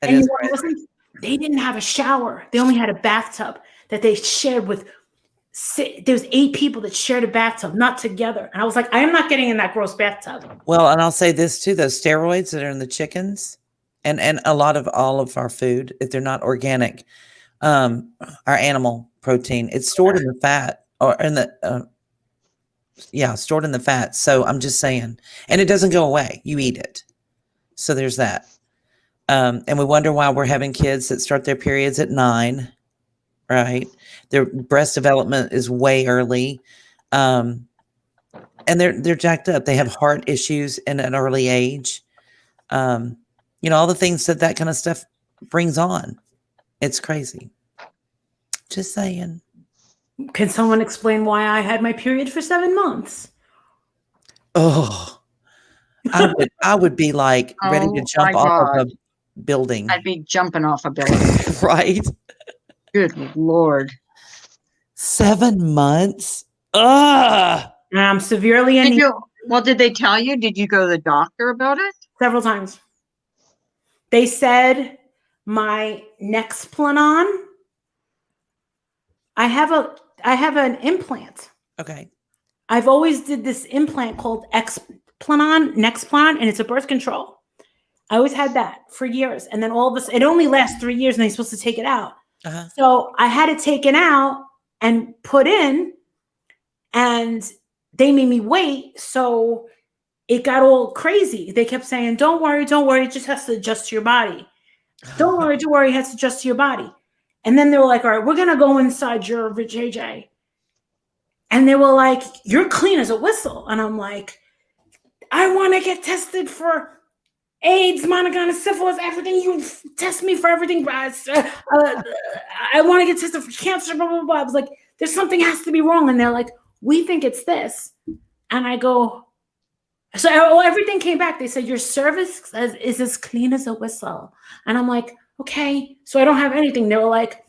It And is listen, they didn't have a shower. They only had a bathtub that they shared with. There's 8 people that shared a bathtub, not together. And I was like, I am not getting in that gross bathtub. Well, and I'll say this too: those steroids that are in the chickens, and a lot of all of our food, if they're not organic, our animal protein, it's stored in the fat or in the stored in the fat. So I'm just saying, and it doesn't go away. You eat it. So there's that. And we wonder why we're having kids that start their periods at 9, right? Their breast development is way early. And they're jacked up. They have heart issues in an early age. All the things that kind of stuff brings on. It's crazy. Just saying. Can someone explain why I had my period for 7 months? Oh, I would be like ready to jump off of a building. I'd be jumping off a building. Right? Good Lord. 7 months? Ugh. I'm severely anemic. Did they tell you? Did you go to the doctor about it? Several times. They said my Nexplanon. I have an implant. Okay. I've always did this implant called Nexplanon, and it's a birth control. I always had that for years. And then all of a sudden, it only lasts 3 years and they're supposed to take it out. Uh-huh. So I had it taken out and put in, and they made me wait. So it got all crazy. They kept saying, don't worry. It just has to adjust to your body. Don't worry. It has to adjust to your body. And then they were like, all right, we're going to go inside your JJ. And they were like, you're clean as a whistle. And I'm like, I want to get tested for AIDS, monogamous, syphilis, everything. You test me for everything. I want to get tested for cancer, blah, blah, blah. I was like, there's something has to be wrong. And they're like, we think it's this. And I go, so everything came back. They said, your cervix is as clean as a whistle. And I'm like, okay. So I don't have anything. They were like,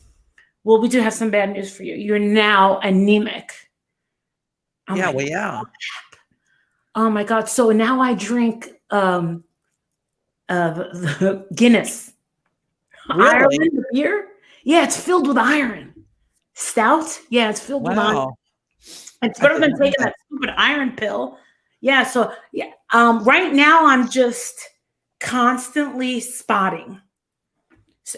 well, we do have some bad news for you. You're now anemic. Yeah, well, yeah. Oh my God. So now I drink Guinness. Really? Ireland beer? Yeah, it's filled with iron. Stout? Yeah, it's filled with iron. Wow. It's I better than didn't know taking that. that stupid iron pill. Yeah, so yeah. Right now I'm just constantly spotting.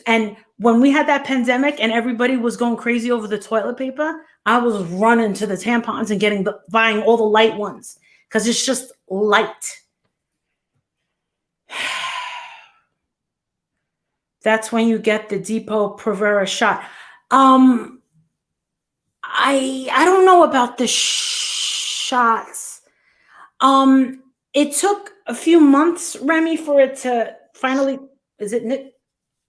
And when we had that pandemic and everybody was going crazy over the toilet paper, I was running to the tampons and buying all the light ones because it's just light. That's when you get the Depo-Provera shot. I don't know about the shots. It took a few months, Remy, for it to finally. Is it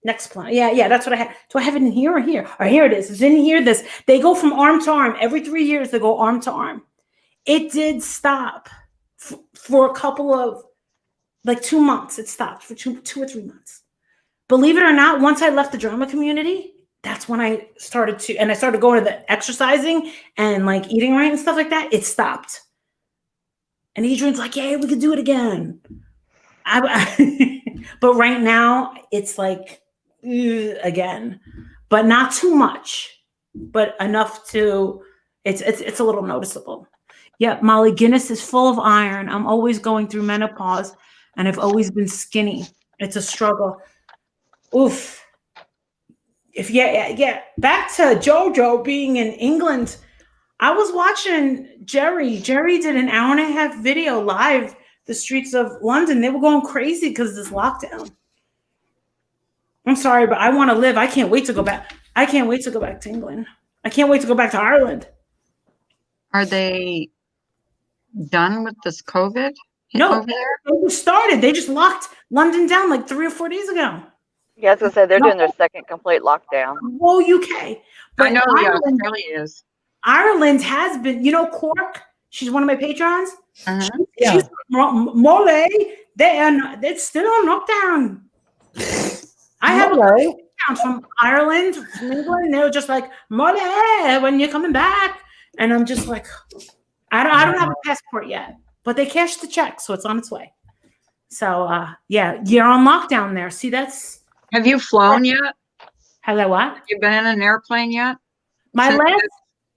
next plan? Yeah, that's what I had. Do I have it in here or here? Or here it is. It's in here. They go from arm to arm every 3 years. They go arm to arm. It did stop for a couple of 2 months. It stopped for two or 3 months. Believe it or not, once I left the drama community, that's when I started going to the exercising and eating right and stuff like that. It stopped. And Adrian's like, "Yeah, we could do it again." But right now it's again, but not too much, but enough to, it's a little noticeable. Yeah, Molly, Guinness is full of iron. I'm always going through menopause and I've always been skinny. It's a struggle. Oof. Back to JoJo being in England. I was watching Jerry. Jerry did an 1.5-hour video live the streets of London. They were going crazy because of this lockdown. I'm sorry, but I want to live. I can't wait to go back. I can't wait to go back to England. I can't wait to go back to Ireland. Are they done with this COVID? No, over there? they just started. They just locked London down 3 or 4 days ago. Yeah, I was gonna say they're doing their second complete lockdown. Whoa, UK. But I know, Ireland, Australia is. Ireland has been, Cork, she's one of my patrons. Uh-huh. She's Molly, they're still on lockdown. I have accounts from Ireland, from England, and they were just like, "Molly, when you're coming back?" And I'm just like, I don't have a passport yet, but they cashed the check, so it's on its way. So you're on lockdown there. See, that's. Have you flown yet? Have I what? Have you been in an airplane yet? My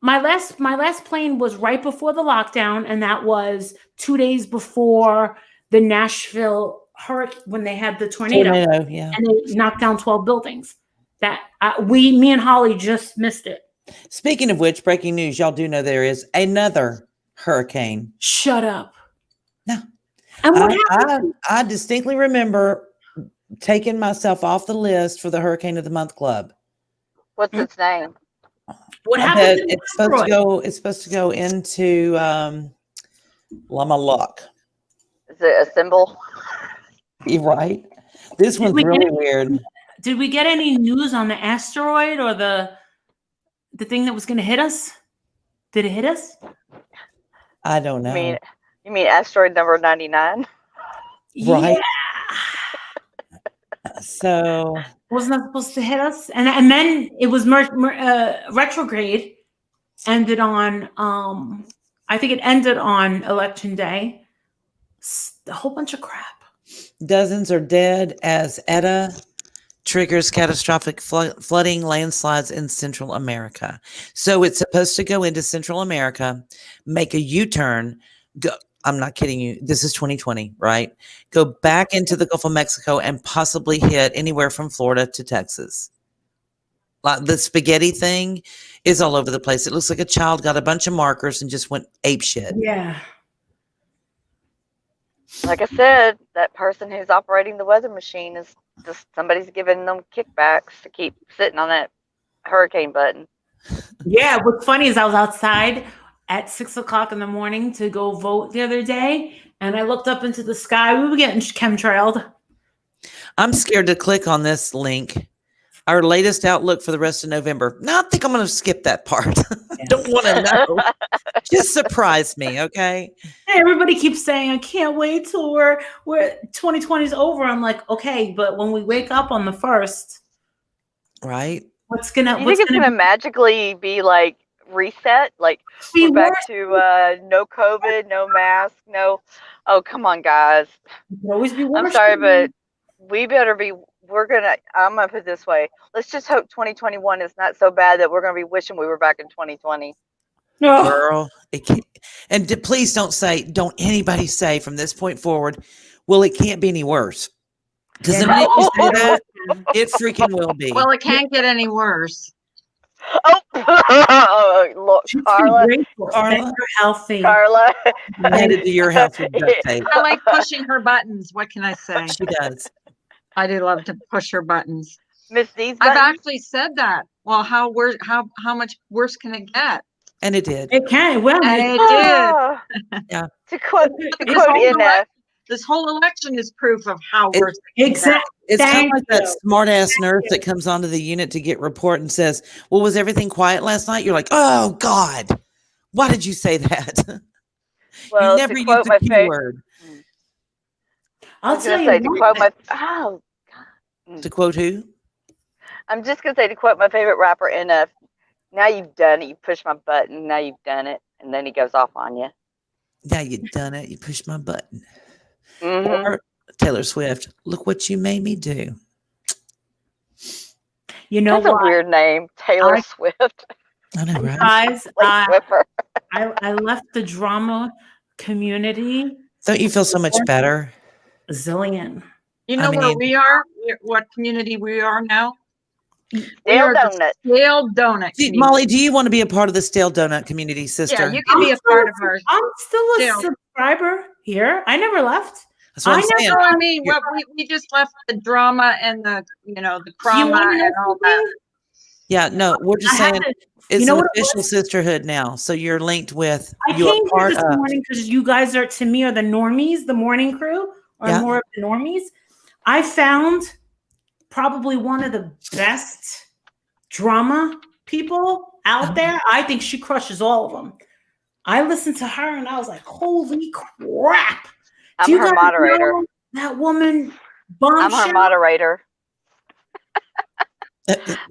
last plane was right before the lockdown, and that was 2 days before the Nashville hurricane when they had the tornado, yeah, and they knocked down 12 buildings. That me and Holly just missed it. Speaking of which, breaking news, y'all do know there is another hurricane. Shut up. No. And what happened? I distinctly remember taking myself off the list for the Hurricane of the Month Club. What's its name? What happened? It's supposed to go into Lama Lock. Is it a symbol? You're right. This one's really weird. Did we get any news on the asteroid or the thing that was going to hit us? Did it hit us? I don't know. You mean asteroid number 99? Right. Yeah. So wasn't that supposed to hit us? And then it was retrograde. Ended on I think it ended on election day. A whole bunch of crap. Dozens are dead as ETA triggers catastrophic flooding, landslides in Central America. So it's supposed to go into Central America, make a U-turn, go. I'm not kidding you. This is 2020, right? Go back into the Gulf of Mexico and possibly hit anywhere from Florida to Texas. Like the spaghetti thing is all over the place. It looks like a child got a bunch of markers and just went apeshit. Yeah. Like I said, that person who's operating the weather machine is just somebody's giving them kickbacks to keep sitting on that hurricane button. Yeah. What's funny is I was outside at 6 o'clock in the morning to go vote the other day, and I looked up into the sky. We were getting chemtrailed. I'm scared to click on this link. Our latest outlook for the rest of November. No, I think I'm going to skip that part. I don't want to know. Just surprise me, okay? Hey, everybody keeps saying, I can't wait till we're 2020 is over. I'm like, okay, but when we wake up on the 1st, right? You think it's gonna magically be like reset? Like we're back to no COVID, no mask, no. Oh, come on, guys. It could always be worse. I'm sorry, but we better be. I'm gonna put it this way. Let's just hope 2021 is not so bad that we're gonna be wishing we were back in 2020. No. Girl, it can't, and please don't anybody say from this point forward, well, it can't be any worse. Because the minute you say that, it freaking will be. Well, it can't get any worse. Oh, look, Carla. You're healthy. Carla. I'm headed to your house with duct tape. I like pushing her buttons. What can I say? She does. I do love to push her buttons. Miss D's I've buttons? actually said that. Well, how much worse can it get? And it did. It can. Well, And it did. Yeah. To quote This whole election is proof of how worse. Exactly. It's kind of like that smart ass nurse that comes onto the unit to get report and says, well, was everything quiet last night? You're like, oh God, why did you say that? Well, you never to use quote the Q word. I'll tell you. To quote my To quote who? I'm just gonna say to quote my favorite rapper, NF. Now you've done it. You push my button. Now you've done it, and then he goes off on you. Now you've done it. You pushed my button. Mm-hmm. Or Taylor Swift, look what you made me do. You know That's a weird name, Taylor Swift. I know, right? Guys, Like I left the drama community. Don't you feel so much better? A zillion. You know where we are? What community we are now? Stale donut. Stale donut. See, Molly, do you want to be a part of the stale donut community, sister? Yeah, you can be a part of ours. I'm still a subscriber here. I never left. That's what I'm saying. I mean, we just left the drama and the drama and all that. Yeah, no, we're just saying it's an official sisterhood now. So you're linked with. I came here this morning because you guys are, to me, are the normies, the morning crew, or more of the normies. I found probably one of the best drama people out there. I think she crushes all of them. I listened to her and I was like, holy crap. I'm her moderator. That woman, I'm her moderator.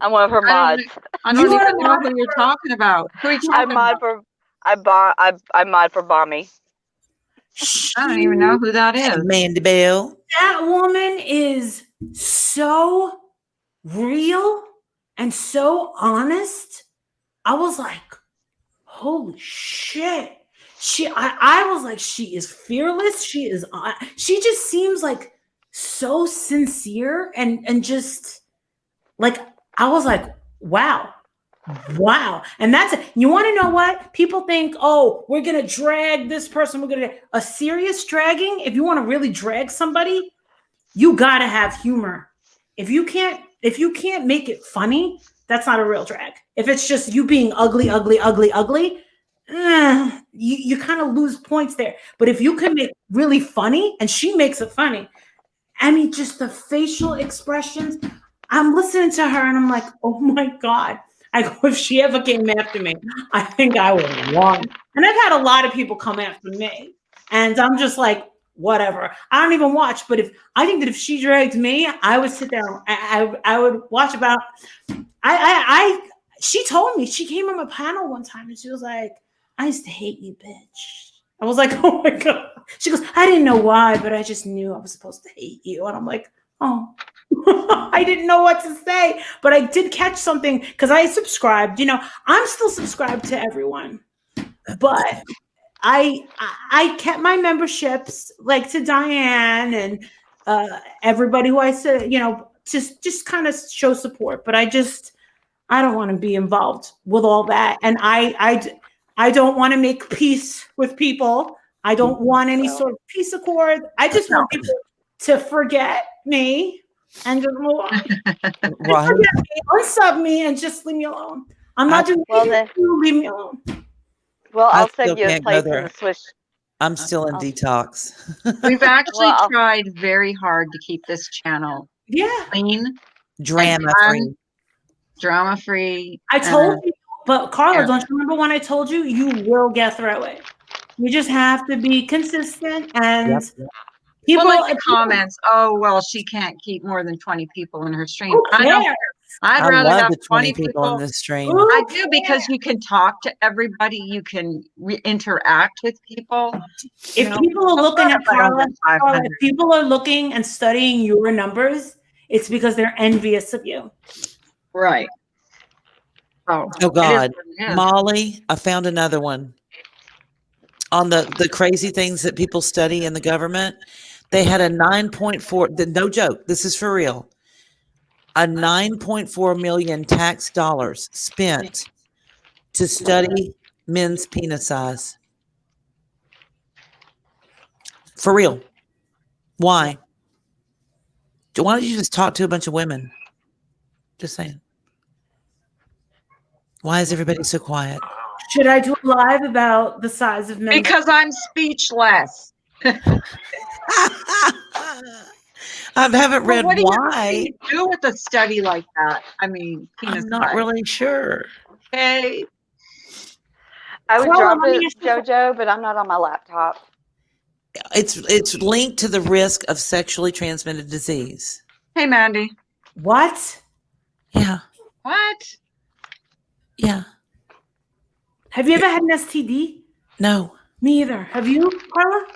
I'm one of her mods. I don't even know who you're talking about. Who are you talking about? I mod for Bommy. I don't even know who that is. Mandy Bell. That woman is so real and so honest. I was like, holy shit. I was like, she is fearless. She just seems like so sincere and just like, I was like, wow. And that's it. You want to know what? People think, oh, we're going to drag this person. We're going to a serious dragging. If you want to really drag somebody, you got to have humor. If you can't make it funny, that's not a real drag. If it's just you being ugly, you kind of lose points there. But if you can make really funny, and she makes it funny, I mean, just the facial expressions. I'm listening to her and I'm like, oh my God. I go, if she ever came after me, I think I would have won. And I've had a lot of people come after me. And I'm just like, whatever. I don't even watch. But I think that if she dragged me, I would sit there. I would watch about. She told me, she came on my panel one time and she was like, I used to hate you, bitch. I was like, oh my God. She goes, I didn't know why, but I just knew I was supposed to hate you. And I'm like, oh. I didn't know what to say, but I did catch something because I subscribed. I'm still subscribed to everyone, but I kept my memberships, like to Diane and everybody who I said, just kind of show support. But I don't want to be involved with all that, and I don't want to make peace with people. I don't want any sort of peace accord. I just want people to forget me. And just move on. Unsub me and just leave me alone. I'm not doing anything. Leave me alone. Well, I'll send you a place in the Swish. I'm still in detox. We've actually tried very hard to keep this channel clean, drama free. I told you, but Carla, don't you remember when I told you? You will get through it. You just have to be consistent and. People like the comments. Oh well, she can't keep more than 20 people in her stream. I don't. I'd I rather love have the 20 people people. on this stream. Ooh, I do, because you can talk to everybody. You can interact with people. if people are looking at Carla, if people are looking and studying your numbers, it's because they're envious of you. Right. Oh God, Molly, I found another one on the crazy things that people study in the government. They had a 9.4, no joke, this is for real, a 9.4 million tax dollars spent to study men's penis size. For real. Why? Why don't you just talk to a bunch of women? Just saying. Why is everybody so quiet? Should I do a live about the size of men? Because I'm speechless. I haven't read what why. do you do with a study like that? I mean, penis I'm not size. really sure. Okay. I would Well, drop let me it, ask you a- JoJo, but I'm not on my laptop. It's linked to the risk of sexually transmitted disease. Hey, Mandy. What? Yeah. What? Yeah. Have you ever had an STD? No. Me either. Have you, Carla?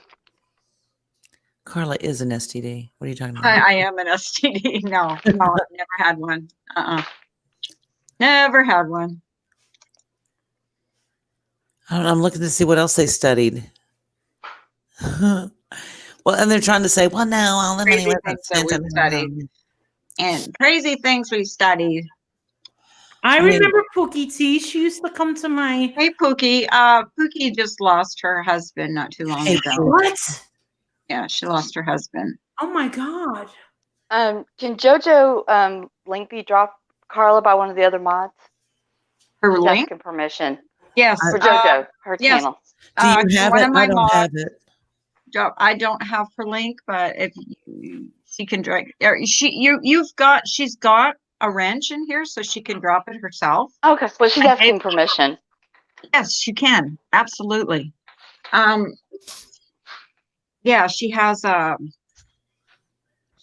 Carla is an STD. What are you talking about? I am an STD. No, I've never had one. Never had one. I'm looking to see what else they studied. Well, and they're trying to say, well, no, all the money Crazy went things that we've studied. And crazy things we studied. I remember Pookie T. She used to come to my. Hey, Pookie. Pookie just lost her husband not too long ago. What? Yeah, she lost her husband. Oh my God. Can JoJo link be dropped, Carla, by one of the other mods? Her She's link? asking permission. Yes. For JoJo, her yes. channel. Do you have one it? of my I don't mods, have it. I don't have her link, but if she can drag, she's got a wrench in here, so she can drop it herself. Okay, well, she's asking permission. Yes, you can. Absolutely. Yeah, she has a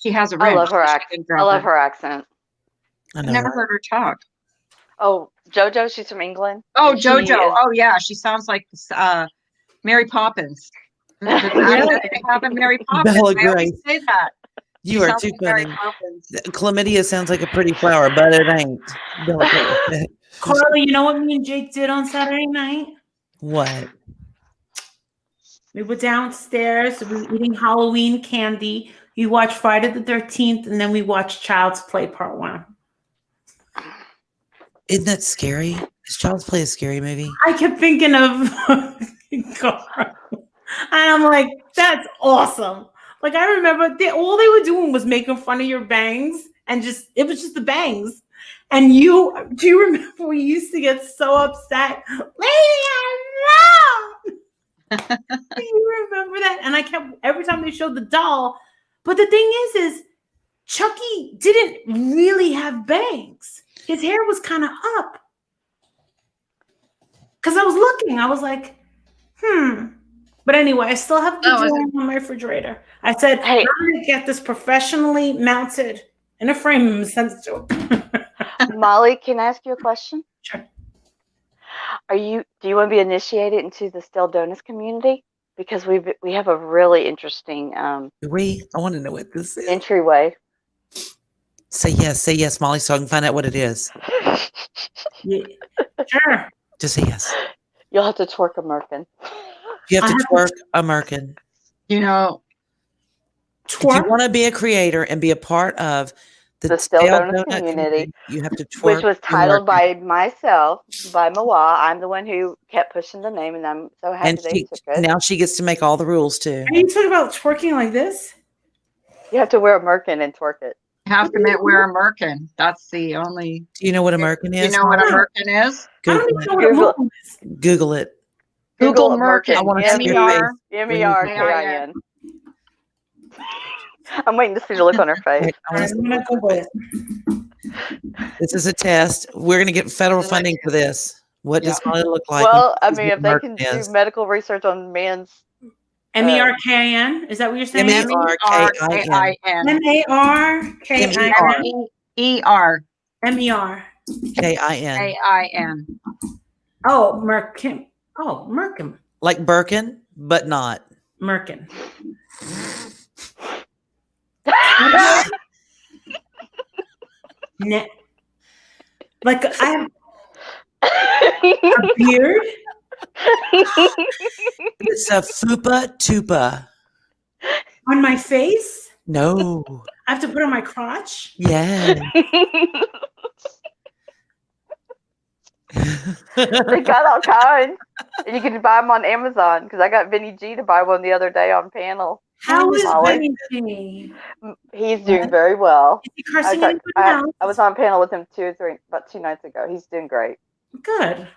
wrench. I love her accent. I love her accent. I've never heard her talk. Oh, JoJo, she's from England. Oh, JoJo. Oh, yeah, she sounds like Mary Poppins. The accent they have in Mary Poppins. Bella I always Grace. say that. You are too funny. Chlamydia sounds like a pretty flower, but it ain't. Carla, you know what me and Jake did on Saturday night? What? We were downstairs. We were eating Halloween candy. We watched Friday the 13th, and then we watched Child's Play Part 1. Isn't that scary? Is Child's Play a scary movie? I kept thinking of Carla. And I'm like, that's awesome. Like, I remember all they were doing was making fun of your bangs, and it was just the bangs. And do you remember we used to get so upset? Lady, I'm wrong. Do you remember that? And I kept, every time they showed the doll. But the thing is Chucky didn't really have bangs. His hair was kind of up. Because I was looking, I was like, But anyway, I still have the drawing on my refrigerator. I said, hey, I'm going to get this professionally mounted in a frame and send it to him. Molly, can I ask you a question? Sure. Do you want to be initiated into the Still Donuts community? Because we have a really interesting I want to know what this is. Entryway. Say yes, Molly, so I can find out what it is. Yeah. Sure. Just say yes. You'll have to twerk a merkin. You have to twerk a merkin. You know, if you want to be a creator and be a part of the Still Donuts community, you have to twerk. Which was titled by myself, by Mawa. I'm the one who kept pushing the name, and I'm so happy they took it. Now she gets to make all the rules too. Are you talking about twerking like this? You have to wear a merkin and twerk it. You have to wear a merkin. That's the only. Do you know what a merkin is? Do you know what a merkin is? Google it. Google merkin. I want to see your face. MERKIN. I'm waiting to see the look on her face. This is a test. We're going to get federal funding for this. What does Molly look like? Well, I mean, if they can do medical research on men's. MERKIN? Is that what you're saying? MERKIN. MERKIN. ER. M-E-R. K-I-N. A-I-N. Oh, Merkin. Oh, Merkin. Like Birkin, but not. Merkin. Like I have a beard. It's a fupa tupa. On my face? No. I have to put on my crotch? Yeah. They got all kinds. And you can buy them on Amazon because I got Vinny G to buy one the other day on panel. How is Molly. Vinny? He's doing very well. Is he cursing anyone else? I was on panel with him about 2 nights ago. He's doing great. Good.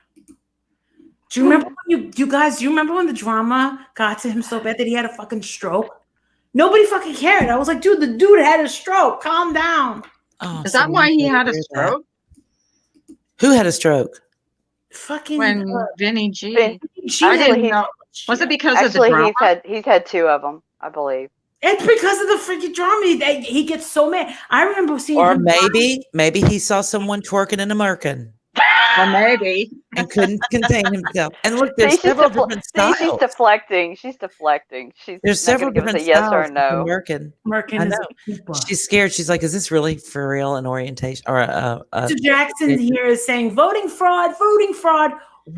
Do you remember when you guys, do you remember when the drama got to him so bad that he had a fucking stroke? Nobody fucking cared. I was like, dude, the dude had a stroke. Calm down. Oh, Is that why he had a stroke? Who had a stroke? Fucking When Vinny G. Vin- I didn't know. Was it because of the drama? he's had 2 of them, I believe. It's because of the freaking drama. He gets so mad. I remember seeing Or him maybe he saw someone twerking in a merkin Or maybe. and couldn't contain himself. And look, there's She's several different styles. She's deflecting. There's There's several different yes styles or of no. merkin. Merkin I is know. a keeper. She's scared. She's like, is this really for real an orientation or a Mr. Jackson here is saying voting fraud.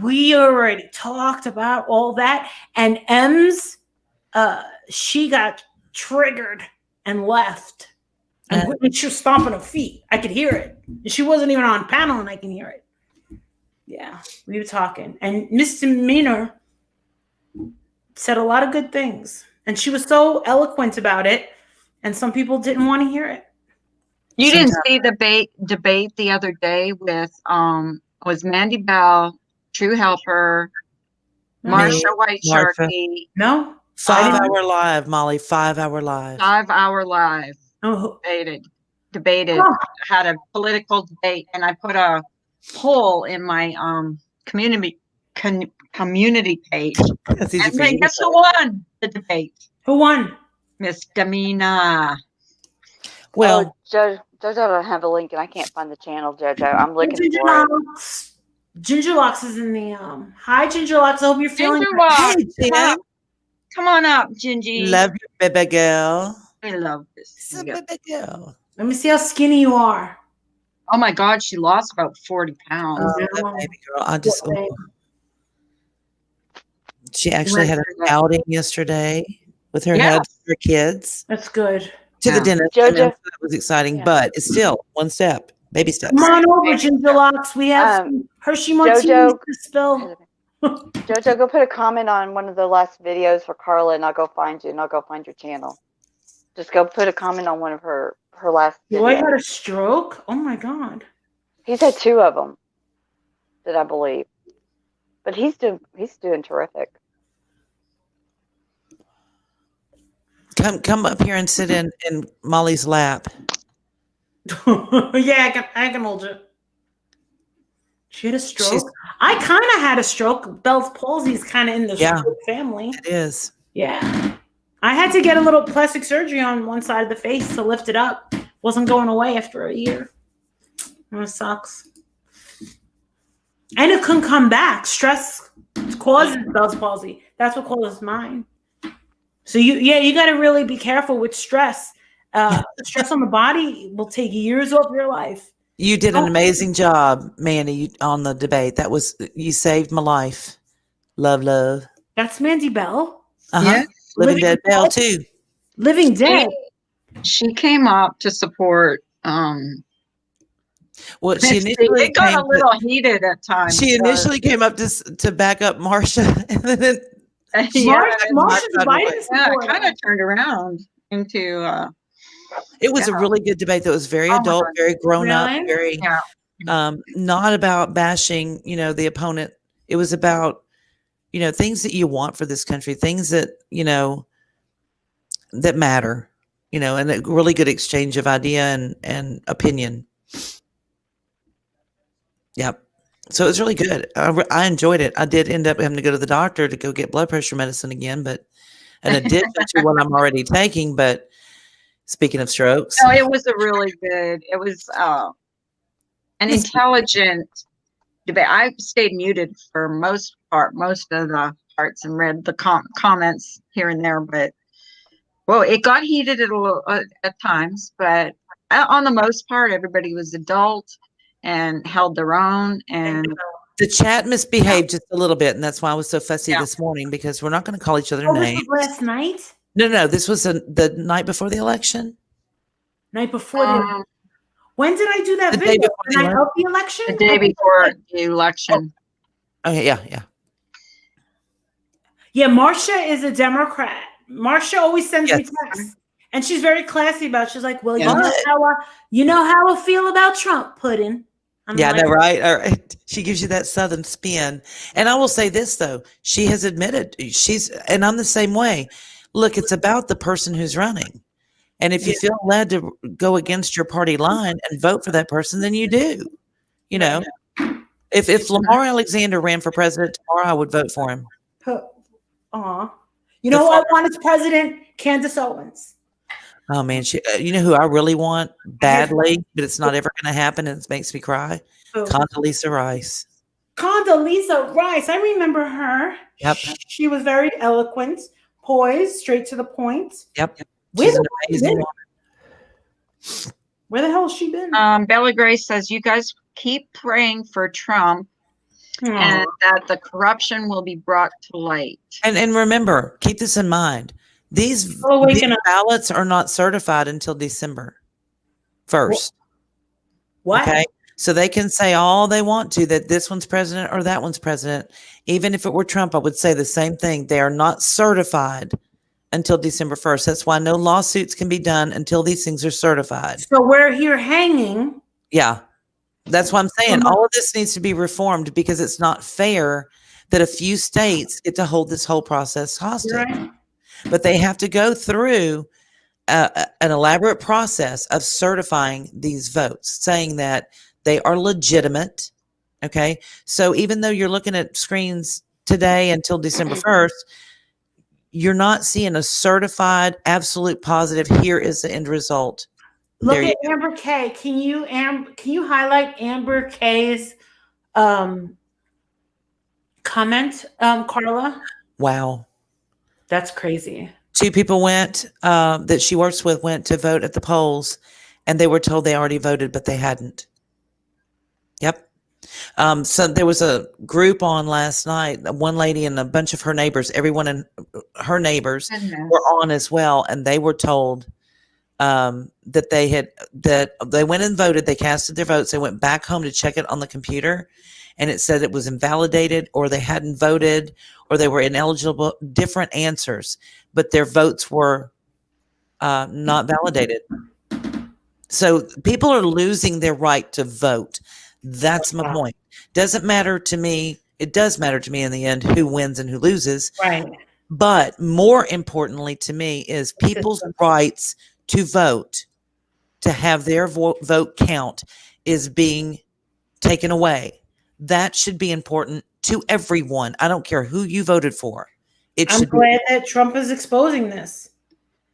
We already talked about all that. And M's, she got triggered and left. And she was stomping her feet. I could hear it. She wasn't even on panel and I can hear it. Yeah, we were talking. And Misdemeanor said a lot of good things. And she was so eloquent about it. And some people didn't want to hear it. You didn't see the debate the other day with was Mandy Bell, True Helper, Marsha White Sharkey. No? 5-hour live, Molly. 5-hour live. 5-hour live. Oh. Debated. Oh. Had a political debate, and I put a poll in my community page. That's easy And for you to guess say. who won the debate? Who won? Misdemeanor. Well, Jojo don't have a link, and I can't find the channel. Jojo, I'm looking for it. Ginger Locks is in the Hi, Ginger Locks. I hope you're feeling. Ginger Locks, Hey, Jen. come on up, Gingy. Love you, baby girl. I love this. So baby girl. Let me see how skinny you are. Oh my God, she lost about 40 pounds. Oh, that baby girl. She actually had an outing yesterday with her head for kids. That's good. To the dentist. Jojo. So that was exciting, but it's still one step. Baby steps. Come on over, Ginger Locks. We have some Hershey Martinis to spill. Jojo, go put a comment on one of the last videos for Carla, and I'll go find you, and I'll go find your channel. Just go put a comment on one of her last videos. Boy had a stroke? Oh my God. He's had 2 of them, that I believe. But he's doing terrific. Come up here and sit in Molly's lap. Yeah, I can hold you. She had a stroke. I kind of had a stroke. Bell's palsy is kind of in the stroke family. It is. Yeah. I had to get a little plastic surgery on one side of the face to lift it up. Wasn't going away after a year. It sucks. And it couldn't come back. Stress causes Bell's palsy. That's what causes mine. So you got to really be careful with stress. Stress on the body will take years off your life. You did an amazing job, Mandy, on the debate. You saved my life. Love. That's Mandy Bell. Yeah. Living Dead Bell too. Living Dead. She came up to support. Well, she initially it got a little heated at times. She initially came up to back up Marsha, and then Marsha's Biden support. Kind of turned around into. It was a really good debate that was very adult, very grown up, very not about bashing, the opponent. It was about, things that you want for this country, things that, that matter, and a really good exchange of idea and opinion. Yep. So it was really good. I enjoyed it. I did end up having to go to the doctor to go get blood pressure medicine again, but in addition to what I'm already taking, but speaking of strokes. No, it was a really good, it was an intelligent debate. I stayed muted for most of the parts and read the comments here and there, but well, it got heated at a little at times, but on the most part, everybody was adult and held their own. And the chat misbehaved just a little bit, and that's why I was so fussy this morning, because we're not going to call each other names. This was last night? No, this was the night before the election. Night before the when did I do that The video? day before The night of the election? The day before the election. Okay, yeah. Yeah, Marcia is a Democrat. Marcia always sends me texts, and she's very classy about it. She's like, well, you know how I feel about Trump pudding. Yeah, like, no, right? All right. She gives you that Southern spin. And I will say this, though. She has admitted and I'm the same way. Look, it's about the person who's running. And if you feel led to go against your party line and vote for that person, then you do. You know, if Lamar Alexander ran for president tomorrow, I would vote for him. You know who I want as president? Candace Owens. Oh man, you know who I really want badly, but it's not ever going to happen, and it makes me cry. Condoleezza Rice. Condoleezza Rice, I remember her. Yep. She was very eloquent, poised, straight to the point. Yep. Where the hell has she been? Bella Grace says, "You guys keep praying for Trump." And that the corruption will be brought to light. And remember, keep this in mind. These ballots are not certified until December 1st. What? Okay. So they can say all they want to, that this one's president or that one's president. Even if it were Trump, I would say the same thing. They are not certified until December 1st. That's why no lawsuits can be done until these things are certified. So we're here hanging. Yeah. That's what I'm saying. All of this needs to be reformed, because it's not fair that a few states get to hold this whole process hostage. Right. But they have to go through an elaborate process of certifying these votes, saying that they are legitimate. Okay. So even though you're looking at screens today until December 1st, you're not seeing a certified, absolute positive, here is the end result. Look at Amber K. Can you highlight Amber K's comment, Carla? Wow. That's crazy. 2 people that she works with went to vote at the polls, and they were told they already voted, but they hadn't. Yep. So there was a group on last night, one lady and a bunch of her neighbors, everyone in her neighbors were on as well, and they were told that they went and voted, they casted their votes, they went back home to check it on the computer, and it said it was invalidated, or they hadn't voted, or they were ineligible, different answers, but their votes were not validated. So people are losing their right to vote. That's my point. Doesn't matter to me. It does matter to me in the end who wins and who loses. Right. But more importantly to me is people's rights to vote, to have their vote count, is being taken away. That should be important to everyone. I don't care who you voted for. I'm glad that Trump is exposing this.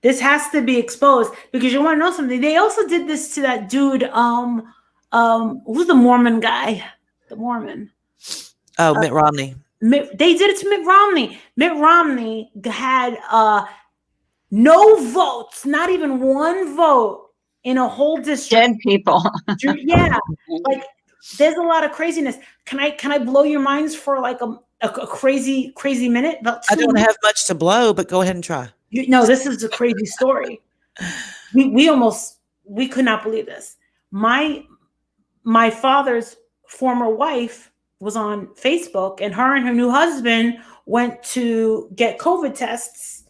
This has to be exposed, because you want to know something. They also did this to that dude. Who's the Mormon guy? The Mormon. Oh, Mitt Romney. They did it to Mitt Romney. Mitt Romney had no votes, not even one vote in a whole district. Dead people. Yeah, like there's a lot of craziness. Can I blow your minds for like a crazy minute? I don't have much to blow, but go ahead and try. No, this is a crazy story. We could not believe this. My father's former wife was on Facebook, and her and her new husband went to get COVID tests,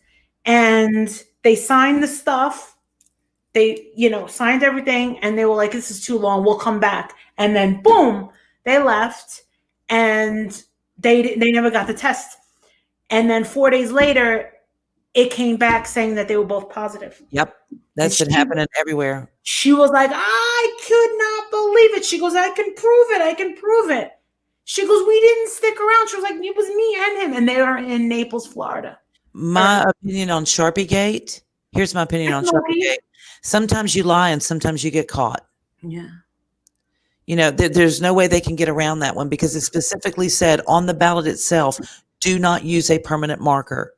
and they signed the stuff. They, signed everything, and they were like, "This is too long. We'll come back." And then boom, they left, and they never got the test. And then 4 days later, it came back saying that they were both positive. Yep. That's been happening everywhere. She was like, I could not believe it. She goes, I can prove it. She goes, we didn't stick around. She was like, it was me and him. And they are in Naples, Florida. My opinion on Sharpiegate. Here's my opinion on Sharpiegate. Sometimes you lie and sometimes you get caught. Yeah. You know, there's no way they can get around that one because it specifically said on the ballot itself, do not use a permanent marker.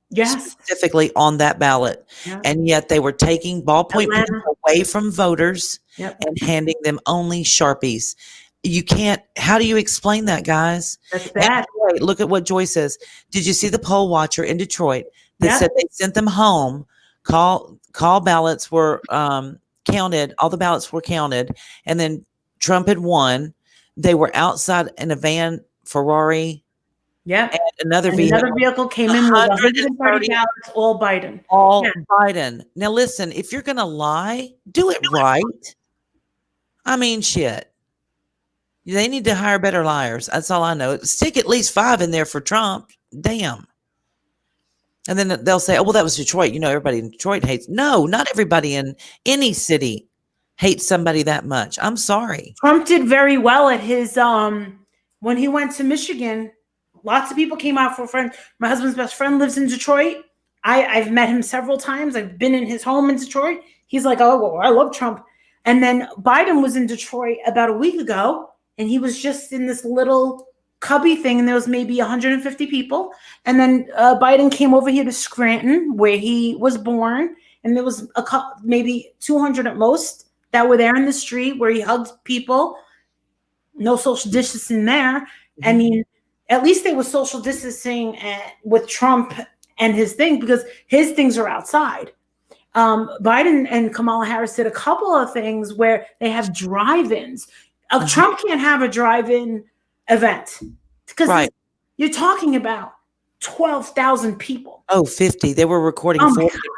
Yes. Specifically on that ballot. Yep. And yet they were taking ballpoint pens Atlanta. away from voters Yep. and handing them only Sharpies. You can't, how do you explain that, guys? That's bad. Joy, look at what Joy says. Did you see the poll watcher in Detroit that Yep. said they sent them home? Call ballots were counted. All the ballots were counted. And then Trump had won. They were outside in a van, Ferrari. Yep. And another vehicle came in with 130 ballots, all Biden. All Biden. Now listen, if you're going to lie, do it right. I mean, shit. They need to hire better liars. That's all I know. Stick at least 5 in there for Trump. Damn. And then they'll say, oh, well, that was Detroit. You know, everybody in Detroit hates. No, not everybody in any city hates somebody that much. I'm sorry. Trump did very well at his, when he went to Michigan, lots of people came out for a friend. My husband's best friend lives in Detroit. I've met him several times. I've been in his home in Detroit. He's like, oh, well, I love Trump. And then Biden was in Detroit about a week ago. And he was just in this little cubby thing, and there was maybe 150 people. And then Biden came over here to Scranton, where he was born, and there was maybe 200 at most that were there in the street where he hugged people. No social distancing there. Mm-hmm. I mean, at least they were social distancing with Trump and his thing, because his things are outside. Biden and Kamala Harris did a couple of things where they have drive-ins. Trump can't have a drive-in event because you're talking about 12,000 people. Oh, 50. They were recording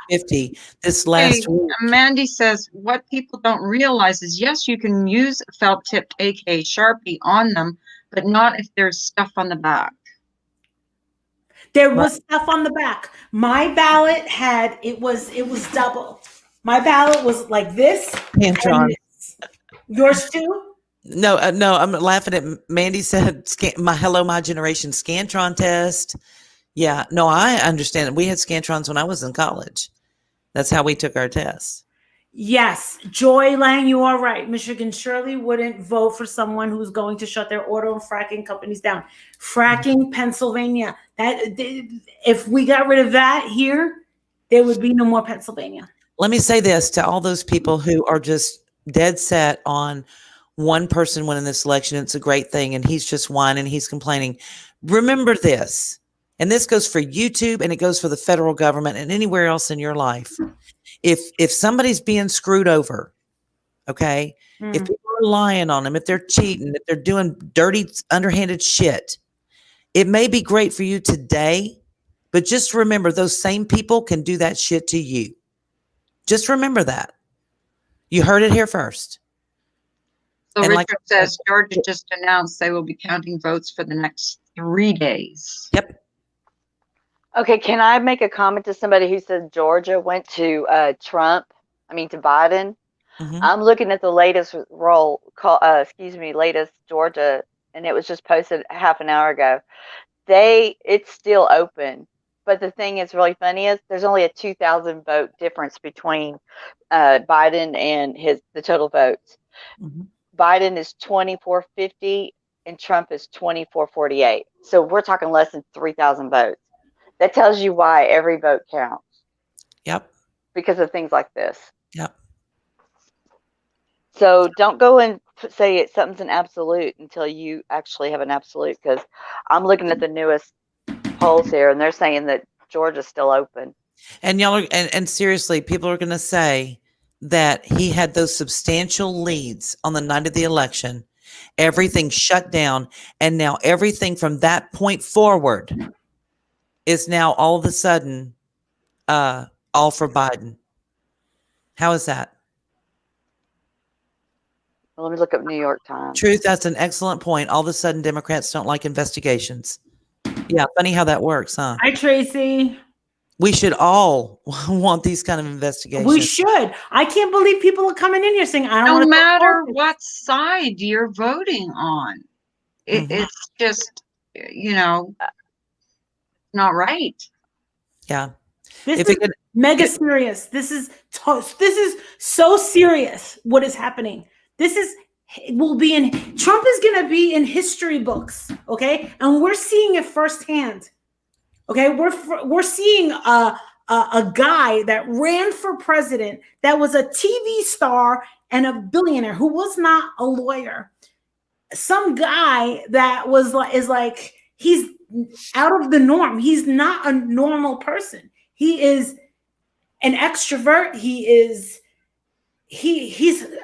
50 this last week. Mandy says, what people don't realize is, yes, you can use felt-tipped AK Sharpie on them, but not if there's stuff on the back. There was stuff on the back. My ballot it was double. My ballot was like this. Yours too? No, I'm laughing at Mandy said, my generation Scantron test. Yeah, no, I understand. We had Scantrons when I was in college. That's how we took our tests. Yes. Joy Lang, you are right. Michigan surely wouldn't vote for someone who's going to shut their auto and fracking companies down. Fracking, Pennsylvania. If we got rid of that here, there would be no more Pennsylvania. Let me say this to all those people who are just dead set on one person winning this election. It's a great thing. And he's just whining. He's complaining. Remember this. And this goes for YouTube, and it goes for the federal government and anywhere else in your life. If somebody's being screwed over, okay, if people are lying on them, if they're cheating, if they're doing dirty, underhanded shit, it may be great for you today, but just remember those same people can do that shit to you. Just remember that. You heard it here first. So and Richard says Georgia just announced they will be counting votes for the next 3 days. Yep. Okay, can I make a comment to somebody who said Georgia went to to Biden? Mm-hmm. I'm looking at the latest latest Georgia, and it was just posted half an hour ago. It's still open, but the thing that's really funny is there's only a 2,000 vote difference between Biden and the total votes. Mm-hmm. Biden is 2450 and Trump is 2448. So we're talking less than 3,000 votes. That tells you why every vote counts. Yep. Because of things like this. Yep. So don't go and say something's an absolute until you actually have an absolute, because I'm looking at the newest polls here and they're saying that Georgia's still open. And y'all are, and seriously, people are going to say that he had those substantial leads on the night of the election. Everything shut down. And now everything from that point forward is now all of a sudden all for Biden. How is that? Well, let me look up New York Times. Truth, that's an excellent point. All of a sudden, Democrats don't like investigations. Yeah, funny how that works, huh? Hi, Tracy. We should all want these kind of investigations. We should. I can't believe people are coming in here saying, I don't no matter what side you're voting on. It's just, not right. Yeah. This is mega serious. This is so serious what is happening. This is will be in Trump is going to be in history books, okay? And we're seeing it firsthand. Okay, we're seeing a guy that ran for president that was a TV star and a billionaire who was not a lawyer. Some guy that is like he's out of the norm. He's not a normal person. He is an extrovert. He's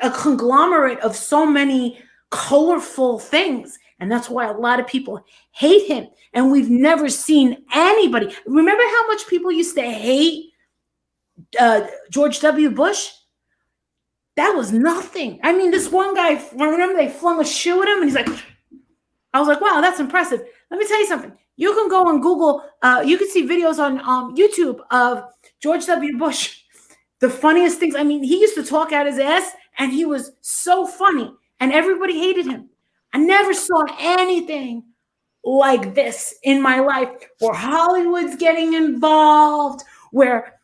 a conglomerate of so many colorful things. And that's why a lot of people hate him. And we've never seen anybody. Remember how much people used to hate George W. Bush? That was nothing. I mean, this one guy, remember they flung a shoe at him and he's like, I was like, wow, that's impressive. Let me tell you something. You can go on Google. You can see videos on YouTube of George W. Bush. The funniest things. I mean, he used to talk out his ass and he was so funny and everybody hated him. I never saw anything like this in my life where Hollywood's getting involved, where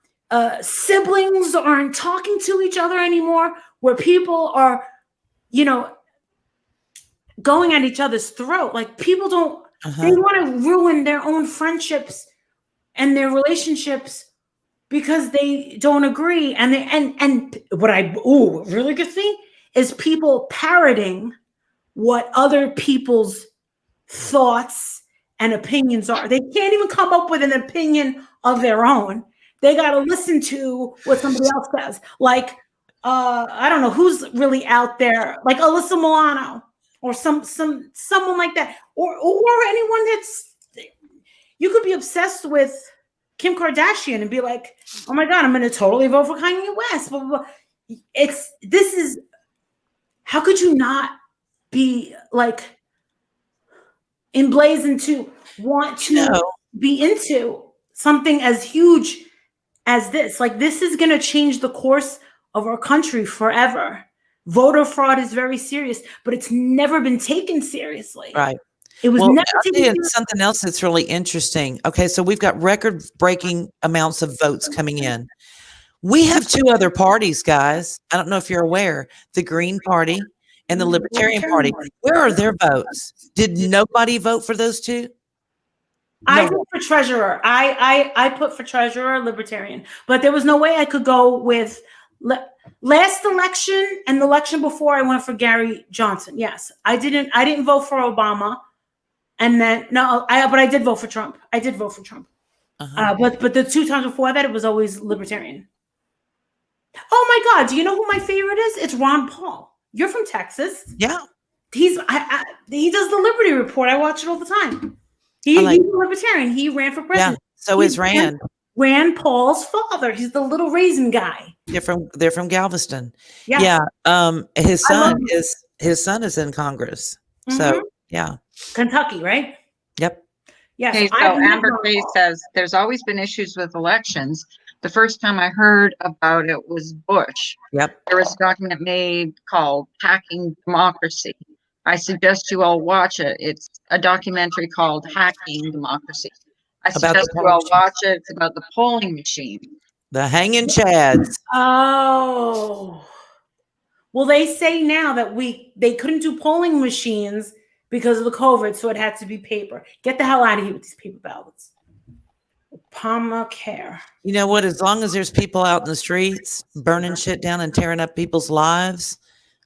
siblings aren't talking to each other anymore, where people are, going at each other's throat. Like people don't, they want to ruin their own friendships and their relationships because they don't agree. And what really good thing is people parroting what other people's thoughts and opinions are. They can't even come up with an opinion of their own. They got to listen to what somebody else says. Like, I don't know who's really out there, like Alyssa Milano or someone like that, or anyone that's, you could be obsessed with Kim Kardashian and be like, oh my God, I'm going to totally vote for Kanye West. Blah, blah, blah. How could you not be like emblazoned to want to be into something as huge as this? Like, this is going to change the course of our country forever. Voter fraud is very serious, but it's never been taken seriously. Right. It was never taken seriously. Something else that's really interesting. Okay, so we've got record-breaking amounts of votes coming in. We have two other parties, guys. I don't know if you're aware. The Green Party and the Libertarian Party. Where are their votes? Did nobody vote for those two? I vote for treasurer. I put for treasurer Libertarian, but there was no way I could go with last election and the election before I went for Gary Johnson. Yes, I didn't vote for Obama, and then but I did vote for Trump. I did vote for Trump. But the 2 times before that, it was always Libertarian. Oh my God! Do you know who my favorite is? It's Ron Paul. You're from Texas. Yeah. He does the Liberty Report. I watch it all the time. He's a Libertarian. He ran for president. Yeah. So is Rand. Rand Paul's father. He's the little raisin guy. They're from Galveston. Yes. Yeah. His son is in Congress. Mm-hmm. So yeah. Kentucky, right? Yep. Yes. Okay, so Amber Faye says there's always been issues with elections. The first time I heard about it was Bush. Yep. There was a document made called Hacking Democracy. I suggest you all watch it. It's a documentary called Hacking Democracy. I suggest you all watch it. It's about the polling machine. The hanging chads. Oh. Well, they say now that they couldn't do polling machines because of the COVID, so it had to be paper. Get the hell out of here with these paper ballots. Obamacare. You know what? As long as there's people out in the streets burning shit down and tearing up people's lives,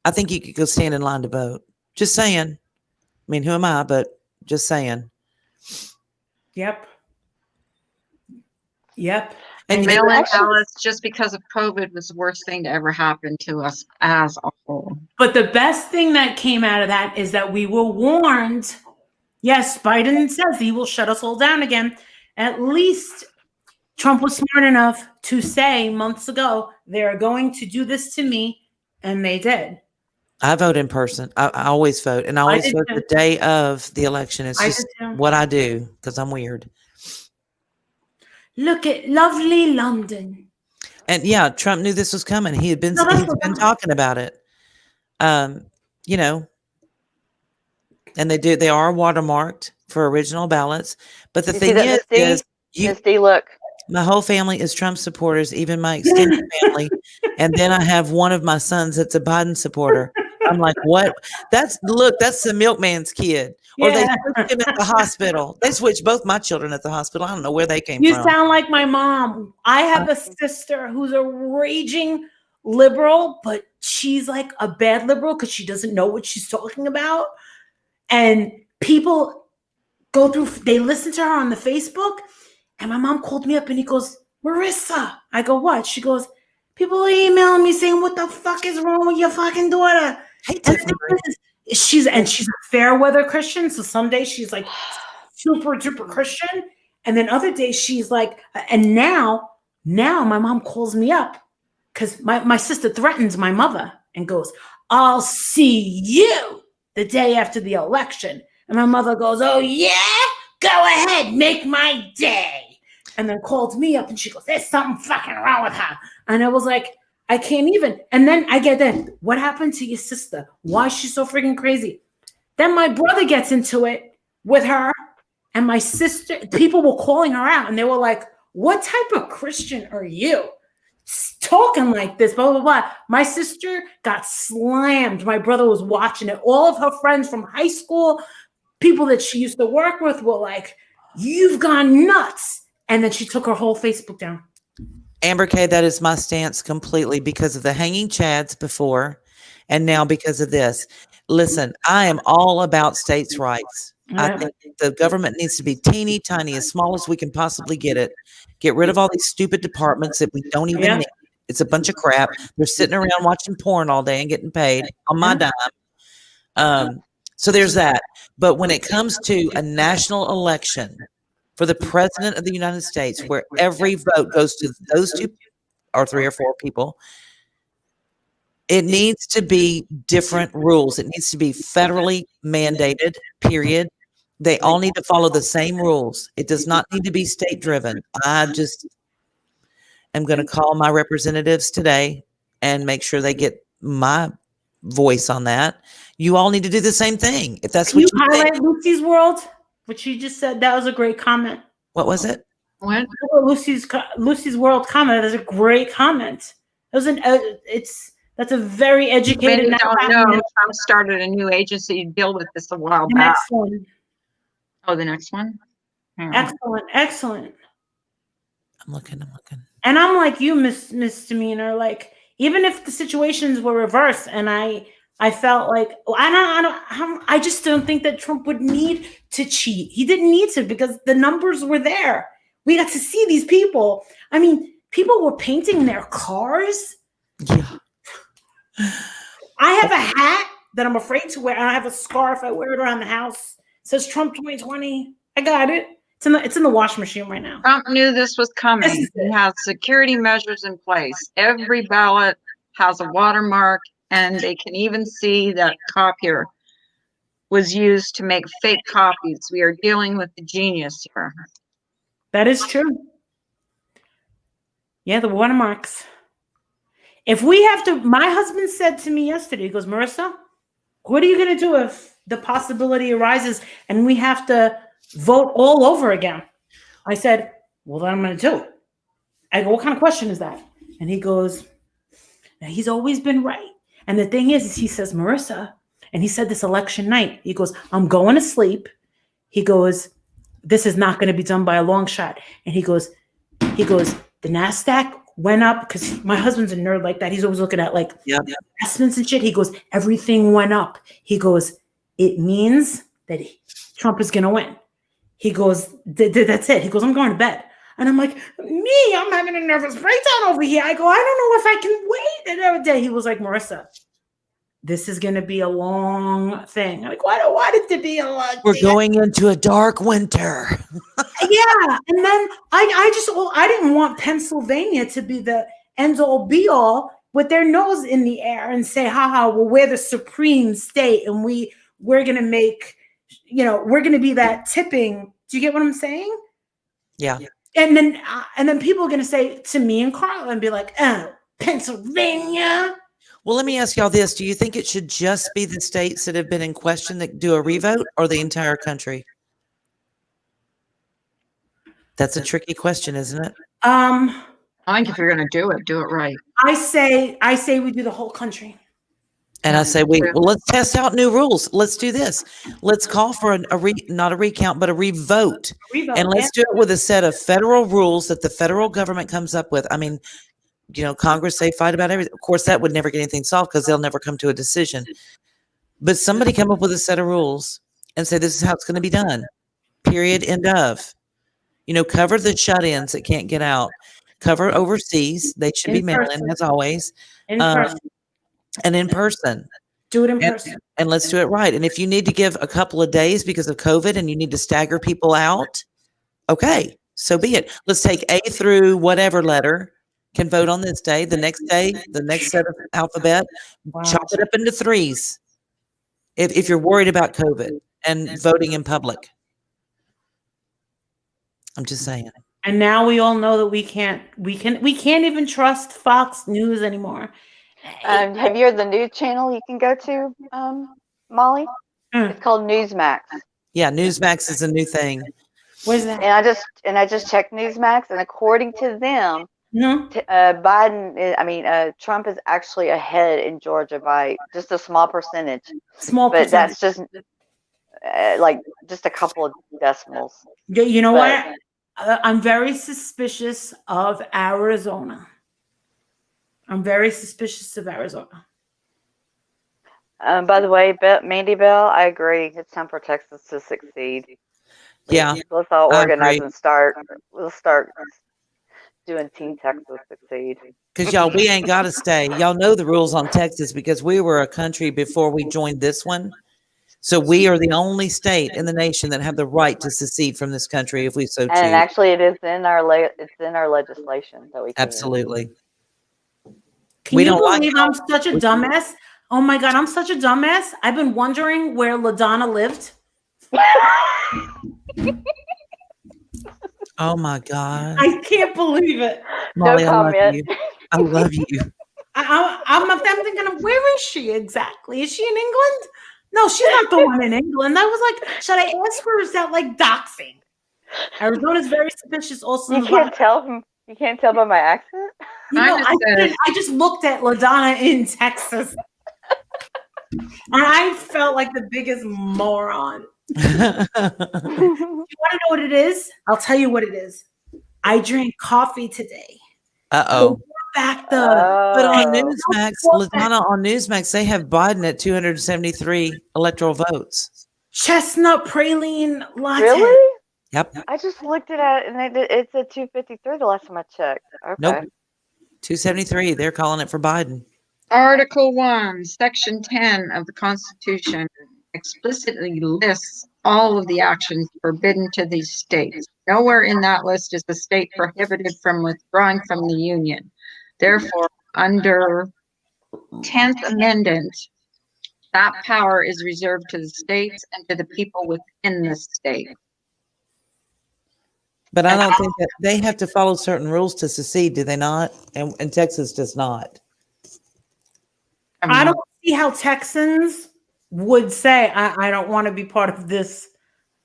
I think you could go stand in line to vote. Just saying. I mean, who am I? But just saying. Yep. And mail-in ballots, just because of COVID, was the worst thing to ever happen to us as a whole. But the best thing that came out of that is that we were warned. Yes, Biden says he will shut us all down again. At least Trump was smart enough to say months ago, they're going to do this to me, and they did. I vote in person. I always vote, and I always vote the day of the election. It's just what I do because I'm weird. Look at lovely London. And yeah, Trump knew this was coming. He's been talking about it. And they are watermarked for original ballots. But the thing is look. My whole family is Trump supporters, even my extended family. And then I have one of my sons that's a Biden supporter. I'm like, what? That's the milkman's kid. Or they Yeah. switched him at the hospital. They switched both my children at the hospital. I don't know where they came You from. sound like my mom. I have a sister who's a raging liberal, but she's like a bad liberal because she doesn't know what she's talking about. And people they listen to her on the Facebook. And my mom called me up and he goes, Marissa. I go, what? She goes, people are emailing me saying, what the fuck is wrong with your fucking daughter? Hey, And Tiffany. she's a fair weather Christian. So some days she's like super duper Christian. And then other days she's like, and now my mom calls me up because my sister threatens my mother and goes, I'll see you the day after the election. And my mother goes, oh yeah, go ahead, make my day. And then called me up and she goes, there's something fucking wrong with her. And I was like, I can't even. And then I get that. What happened to your sister? Why is she so freaking crazy? Then my brother gets into it with her and my sister. People were calling her out and they were like, what type of Christian are you? Talking like this, blah, blah, blah. My sister got slammed. My brother was watching it. All of her friends from high school, people that she used to work with were like, you've gone nuts. And then she took her whole Facebook down. Amber K, that is my stance completely because of the hanging chads before and now because of this. Listen, I am all about states' rights. I think the government needs to be teeny tiny, as small as we can possibly get it. Get rid of all these stupid departments that we don't even need. It's a bunch of crap. They're sitting around watching porn all day and getting paid on my dime. So there's that. But when it comes to a national election for the president of the United States, where every vote goes to those two or three or four people, it needs to be different rules. It needs to be federally mandated, period. They all need to follow the same rules. It does not need to be state driven. I just am going to call my representatives today and make sure they get my voice on that. You all need to do the same thing. If that's what you highlight think. Lucy's World, what you just said, that was a great comment. What was it? What? Lucy's World comment. That's a great comment. It was that's a very educated. Many don't know Trump started a new agency to deal with this a while The back. next one. Oh, the next one? Excellent. I'm looking. And I'm like you, misdemeanor. Like, even if the situations were reversed, and I felt like I just don't think that Trump would need to cheat. He didn't need to because the numbers were there. We got to see these people. I mean, people were painting their cars. Yeah. I have a hat that I'm afraid to wear. And I have a scarf. I wear it around the house. It says Trump 2020. I got it. It's in the washing machine right now. Trump knew this was coming. He has security measures in place. Every ballot has a watermark, and they can even see that copier was used to make fake copies. We are dealing with the genius here. That is true. Yeah, the watermarks. If we have to, my husband said to me yesterday, he goes, Marissa, what are you going to do if the possibility arises and we have to vote all over again? I said, well, then I'm going to do it. I go, what kind of question is that? And he goes, now, he's always been right. And the thing is he says, Marissa, and he said this election night, he goes, I'm going to sleep. He goes, this is not going to be done by a long shot. And he goes, the NASDAQ went up, because my husband's a nerd like that. He's always looking at like investments and shit. He goes, everything went up. He goes, it means that Trump is going to win. He goes, that's it. He goes, I'm going to bed. And I'm like, I'm having a nervous breakdown over here. I go, I don't know if I can wait another day. He was like, Marissa, this is going to be a long thing. I'm like, well, I don't want it to be a long thing. We're going into a dark winter. Yeah. And then I didn't want Pennsylvania to be the end all be all with their nose in the air and say, well, we're the supreme state and we're going to make, we're going to be that tipping. Do you get what I'm saying? Yeah. And then people are going to say to me and Carla and be like, oh, Pennsylvania. Well, let me ask y'all this. Do you think it should just be the states that have been in question that do a revote, or the entire country? That's a tricky question, isn't it? I think if you're going to do it right. I say we do the whole country. And I say, true. well, let's test out new rules. Let's do this. Let's call for not a recount, but a revote. And let's do it with a set of federal rules that the federal government comes up with. I mean, Congress, they fight about everything. Of course, that would never get anything solved because they'll never come to a decision. But somebody come up with a set of rules and say, this is how it's going to be done. Period. End of. Cover the shut-ins that can't get out. Cover overseas. They should be mail-in, as always. In person. And in person. Do it in person. And let's do it right. And if you need to give a couple of days because of COVID and you need to stagger people out, okay, so be it. Let's take A through whatever letter can vote on this day. The next day, the next set of alphabet, chop it up into threes. If you're worried about COVID and voting in public. I'm just saying. And now we all know that we can't even trust Fox News anymore. Have you heard the news channel you can go to, Molly? It's called Newsmax. Yeah, Newsmax is a new thing. Where's that? And I just checked Newsmax, and according to them, Trump is actually ahead in Georgia by just a small percentage. But that's just just a couple of decimals. You know what? I'm very suspicious of Arizona. By the way, Mandy Bell, I agree. It's time for Texas to succeed. Yeah. Let's all organize and we'll start doing Team Texas succeed. Because y'all, we ain't got to stay. Y'all know the rules on Texas because we were a country before we joined this one. So we are the only state in the nation that have the right to secede from this country if we so choose. And actually, it is in our legislation that we can. Absolutely. Can you believe I'm such a dumbass? Oh my God, I'm such a dumbass. I've been wondering where LaDonna lived. Oh my God. I can't believe it. Molly, I love you. I love you. I'm thinking, where is she exactly? Is she in England? No, she's not the one in England. I was like, should I ask her? Is that like doxing? Arizona's very suspicious. Also, you can't tell by my accent. I just looked at LaDonna in Texas, and I felt like the biggest moron. You want to know what it is? I'll tell you what it is. I drank coffee today. Uh-oh. Backed up. But on Newsmax, LaDonna, on Newsmax, they have Biden at 273 electoral votes. Chestnut praline latte. Really? Yep. I just looked at it, and it's at 253 the last time I checked. Okay. Nope. 273. They're calling it for Biden. Article 1, Section 10 of the Constitution explicitly lists all of the actions forbidden to these states. Nowhere in that list is the state prohibited from withdrawing from the Union. Therefore, under 10th Amendment, that power is reserved to the states and to the people within the state. But I don't think that they have to follow certain rules to secede, do they not? And Texas does not. I don't see how Texans would say, I don't want to be part of this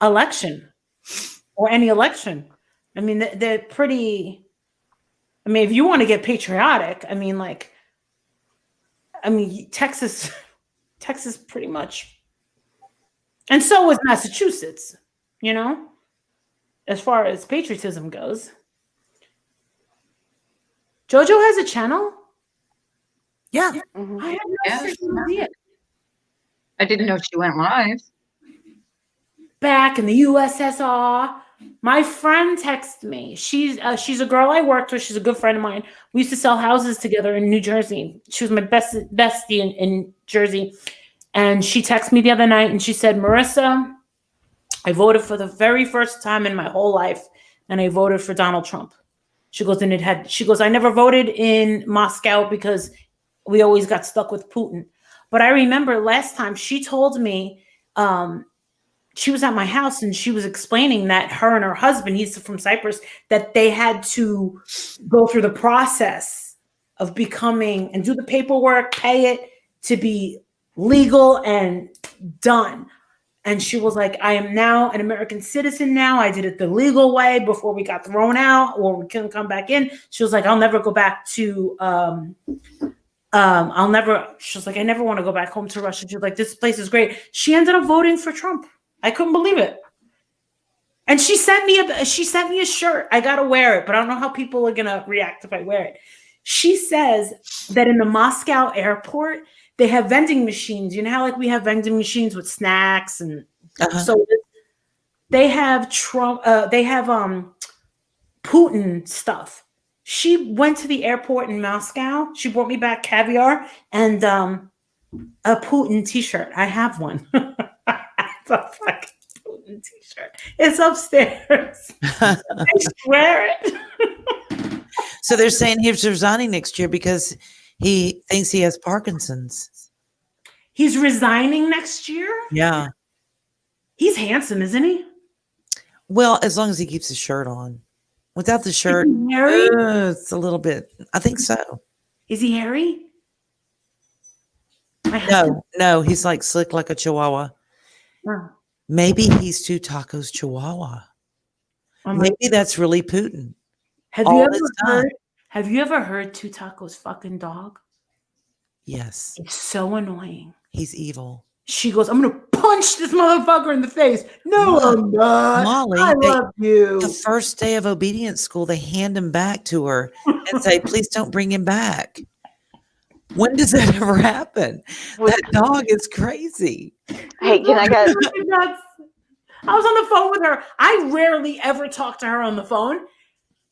election or any election. I mean, they're pretty... I mean, if you want to get patriotic, Texas pretty much. And so was Massachusetts, as far as patriotism goes. JoJo has a channel? Yeah. Mm-hmm. I had no freaking idea. I didn't know she went live. Back in the USSR. My friend texted me. She's a girl I worked with. She's a good friend of mine. We used to sell houses together in New Jersey. She was my bestie in Jersey. And she texted me the other night and she said, Marissa, I voted for the very first time in my whole life, and I voted for Donald Trump. She goes, I never voted in Moscow because we always got stuck with Putin. But I remember last time she told me, she was at my house and she was explaining that her and her husband, he's from Cyprus, that they had to go through the process of becoming and do the paperwork, pay it to be legal and done. And she was like, I am now an American citizen now. I did it the legal way before we got thrown out or we couldn't come back in. She was like, I'll never go back to she's like, I never want to go back home to Russia. She's like, this place is great. She ended up voting for Trump. I couldn't believe it. And she sent me a shirt. I got to wear it, but I don't know how people are going to react if I wear it. She says that in the Moscow airport, they have vending machines. You know how like we have vending machines with snacks and so they have Putin stuff. She went to the airport in Moscow. She brought me back caviar and a Putin t-shirt. I have one. It's a fucking Putin t-shirt. It's upstairs. I swear it. So they're saying he's resigning next year because he thinks he has Parkinson's. He's resigning next year? Yeah. He's handsome, isn't he? Well, as long as he keeps his shirt on. Without the shirt, it's a little bit. I think so. Is he hairy? No, he's like slick like a chihuahua. Oh. Maybe he's two tacos chihuahua. Maybe that's really Putin. Have you ever heard two tacos fucking dog? Yes. It's so annoying. He's evil. She goes, I'm gonna punch this motherfucker in the face. No, I'm not. Molly, I love you. The first day of obedience school, they hand him back to her and say, please don't bring him back. When does that ever happen? That dog is crazy. Hey, can I get? I was on the phone with her. I rarely ever talk to her on the phone.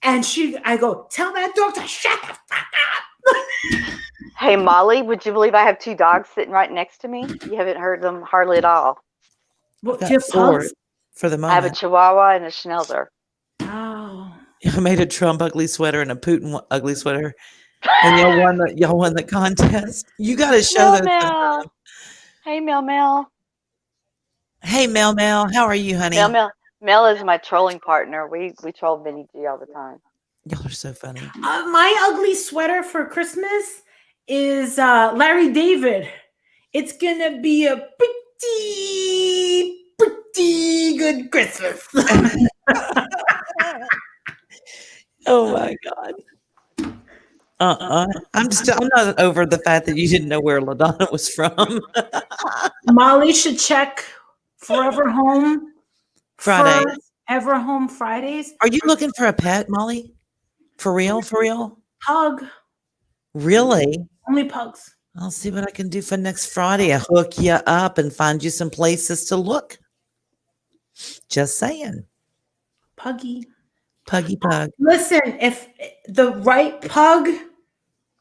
And I go, tell that dog to shut the fuck up. Hey, Molly, would you believe I have two dogs sitting right next to me? You haven't heard them hardly at all. Well, just pugs? For the moment. I have a Chihuahua and a Schnauzer. Oh. I made a Trump ugly sweater and a Putin ugly sweater. And y'all won the contest. You got to show those. Mel. Hey, Mel. Hey, Mel. How are you, honey? Mel is my trolling partner. We troll Vinny G all the time. Y'all are so funny. My ugly sweater for Christmas is Larry David. It's gonna be a pretty good Christmas. Oh my God. I'm not over the fact that you didn't know where LaDonna was from. Molly should check FURever Home Friday. FURever Home Fridays. Are you looking for a pet, Molly? For real? Pug. Really? Only pugs. I'll see what I can do for next Friday. I'll hook you up and find you some places to look. Just saying. Puggy. Puggy pug. Listen, if the right pug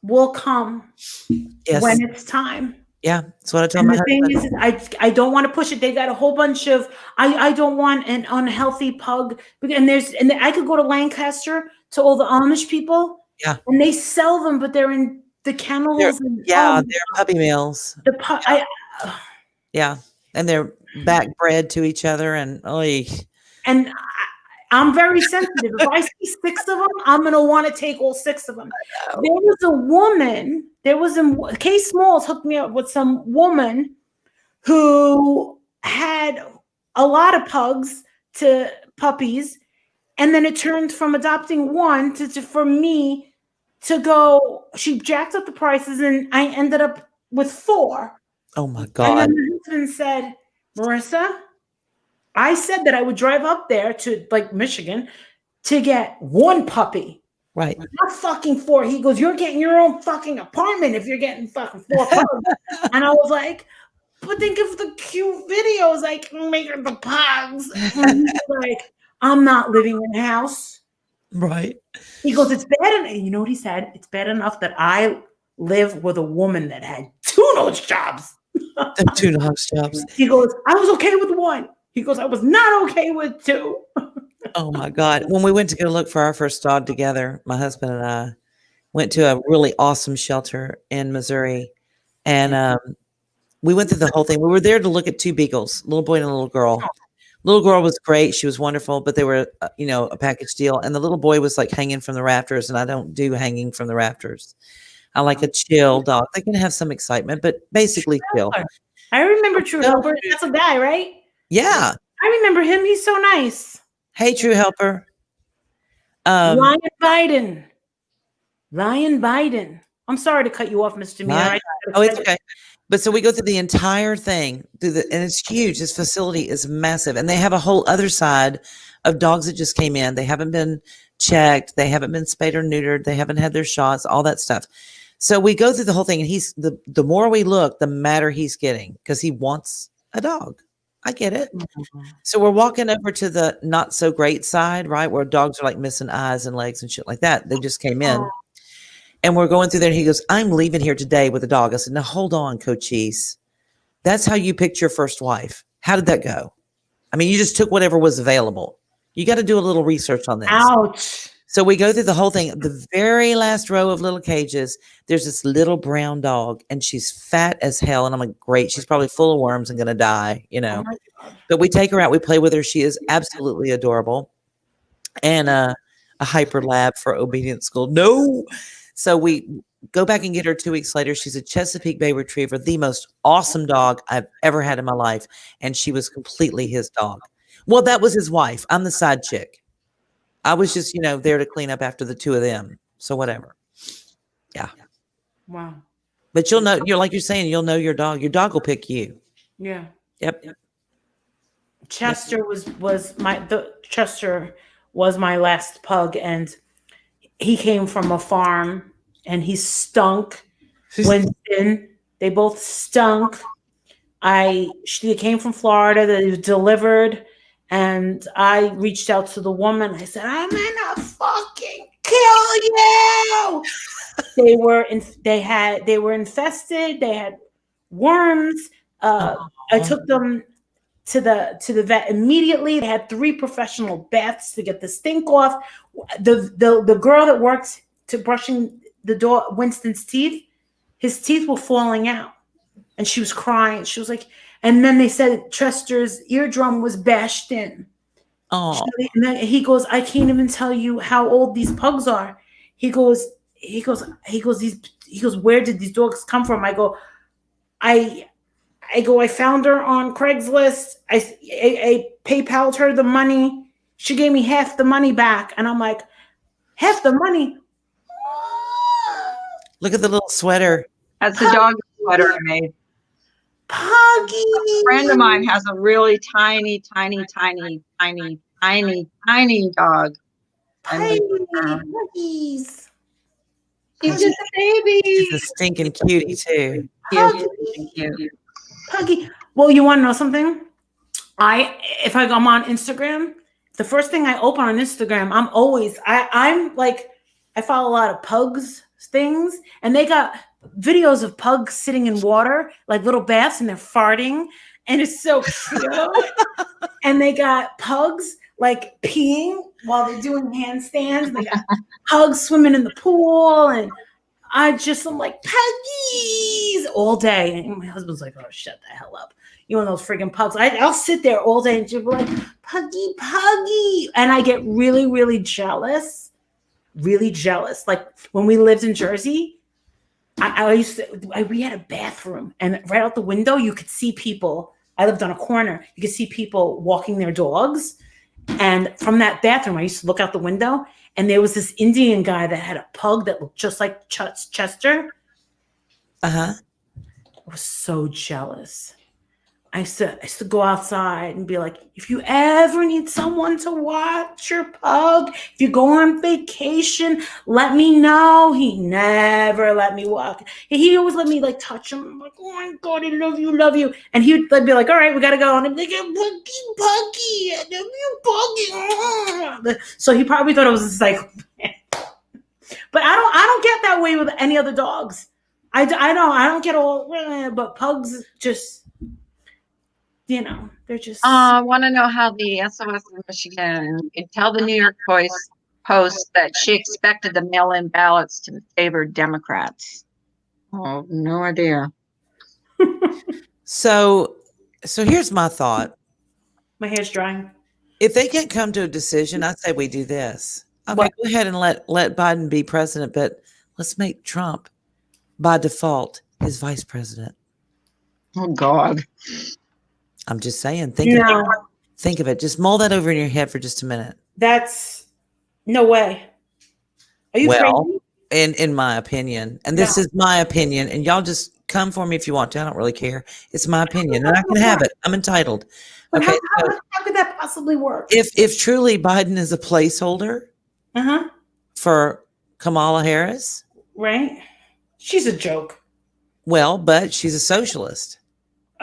will come when it's time. Yeah, that's what I told my husband. The thing is, I don't want to push it. They got a whole bunch of. I don't want an unhealthy pug. And I could go to Lancaster to all the Amish people. Yeah, and they sell them, but they're in the kennels. They're puppy mills. Yeah, and they're backbred to each other, and I'm very sensitive. If I see 6 of them, I'm gonna want to take all 6 of them. There was a woman. Kay Smalls hooked me up with some woman who had a lot of puppies, and then it turned from adopting one for me to go. She jacked up the prices, and I ended up with 4. Oh my God! And then my husband said, Marissa, I said that I would drive up there to Michigan to get 1 puppy. Right. Not fucking 4. He goes, you're getting your own fucking apartment if you're getting fucking 4 pugs. And I was like, but think of the cute videos I can make of the pugs. And he's like, I'm not living in a house. Right. He goes, it's bad. And you know what he said? It's bad enough that I live with a woman that had 2 nose jobs. 2 nose jobs. He goes, I was okay with 1. He goes, I was not okay with 2. Oh my God. When we went to go look for our first dog together, my husband and I went to a really awesome shelter in Missouri. And we went through the whole thing. We were there to look at 2 beagles, a little boy and a little girl. Little girl was great. She was wonderful, but they were, a package deal. And the little boy was like hanging from the rafters. And I don't do hanging from the rafters. I like a chill dog. They can have some excitement, but basically chill. I remember True Helper. That's a guy, right? Yeah. I remember him. He's so nice. Hey, True Helper. Lion Biden. I'm sorry to cut you off, Mr. Miller. Right. Oh, it's okay. But so we go through the entire thing and it's huge. This facility is massive, and they have a whole other side of dogs that just came in. They haven't been checked. They haven't been spayed or neutered. They haven't had their shots, all that stuff. So we go through the whole thing, and he's the more we look, the madder he's getting because he wants a dog. I get it. Mm-hmm. So we're walking over to the not so great side, right? Where dogs are like missing eyes and legs and shit like that. They just came in. And we're going through there, and he goes, I'm leaving here today with a dog. I said, now hold on, Cochise. That's how you picked your first wife. How did that go? I mean, you just took whatever was available. You got to do a little research on this. Ouch. So we go through the whole thing. The very last row of little cages, there's this little brown dog, and she's fat as hell. And I'm like, great. She's probably full of worms and going to die, you know. But we take her out. We play with her. She is absolutely adorable. And a hyper lab for obedience school. No. So we go back and get her 2 weeks later. She's a Chesapeake Bay Retriever, the most awesome dog I've ever had in my life. And she was completely his dog. Well, that was his wife. I'm the side chick. I was just, there to clean up after the two of them. So whatever. Yeah. Wow. But you'll know, like you're saying, you'll know your dog. Your dog will pick you. Yeah. Yep. Chester was my last pug, and he came from a farm, and he stunk. Winston, they both stunk. She came from Florida. That was delivered, and I reached out to the woman. I said, "I'm gonna fucking kill you." They were infested. They had worms. I took them to the vet immediately. They had 3 professional baths to get the stink off. The girl that worked to brushing the dog Winston's teeth, his teeth were falling out, and she was crying. She was like, and then they said Chester's eardrum was bashed in. Oh, and then he goes, I can't even tell you how old these pugs are. He goes, where did these dogs come from? I go, I found her on Craigslist. I PayPal'd her the money. She gave me half the money back. And I'm like, half the money? look at the little sweater. That's the dog sweater I made. Puggy. A friend of mine has a really tiny dog. Puggies. He's just a baby. He's a stinking cutie too. Puggy. Well, you want to know something? If I'm on Instagram, the first thing I open on Instagram, I'm like, I follow a lot of pugs things, and they got videos of pugs sitting in water, like little baths, and they're farting, and it's so cute. And they got pugs like peeing while they're doing handstands. And they got pugs swimming in the pool, and I'm like, puggies all day. And my husband's like, oh, shut the hell up. You want those friggin' pugs? I'll sit there all day and just be like, puggy. And I get really, really jealous. Really jealous. Like when we lived in Jersey, we had a bathroom, and right out the window, you could see people. I lived on a corner. You could see people walking their dogs. And from that bathroom, I used to look out the window, and there was this Indian guy that had a pug that looked just like Chester. Uh-huh. I was so jealous. I used to go outside and be like, if you ever need someone to watch your pug, if you go on vacation, let me know. He never let me walk. He always let me like touch him. I'm like, oh my God, I love you. And he'd be like, all right, we got to go. And I'd be like, Puggy, I love you, Puggy. So he probably thought I was a psychopath. But I don't get that way with any other dogs. I don't get all, but pugs just, they're just. I want to know how the SOS in Michigan could tell the New York Post that she expected the mail-in ballots to favor Democrats. Oh, no idea. So here's my thought. My hair's drying. If they can't come to a decision, I say we do this. Okay, go ahead and let Biden be president, but let's make Trump by default his vice president. Oh God. I'm just saying, think of it. Just mull that over in your head for just a minute. That's no way. Are you crazy? in my opinion, and this is my opinion, and y'all just come for me if you want to. I don't really care. It's my opinion, and I can have it. I'm entitled. But Okay. how could that possibly work? If truly Biden is a placeholder for Kamala Harris, right? She's a joke. Well, but she's a socialist.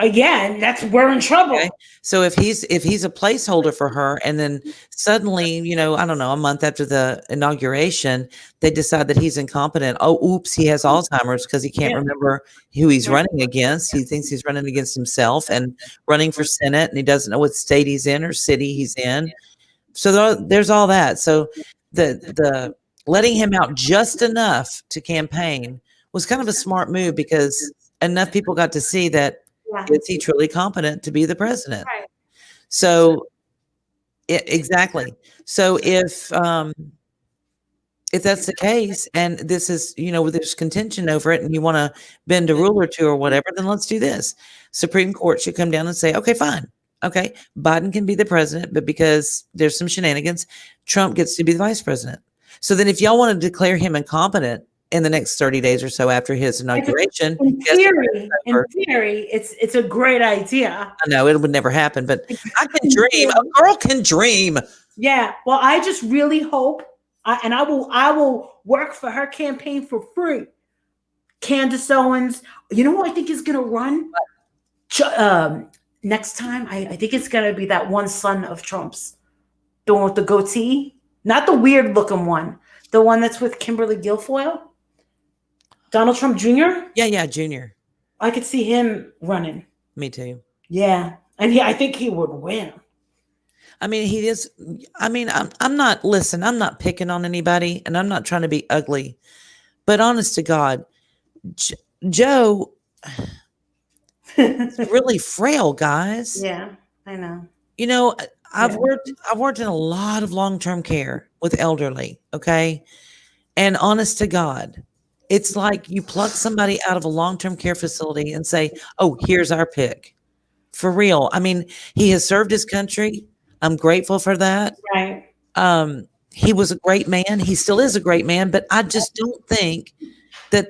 Again, we're in trouble. Okay? So if he's a placeholder for her, and then suddenly, I don't know, a month after the inauguration, they decide that he's incompetent. Oh, oops, he has Alzheimer's because he can't remember who he's running against. He thinks he's running against himself and running for Senate, and he doesn't know what state he's in or city he's in. So there's all that. So the letting him out just enough to campaign was kind of a smart move, because enough people got to see that. Is he truly competent to be the president? Right. So, exactly. So if that's the case, and this is, there's contention over it, and you want to bend a rule or two or whatever, then let's do this. Supreme Court should come down and say, okay, fine. Okay, Biden can be the president, but because there's some shenanigans, Trump gets to be the vice president. So then if y'all want to declare him incompetent in the next 30 days or so after his inauguration. In theory, it's a great idea. I know it would never happen, but I can dream. A girl can dream. Yeah. Well, I just really hope, and I will work for her campaign for free. Candace Owens, you know who I think is going to run next time? I think it's going to be that one son of Trump's, the one with the goatee, not the weird looking one, the one that's with Kimberly Guilfoyle. Donald Trump Jr.? Yeah, Jr. I could see him running. Me too. Yeah. And I think he would win. I mean, he is. I mean, I'm not picking on anybody, and I'm not trying to be ugly, but honest to God, Joe is really frail, guys. Yeah, I know. I've worked in a lot of long-term care with elderly. Okay. And honest to God, it's like you pluck somebody out of a long-term care facility and say, oh, here's our pick. For real. I mean, he has served his country. I'm grateful for that. Right. He was a great man. He still is a great man, but I just don't think that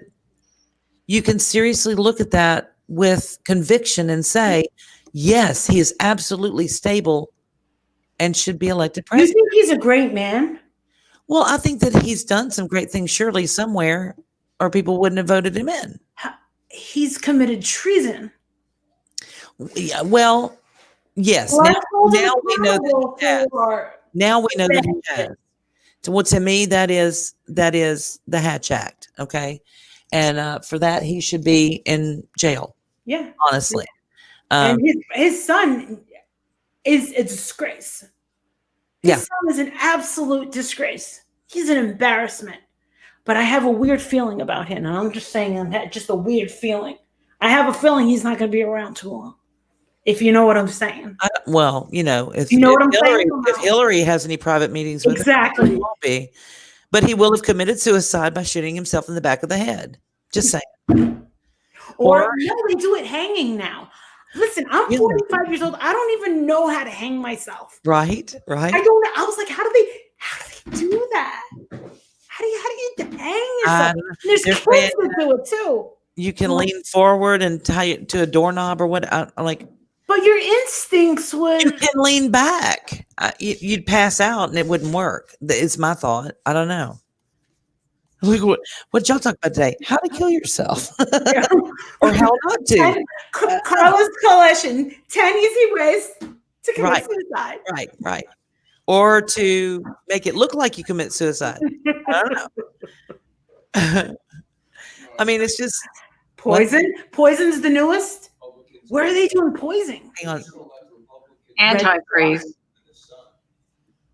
you can seriously look at that with conviction and say, yes, he is absolutely stable and should be elected president. You think he's a great man? Well, I think that he's done some great things, surely somewhere, or people wouldn't have voted him in. He's committed treason. Yeah, well, yes. Now we know that he has. Now we know that he has. So, to me, that is the Hatch Act. Okay, and for that, he should be in jail. Yeah, honestly. And his son is a disgrace. His son is an absolute disgrace. He's an embarrassment. But I have a weird feeling about him. And I'm just saying, just a weird feeling. I have a feeling he's not going to be around too long. If you know what I'm saying. If Hillary has any private meetings with him, he won't be. But he will have committed suicide by shooting himself in the back of the head. Just saying. Or they do it hanging now. Listen, I'm 45 years old. I don't even know how to hang myself. Right. I don't know. I was like, how do they do that? How do you hang yourself? There's kids that do it too. You can lean forward and tie it to a doorknob or what? But your instincts would. You can lean back. You'd pass out and it wouldn't work. It's my thought. I don't know. What y'all talk about today? How to kill yourself, or how not to? Carlos Coalition: 10 easy ways to commit suicide. Right. Or to make it look like you commit suicide. I don't know. I mean, it's just poison. Poison's the newest. Where are they doing poison? Hang on. Antifreeze.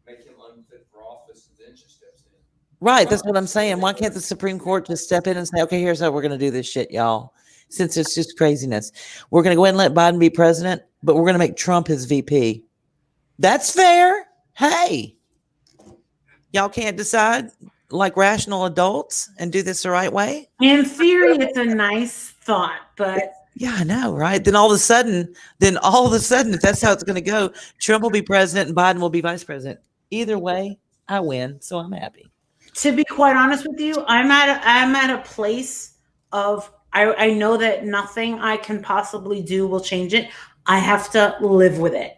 Make him unfit for office, and then she steps in. Right, that's what I'm saying. Why can't the Supreme Court just step in and say, okay, here's how we're going to do this shit, y'all? Since it's just craziness. We're going to go ahead and let Biden be president, but we're going to make Trump his VP. That's fair. Hey, y'all can't decide like rational adults and do this the right way? In theory, it's a nice thought, but... Yeah, I know, right? Then all of a sudden, if that's how it's going to go, Trump will be president and Biden will be vice president. Either way, I win, so I'm happy. To be quite honest with you, I'm at a place of I know that nothing I can possibly do will change it. I have to live with it.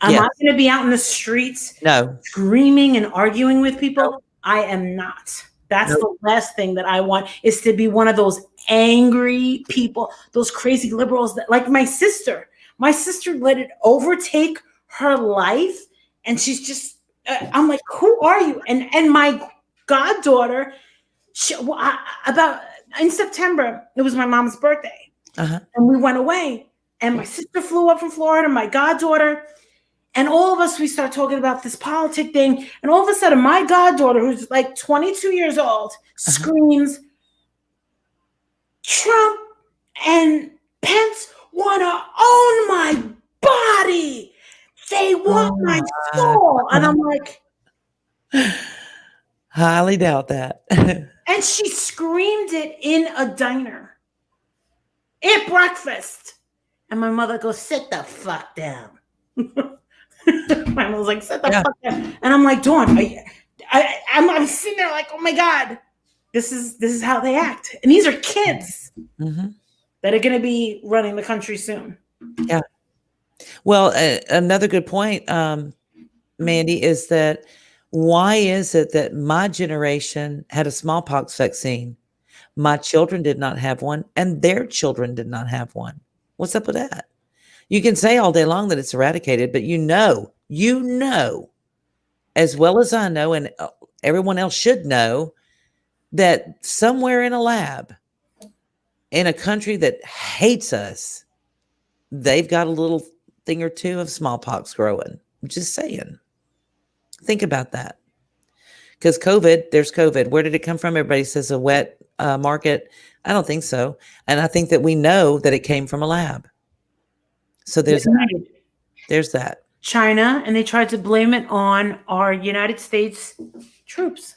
I'm Yes. not going to be out in the streets No. screaming and arguing with people. I am not. That's Nope. the last thing that I want, is to be one of those angry people, those crazy liberals that, like my sister. My sister let it overtake her life, and she's just. I'm like, who are you? And my goddaughter, about in September, it was my mom's birthday, Uh-huh. and we went away. And my sister flew up from Florida, my goddaughter. And all of us, we start talking about this politic thing. And all of a sudden, my goddaughter, who's like 22 years old, screams, Trump and Pence want to own my body. They want my soul. And I'm like, highly doubt that. and she screamed it in a diner at breakfast. And my mother goes, sit the fuck down. My mother was like, sit the fuck down. And I'm like, Dawn, I'm sitting there like, oh my God, this is how they act. And these are kids that are going to be running the country soon. Yeah. Well, another good point, Mandy, is that why is it that my generation had a smallpox vaccine? My children did not have one, and their children did not have one. What's up with that? You can say all day long that it's eradicated, but you know, as well as I know, and everyone else should know, that somewhere in a lab, in a country that hates us, they've got a little thing or two of smallpox growing. I'm just saying. Think about that. Because there's COVID. Where did it come from? Everybody says a wet market. I don't think so. And I think that we know that it came from a lab. So there's that. China, and they tried to blame it on our United States troops.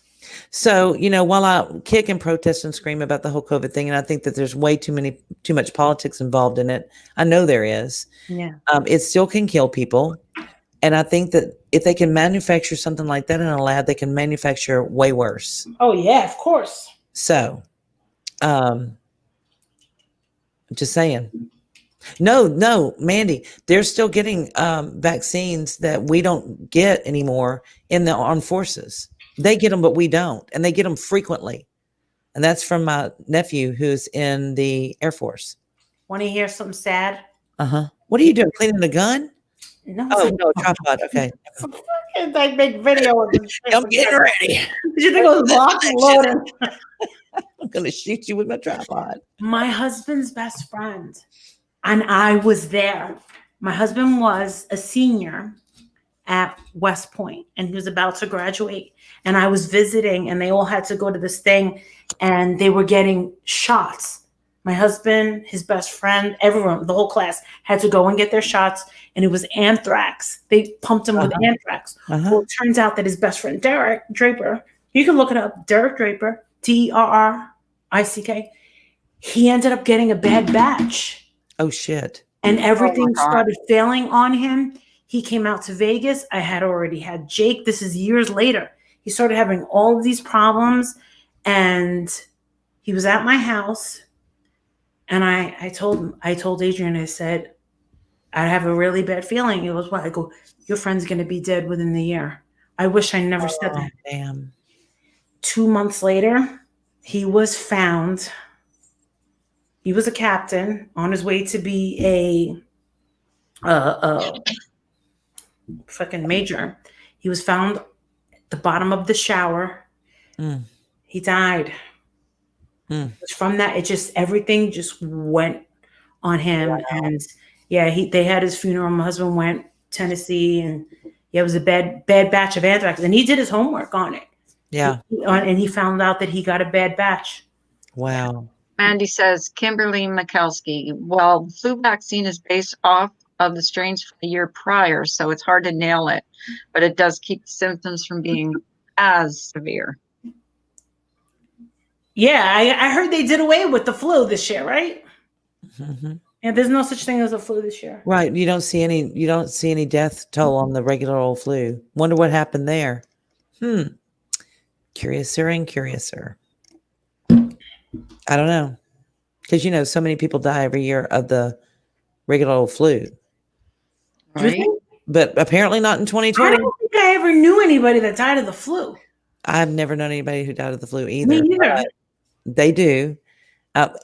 So, while I kick and protest and scream about the whole COVID thing, and I think that there's way too much politics involved in it. I know there is. Yeah. It still can kill people. And I think that if they can manufacture something like that in a lab, they can manufacture way worse. Oh, yeah, of course. So, just saying. No, Mandy, they're still getting vaccines that we don't get anymore in the armed forces. They get them, but we don't. And they get them frequently. And that's from my nephew who's in the Air Force. Want to hear something sad? Uh-huh. What are you doing? Cleaning the gun? No. Oh, no, tripod. Okay. I make video of this. I'm getting ready. Did you think it was locked and loaded? I'm going to shoot you with my tripod. My husband's best friend, and I was there. My husband was a senior at West Point, and he was about to graduate. And I was visiting, and they all had to go to this thing, and they were getting shots. My husband, his best friend, everyone, the whole class had to go and get their shots, and it was anthrax. They pumped him with anthrax. Well, it turns out that his best friend, Derek Draper, you can look it up, Derek Draper, Derrick, he ended up getting a bad batch. Oh, shit. And everything started failing on him. He came out to Vegas. I had already had Jake. This is years later. He started having all of these problems, and he was at my house. And I told Adrian, I said, I have a really bad feeling. He goes, what? I go, your friend's going to be dead within the year. I wish I never said that. Damn. 2 months later, he was found. He was a captain on his way to be a fucking major. He was found at the bottom of the shower. He died. From that, everything just went on him. Wow. And yeah, they had his funeral. My husband went to Tennessee, and it was a bad batch of anthrax, and he did his homework on it. Yeah. And he found out that he got a bad batch. Wow. Mandy says, Kimberly Mikulski, well, the flu vaccine is based off of the strains from the year prior, so it's hard to nail it, but it does keep the symptoms from being as severe. Yeah, I heard they did away with the flu this year, right? Mm-hmm. And there's no such thing as a flu this year. Right. You don't see any death toll on the regular old flu. Wonder what happened there. Curiouser and curiouser. I don't know. Because, so many people die every year of the regular old flu. Right? But apparently not in I 2020. don't think I ever knew anybody that died of the flu. I've never known anybody who died of the flu either. Me neither. But they do.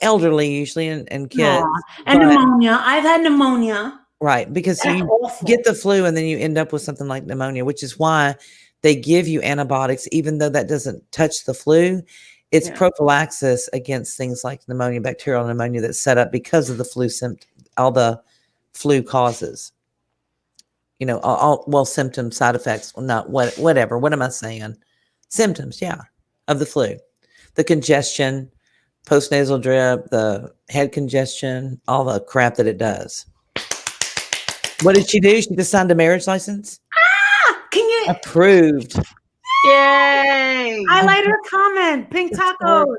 Elderly usually and kids. Aw. And but- pneumonia. I've had pneumonia. Right. Because That's you awful. get the flu and then you end up with something like pneumonia, which is why they give you antibiotics, even though that doesn't touch the flu. It's prophylaxis against things like pneumonia, bacterial pneumonia that's set up because of the flu all the flu causes. All symptoms, side effects, not whatever. What am I saying? Symptoms, of the flu. The congestion, postnasal drip, the head congestion, all the crap that it does. What did she do? She just signed a marriage license? Can you Approved. Yay! highlight her comment? Pink tacos.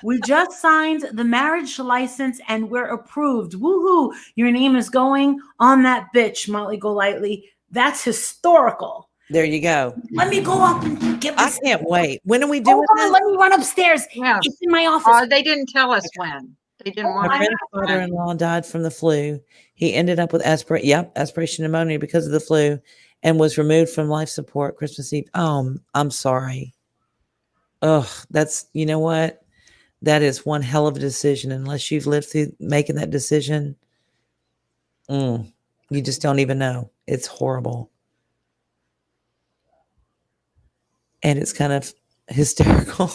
We just signed the marriage license and we're approved. Woohoo! Your name is going on that bitch, Motley Golightly. That's historical. There you go. Let me go up and get I this. can't wait. When are we doing Hold on, this? let me run upstairs. Yeah. It's in my office. They didn't tell us when. They didn't want My to. friend's father-in-law died from the flu. He ended up with aspiration pneumonia because of the flu and was removed from life support Christmas Eve. Oh, I'm sorry. Ugh, you know what? That is one hell of a decision. Unless you've lived through making that decision, you just don't even know. It's horrible. And it's kind of hysterical.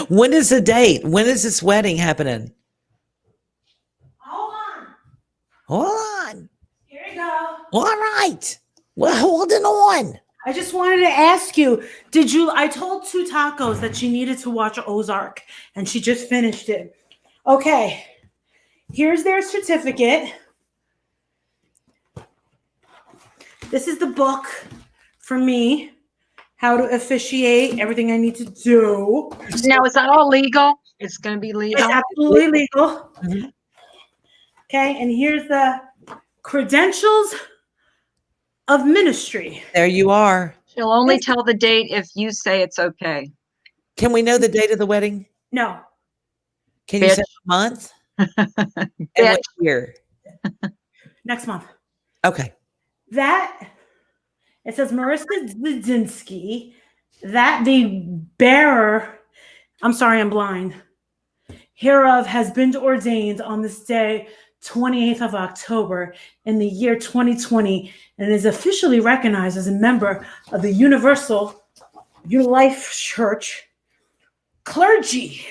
When is the date? When is this wedding happening? Hold on. Hold on. Here we go. All right. We're holding on. I just wanted to ask you, I told Two Tacos that she needed to watch Ozark and she just finished it. Okay. Here's their certificate. This is the book for me. How to officiate, everything I need to do. Now, is that all legal? It's going to be It's legal. absolutely legal. Mm-hmm. Okay, and here's the credentials of ministry. There you are. She'll only tell the date if you say it's okay. Can we know the date of the wedding? No. Can you say Bitch. a month? And what year? Next month. Okay. It says Marissa Zdinsky, that the bearer, I'm sorry, I'm blind, hereof has been ordained on this day, 28th of October in the year 2020, and is officially recognized as a member of the Universal Life Church clergy.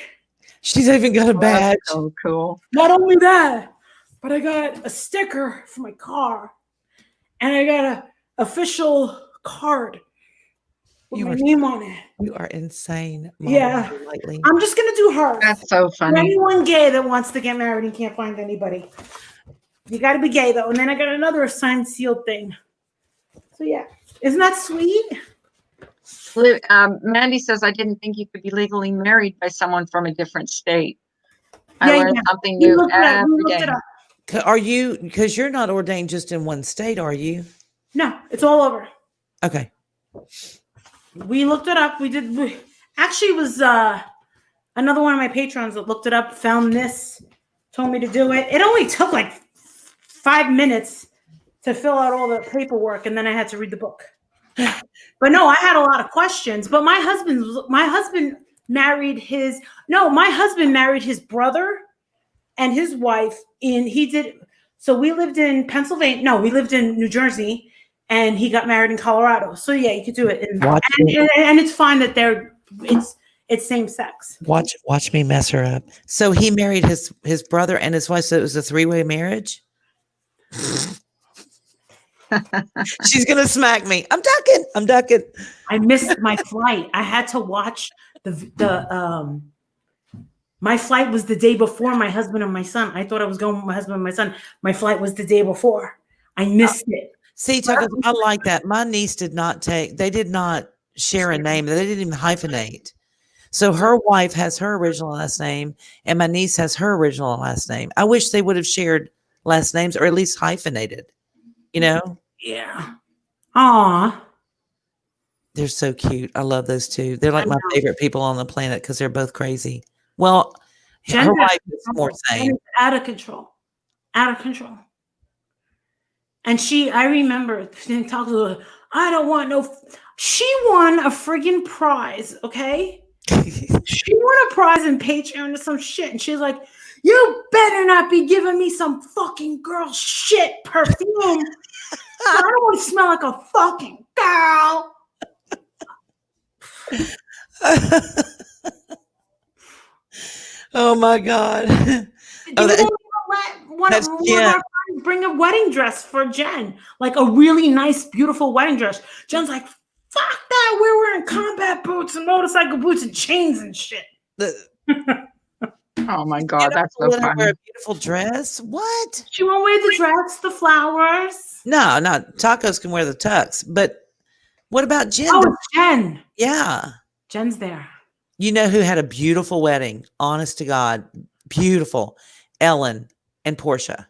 She's even got a badge. So cool. Not only that, but I got a sticker for my car, and I got a official card with my name on it. You are insane. Yeah. Lately. I'm just gonna do her. That's so For funny. anyone gay that wants to get married and can't find anybody, you got to be gay though. And then I got another signed sealed thing. So yeah, isn't that sweet? Mandy says, I didn't think you could be legally married by someone from a different state. Yeah, I learned yeah. something We new looked it up. We every looked day. it up. Are you, because you're not ordained just in one state, are you? No, it's all over. Okay. We looked it up. Actually, it was another one of my patrons that looked it up, found this, told me to do it. It only took like 5 minutes to fill out all the paperwork, and then I had to read the book. But no, I had a lot of questions. But my husband married his brother and his wife so we lived in Pennsylvania. No, we lived in New Jersey, and he got married in Colorado. So yeah, you could do it. And it's fine that it's same sex. Watch me mess her up. So he married his brother and his wife, so it was a 3-way marriage? She's gonna smack me. I'm ducking. I missed my flight. I had to watch my flight was the day before my husband and my son. I thought I was going with my husband and my son. My flight was the day before. I missed it. See, Tucker, I like that. My niece did not share a name. They didn't even hyphenate. So her wife has her original last name, and my niece has her original last name. I wish they would have shared last names, or at least hyphenated. You know? Yeah. Aw. They're so cute. I love those two. They're like I my know. favorite people on the planet because they're both crazy. Well, Jen's her out wife of is control. more Jen sane. is out of control. Out of control. And I remember talking to her, I don't want no. She won a friggin' prize, okay? She won a prize in Patreon or some shit. And she's like, you better not be giving me some fucking girl shit perfume. I don't want to smell like a fucking girl. Oh my God. Oh, You won't let one of our friends bring a wedding dress for Jen, like a really nice, beautiful wedding dress. Jen's like, fuck that. We're wearing combat boots and motorcycle boots and chains and shit. Oh my God, that's so let her funny. wear a beautiful dress. What? She won't wear the dress, the flowers. No, tacos can wear the tux. But what about Jen? Oh, it's Jen. Yeah. Jen's there. You know who had a beautiful wedding? Honest to God, beautiful. Ellen and Portia.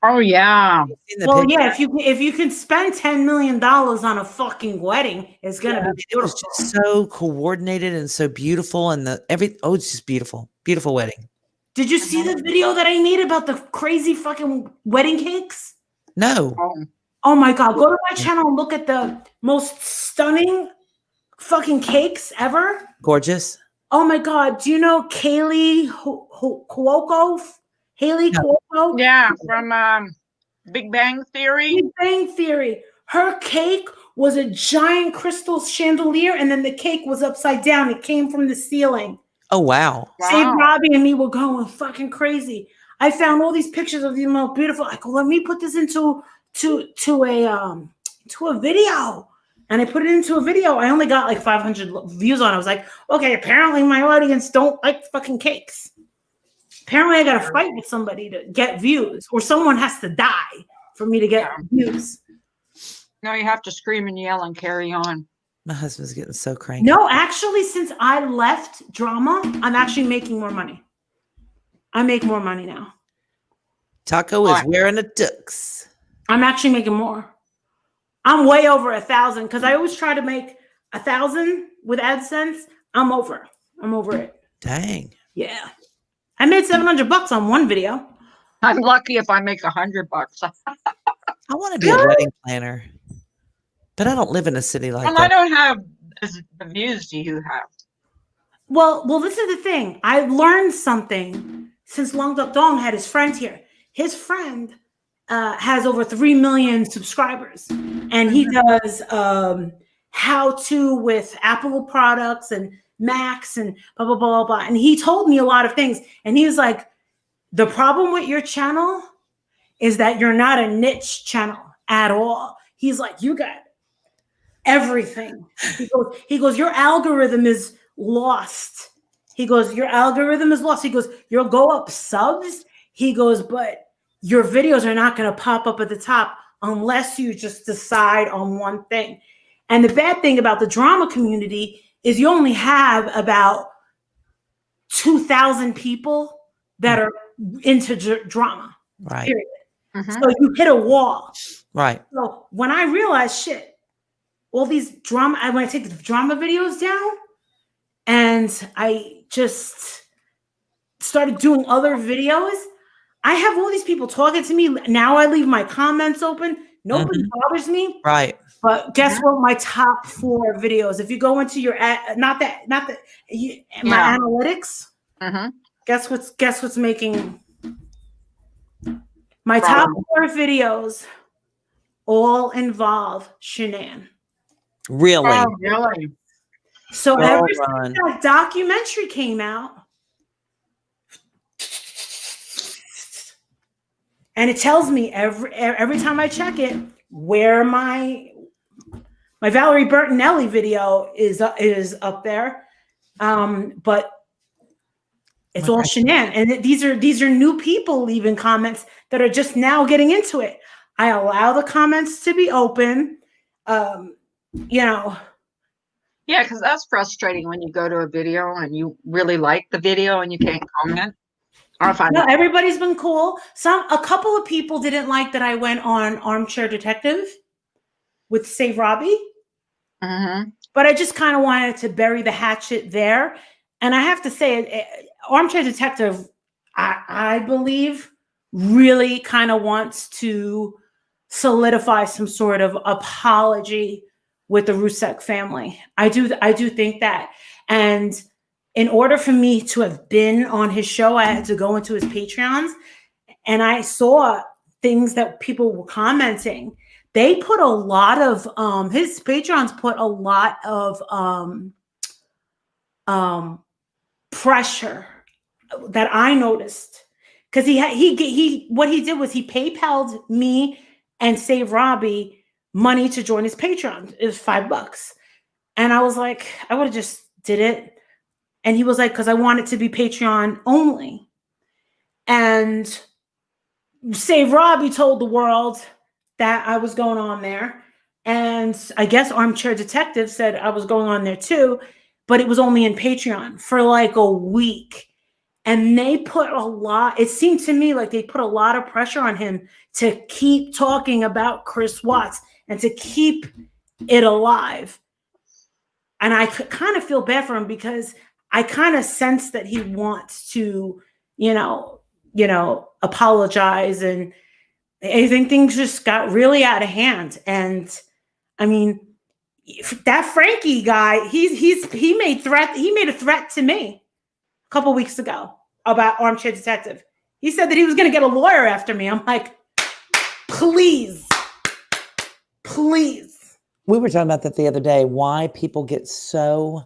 Oh yeah. Well, yeah. If you can spend $10 million on a fucking wedding, it's gonna be beautiful. It was just so coordinated and so beautiful, and it's just beautiful, beautiful wedding. Did you see the video that I made about the crazy fucking wedding cakes? No. Oh my God! Go to my channel and look at the most stunning fucking cakes ever. Gorgeous. Oh my God! Do you know Kaylee Cuoco? Haley Cuoco? Yeah, from Big Bang Theory. Big Bang Theory. Her cake was a giant crystal chandelier, and then the cake was upside down. It came from the ceiling. Oh wow! Save Robbie and me were going fucking crazy. I found all these pictures of the most beautiful. I go, let me put this into a video. And I put it into a video. I only got like 500 views on it. I was like, okay, apparently my audience don't like fucking cakes. Apparently I got to fight with somebody to get views, or someone has to die for me to get views. No, you have to scream and yell and carry on. My husband's getting so cranky. No, actually, since I left drama, I'm actually making more money. I make more money now. Taco is wearing a tux. I'm actually making more. I'm way over 1,000 because I always try to make 1,000 with AdSense. I'm over it. Dang. Yeah. I made $700 on one video. I'm lucky if I make $100. I want to be a wedding planner, but I don't live in a city like that. I don't have the views you have. Well, this is the thing. I learned something since Long Duck Dong had his friend here. His friend has over 3 million subscribers, and he does how-to with Apple products and Macs and blah, blah, blah, blah. And he told me a lot of things. And he was like, the problem with your channel is that you're not a niche channel at all. He's like, you got everything. He goes, your algorithm is lost. He goes, your algorithm is lost. He goes, you'll go up subs. He goes, but your videos are not going to pop up at the top unless you just decide on one thing. And the bad thing about the drama community is you only have about 2,000 people that are into drama. Right. Period. So you hit a wall. Right. So when I realized, shit, all these drama, I want to take the drama videos down, and I just started doing other videos. I have all these people talking to me. Now I leave my comments open. Nobody bothers me. Right. But guess what? My top 4 videos. If you go into your my analytics, guess what's making my top 4 videos all involve Shanann. Really? Oh, really? So ever since that documentary came out, and it tells me every time I check it where my Valerie Bertinelli video is up there, but it's all Shanann, and these are new people leaving comments that are just now getting into it. I allow the comments to be open, Yeah, because that's frustrating when you go to a video and you really like the video and you can't comment. No, everybody's been cool. A couple of people didn't like that I went on Armchair Detective with Save Robbie. But I just kind of wanted to bury the hatchet there. And I have to say, Armchair Detective, I believe, really kind of wants to solidify some sort of apology with the Rusek family. I do think that. And in order for me to have been on his show, I had to go into his Patreons, and I saw things that people were commenting. They put a lot of his Patreons put a lot of pressure that I noticed, because he what he did was he PayPal'd me and Save Robbie money to join his Patreon. It was $5, and I was like, I would have just did it. And he was like, because I want it to be Patreon only. And Save Robbie told the world that I was going on there. And I guess Armchair Detective said I was going on there too, but it was only in Patreon for like a week. And they put a lot, it seemed to me like they put a lot of pressure on him to keep talking about Chris Watts and to keep it alive. And I kind of feel bad for him, because I kind of sense that he wants to, apologize. And I think things just got really out of hand. And I mean, that Frankie guy, he made a threat to me a couple weeks ago about Armchair Detective. He said that he was going to get a lawyer after me. I'm like, please. We were talking about that the other day, why people get so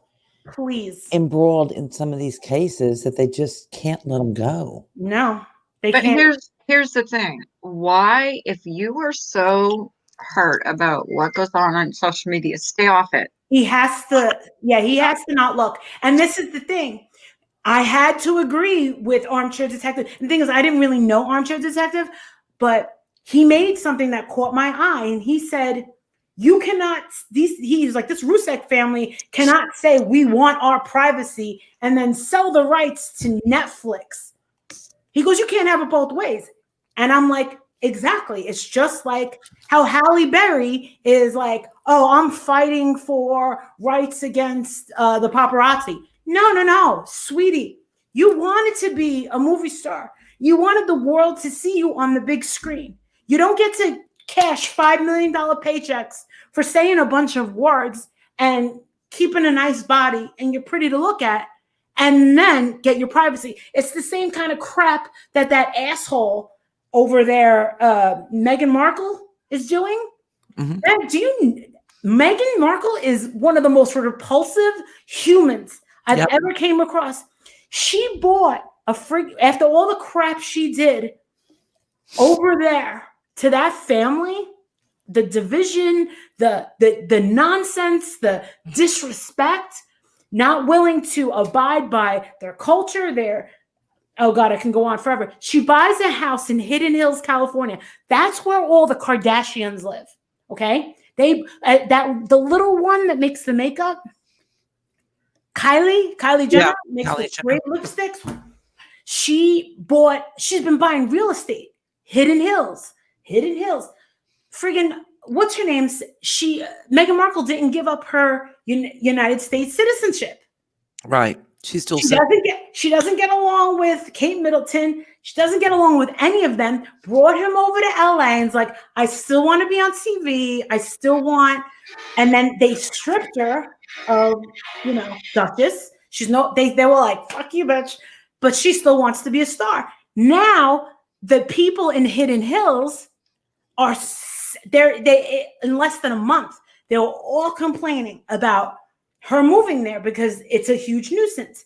embroiled in some of these cases that they just can't let them go. No, they But can't. Here's the thing. Why, if you are so hurt about what goes on social media, stay off it. He has to not look. And this is the thing. I had to agree with Armchair Detective. And the thing is, I didn't really know Armchair Detective, but he made something that caught my eye. And he said, he's like, this Rusek family cannot say we want our privacy and then sell the rights to Netflix. He goes, you can't have it both ways. And I'm like, exactly. It's just like how Halle Berry is like, oh, I'm fighting for rights against the paparazzi. No, sweetie. You wanted to be a movie star. You wanted the world to see you on the big screen. You don't get to cash $5 million paychecks for saying a bunch of words and keeping a nice body and you're pretty to look at, and then get your privacy. It's the same kind of crap that asshole over there, Meghan Markle, is doing. Mm-hmm. Meghan Markle is one of the most repulsive humans I've ever came across. She bought after all the crap she did over there to that family, the division, the nonsense, the disrespect, not willing to abide by their culture, oh God, I can go on forever. She buys a house in Hidden Hills, California. That's where all the Kardashians live. Okay. The little one that makes the makeup, Kylie Jenner, makes the great lipsticks. She's been buying real estate. Hidden Hills. Friggin', what's her name? Meghan Markle didn't give up her United States citizenship. Right. She doesn't get along with Kate Middleton. She doesn't get along with any of them. Brought him over to LA and is like, I still want to be on TV. And then they stripped her of, Duchess. They were like, fuck you, bitch. But she still wants to be a star. Now the people in Hidden Hills are they in less than a month, they were all complaining about her moving there because it's a huge nuisance.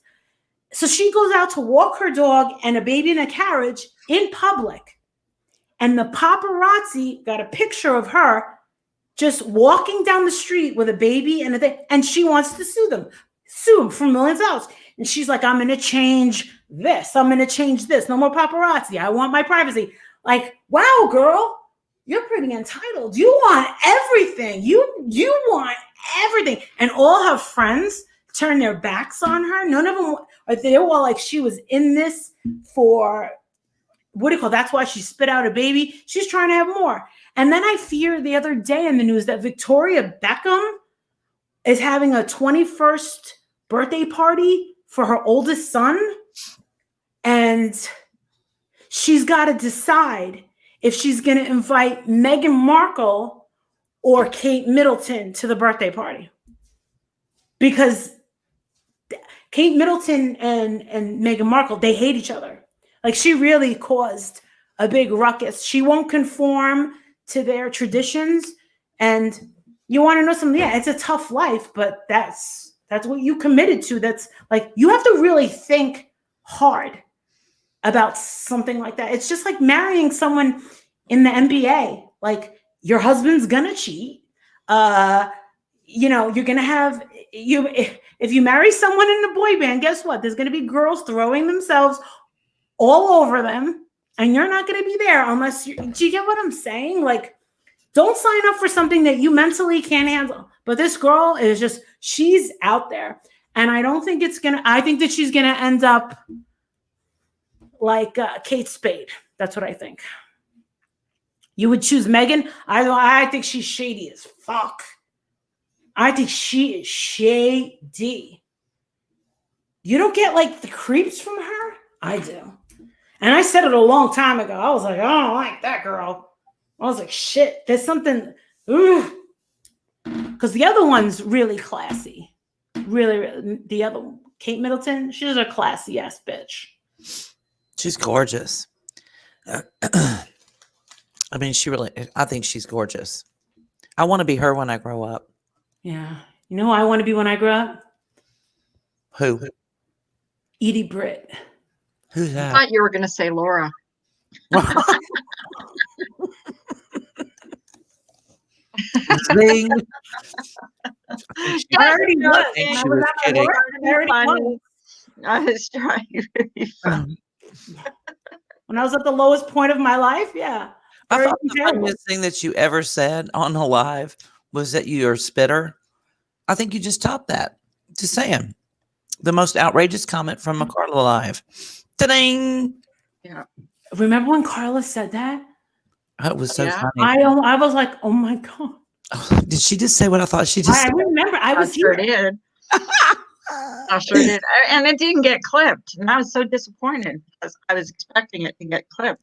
So she goes out to walk her dog and a baby in a carriage in public. And the paparazzi got a picture of her just walking down the street with a baby and she wants to sue them for millions of dollars. And she's like, I'm going to change this. I'm going to change this. No more paparazzi. I want my privacy. Like, wow, girl, you're pretty entitled. You want everything. You want everything. And all her friends turned their backs on her. None of them, they were like, she was in this for, that's why she spit out a baby. She's trying to have more. And then I fear the other day in the news that Victoria Beckham is having a 21st birthday party for her oldest son, and she's got to decide if she's going to invite Meghan Markle or Kate Middleton to the birthday party. Because Kate Middleton and Meghan Markle, they hate each other. Like, she really caused a big ruckus. She won't conform to their traditions. And you want to know something? Yeah, it's a tough life, but that's what you committed to. That's like, you have to really think hard about something like that. It's just like marrying someone in the NBA. Like, your husband's gonna cheat. You know, you're gonna have if you marry someone in the boy band, guess what? There's gonna be girls throwing themselves all over them, and you're not gonna be there unless you. Do you get what I'm saying? Like, don't sign up for something that you mentally can't handle. But this girl is just, she's out there, and I don't think it's gonna. I think that she's gonna end up like Kate Spade. That's what I think. You would choose Meghan? I think she's shady as fuck. I think she is shady. You don't get like the creeps from her? I do. And I said it a long time ago. I was like, I don't like that girl. I was like, shit, there's something. Because the other one's really classy. Really, the other one, Kate Middleton, she's a classy ass bitch. She's gorgeous. I mean, I think she's gorgeous. I want to be her when I grow up. Yeah. You know who I want to be when I grow up? Who? Edie Britt. Who's I that? thought you were going to say Laura. Zing. Yes, I already no, was. Zing. She was kidding. I already was. I was trying to be funny. When I was at the lowest point of my life, yeah. I Very thought the terrible. funniest thing that you ever said on a live was that you're a spitter. I think you just topped that. Just saying. The most outrageous comment from a Carla Live. Ta-ding! Yeah. Remember when Carla said that? That was so Yeah. funny. I was like, oh my God. Oh, did she just say what I thought she just I said? remember. I was sure here. did. I sure did. And it didn't get clipped. And I was so disappointed because I was expecting it to get clipped.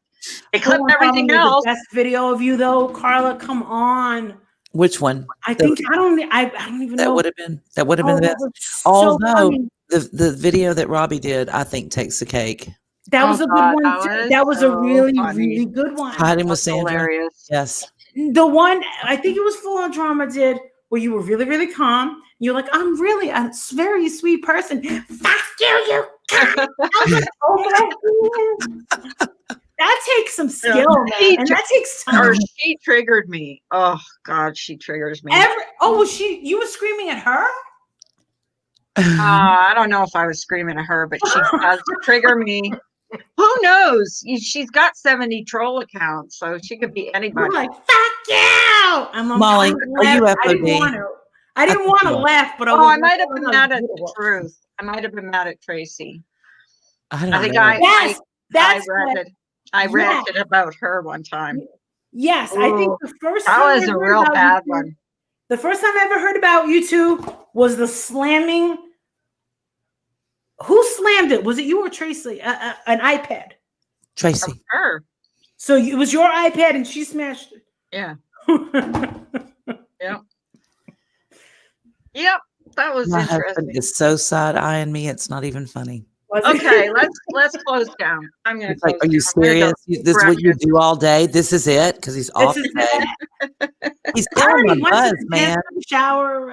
They clipped everything else. The best video of you, though, Carla. Come on. Which one? I think I don't even know. That would have been the best. So Although funny. the video that Robbie did, I think takes the cake. That Oh, was a God, good one. that That was was a so really, funny. really good one. Hiding with That's Sandra. hilarious. Yes. The one, I think it was Full On Drama did, where you were really, really calm. You're like, I'm really a very sweet person. Fuck you cunt. I was like, oh my God. That takes some skill, man. And that takes time. Or she triggered me. Oh God, she triggers me. You were screaming at her? I don't know if I was screaming at her, but she does trigger me. Who knows? She's got 70 troll accounts, so she could be anybody. I'm like, fuck you. I'm Molly, are you I didn't FOD? want to. I didn't want to laugh, but I might have been mad at the truth. I might have been mad at Tracy. I think know. I ranted about her one time. Yes, I think the first that time was a real bad one. The first time I ever heard about you two was the slamming. Who slammed it? Was it you or Tracy? An iPad. Tracy. Her. So it was your iPad and she smashed it. Yeah. Yep. Yep. That was My interesting. husband is so side-eyeing me, it's not even funny. Okay, let's close down. I'm gonna. He's like, are you serious? This is what you do all day? This is it? Because he's off today. He's killing my buzz, man. Shower.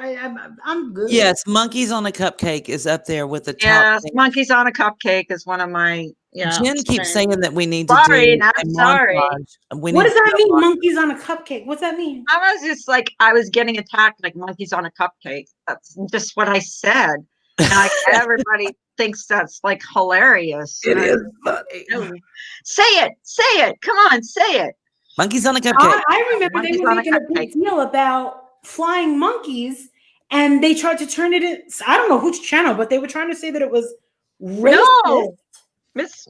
I'm good. Yes, Monkeys on a Cupcake is up there with the top. Yes, Monkeys on a Cupcake is one of my. Yeah. Jen keeps saying that we need to sorry, do I'm a sorry. montage. What does that mean? Monkeys on a cupcake. What's that mean? I was just like, I was getting attacked like monkeys on a cupcake. That's just what I said. And like everybody thinks that's like hilarious. It is funny. Say it. Come on, say it. Monkeys on a Cupcake. I remember they were making a big deal about flying monkeys, and they tried to turn it in. I don't know which channel, but they were trying to say that it was racist. No.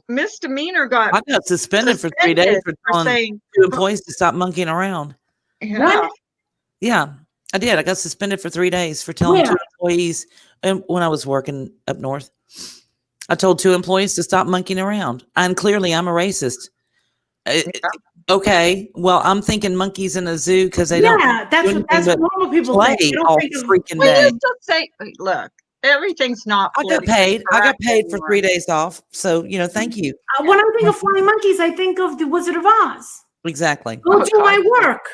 Misdemeanor I got suspended for 3 days for telling two employees to stop monkeying around. Yeah. Yeah. I did. I got suspended for 3 days for telling 2 Where? employees. And when I was working up north, I told 2 employees to stop monkeying around. And clearly, I'm a racist. Okay, well, I'm thinking monkeys in a zoo because they don't that's do what anything but normal people play think. They don't all think of freaking We day. used to say, look, everything's not. I got politically paid. I got correct paid for anymore. 3 days off. So, thank you. when I think of flying monkeys, I think of the Wizard of Oz. Exactly. Go Oh, do God. my work.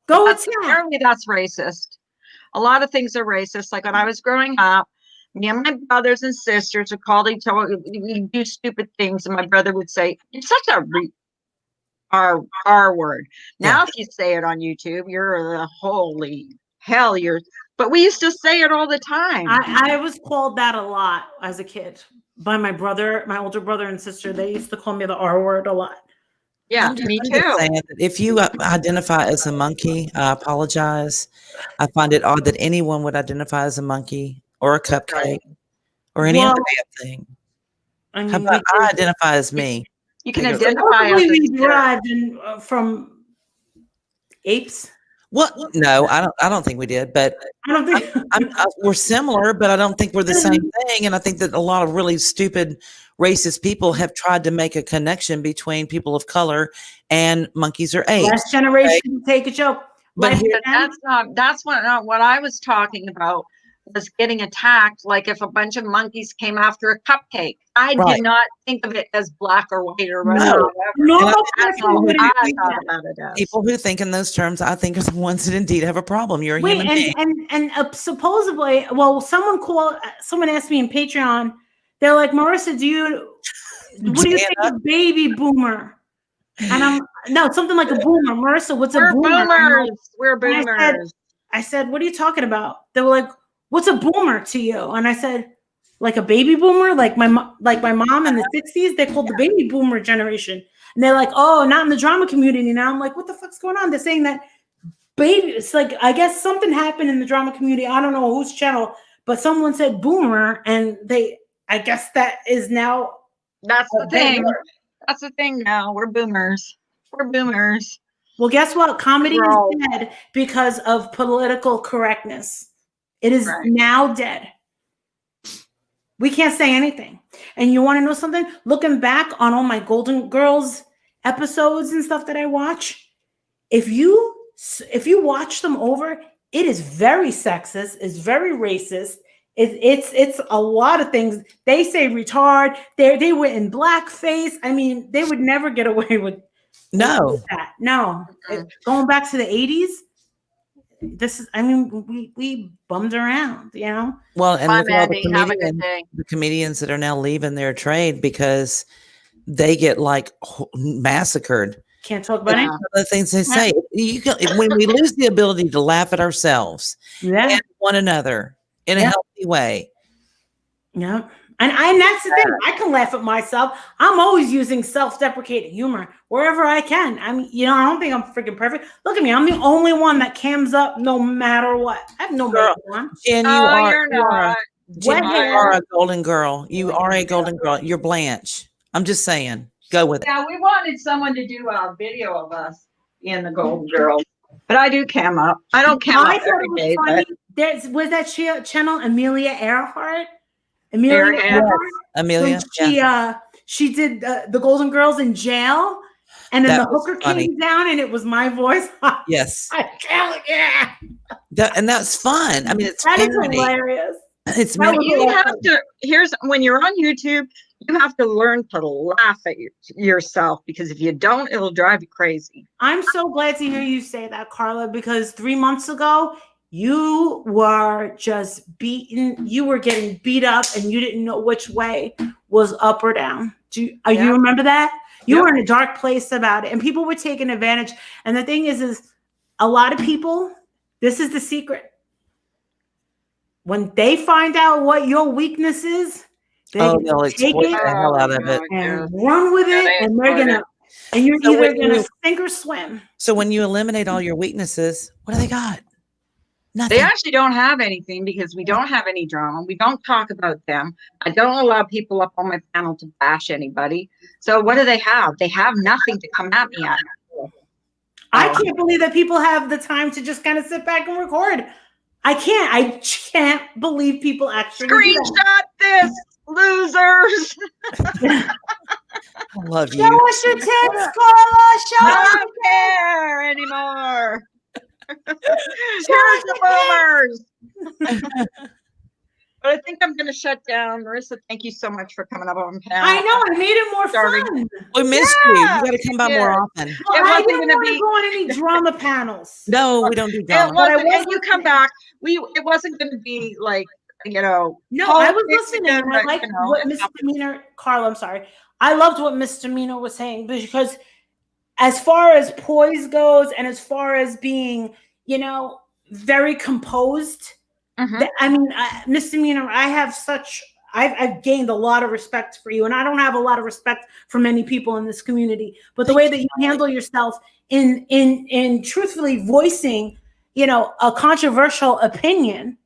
Go That's, attack. apparently that's racist. A lot of things are racist. Like when I was growing up, me and my brothers and sisters would call each other, we do stupid things, and my brother would say, "It's such a R word." Now, if you say it on YouTube, you're the holy hell. But we used to say it all the time. I was called that a lot as a kid by my brother, my older brother and sister. They used to call me the R word a lot. Yeah, I'm just me saying too. that if you identify as a monkey, I apologize. I find it odd that anyone would identify as a monkey or a cupcake or any other damn thing. I mean, How about I identify as me? You can Take it. identify as we a derived from apes. What? No, I don't think we did, but I don't think we're similar, but I don't think we're the same thing. And I think that a lot of really stupid, racist people have tried to make a connection between people of color and monkeys or apes. last generation take a joke. But that's not what I was talking about. Was getting attacked, like if a bunch of monkeys came after a cupcake. I did not think of it as black or white or red or whatever. That's not what I thought about it as. People who think in those terms, I think, are the ones that indeed have a problem. You're a human being. And supposedly, well, someone asked me in Patreon, they're like, Marissa, what do you think of baby boomer? And something like a boomer. Marissa, what's a boomer? We're boomers. I said, what are you talking about? They were like, what's a boomer to you? And I said, like a baby boomer, like my mom in the 60s, they called the baby boomer generation. And they're like, oh, not in the drama community now. I'm like, what the fuck's going on? They're saying that baby, it's like, I guess something happened in the drama community. I don't know whose channel, but someone said boomer, and I guess that is now. That's the thing. That's the thing now. We're boomers. We're boomers. Well, guess what? Comedy is dead because of political correctness. It is now dead. We can't say anything. And you want to know something? Looking back on all my Golden Girls episodes and stuff that I watch, if you watch them over, it is very sexist. It's very racist. It's a lot of things. They say retard. They were in blackface. I mean, they would never get away with that. No. Going back to the 80s. We bummed around, Well, and bye, look at all the comedians that are now leaving their trade because they get like massacred. Can't talk about any of the things they say. When we lose the ability to laugh at ourselves and one another in a healthy way. Yeah. And that's the thing. I can laugh at myself. I'm always using self-deprecating humor wherever I can. I mean, I don't think I'm freaking perfect. Look at me. I'm the only one that cams up no matter what. I have no makeup on. Jen, you're not. Jen, you are a golden girl. You are a golden girl. You're Blanche. I'm just saying. Go with it. Yeah, we wanted someone to do a video of us in the Golden Girls. But I do cam up. I don't cam up every day. Was that channel Amelia Earhart? Amelia. She did the Golden Girls in jail, and then the hooker came down, and it was my voice. Yes. Yeah. And that's fun. I mean, it's hilarious. It's when you're on YouTube, you have to learn to laugh at yourself, because if you don't, it'll drive you crazy. I'm so glad to hear you say that, Carla, because 3 months ago, you were just beaten. You were getting beat up, and you didn't know which way was up or down. You remember that? You were in a dark place about it, and people were taking advantage. And the thing is a lot of people, this is the secret. When they find out what your weakness is, they'll take it the hell out of it and run with it, and they're gonna. And you're either gonna sink or swim. So when you eliminate all your weaknesses, what do they got? Nothing. They actually don't have anything, because we don't have any drama. We don't talk about them. I don't allow people up on my panel to bash anybody. So what do they have? They have nothing to come at me at. I can't believe that people have the time to just kind of sit back and record. I can't believe people actually do that. Screenshot this, losers. I love Show you. us your tits, Carla. Show I us don't care anymore. Here's the boomers. But I think I'm going to shut down. Marissa, thank you so much for coming up on panel. I know, I made it more Starving. fun. We missed you. You Yeah, got to come by more often. Well, It I wasn't didn't gonna want to be- go on any drama panels. No, we don't do It drama. wasn't, was and you come back. It wasn't going to be like, No, I was politics listening, again, and I but, liked you know, what it's Misdemeanor, Carla, I'm sorry. I loved what Misdemeanor was saying, because as far as poise goes and as far as being, very composed, Misdemeanor, I've gained a lot of respect for you, and I don't have a lot of respect for many people in this community, but the way that you handle yourself in truthfully voicing, a controversial opinion.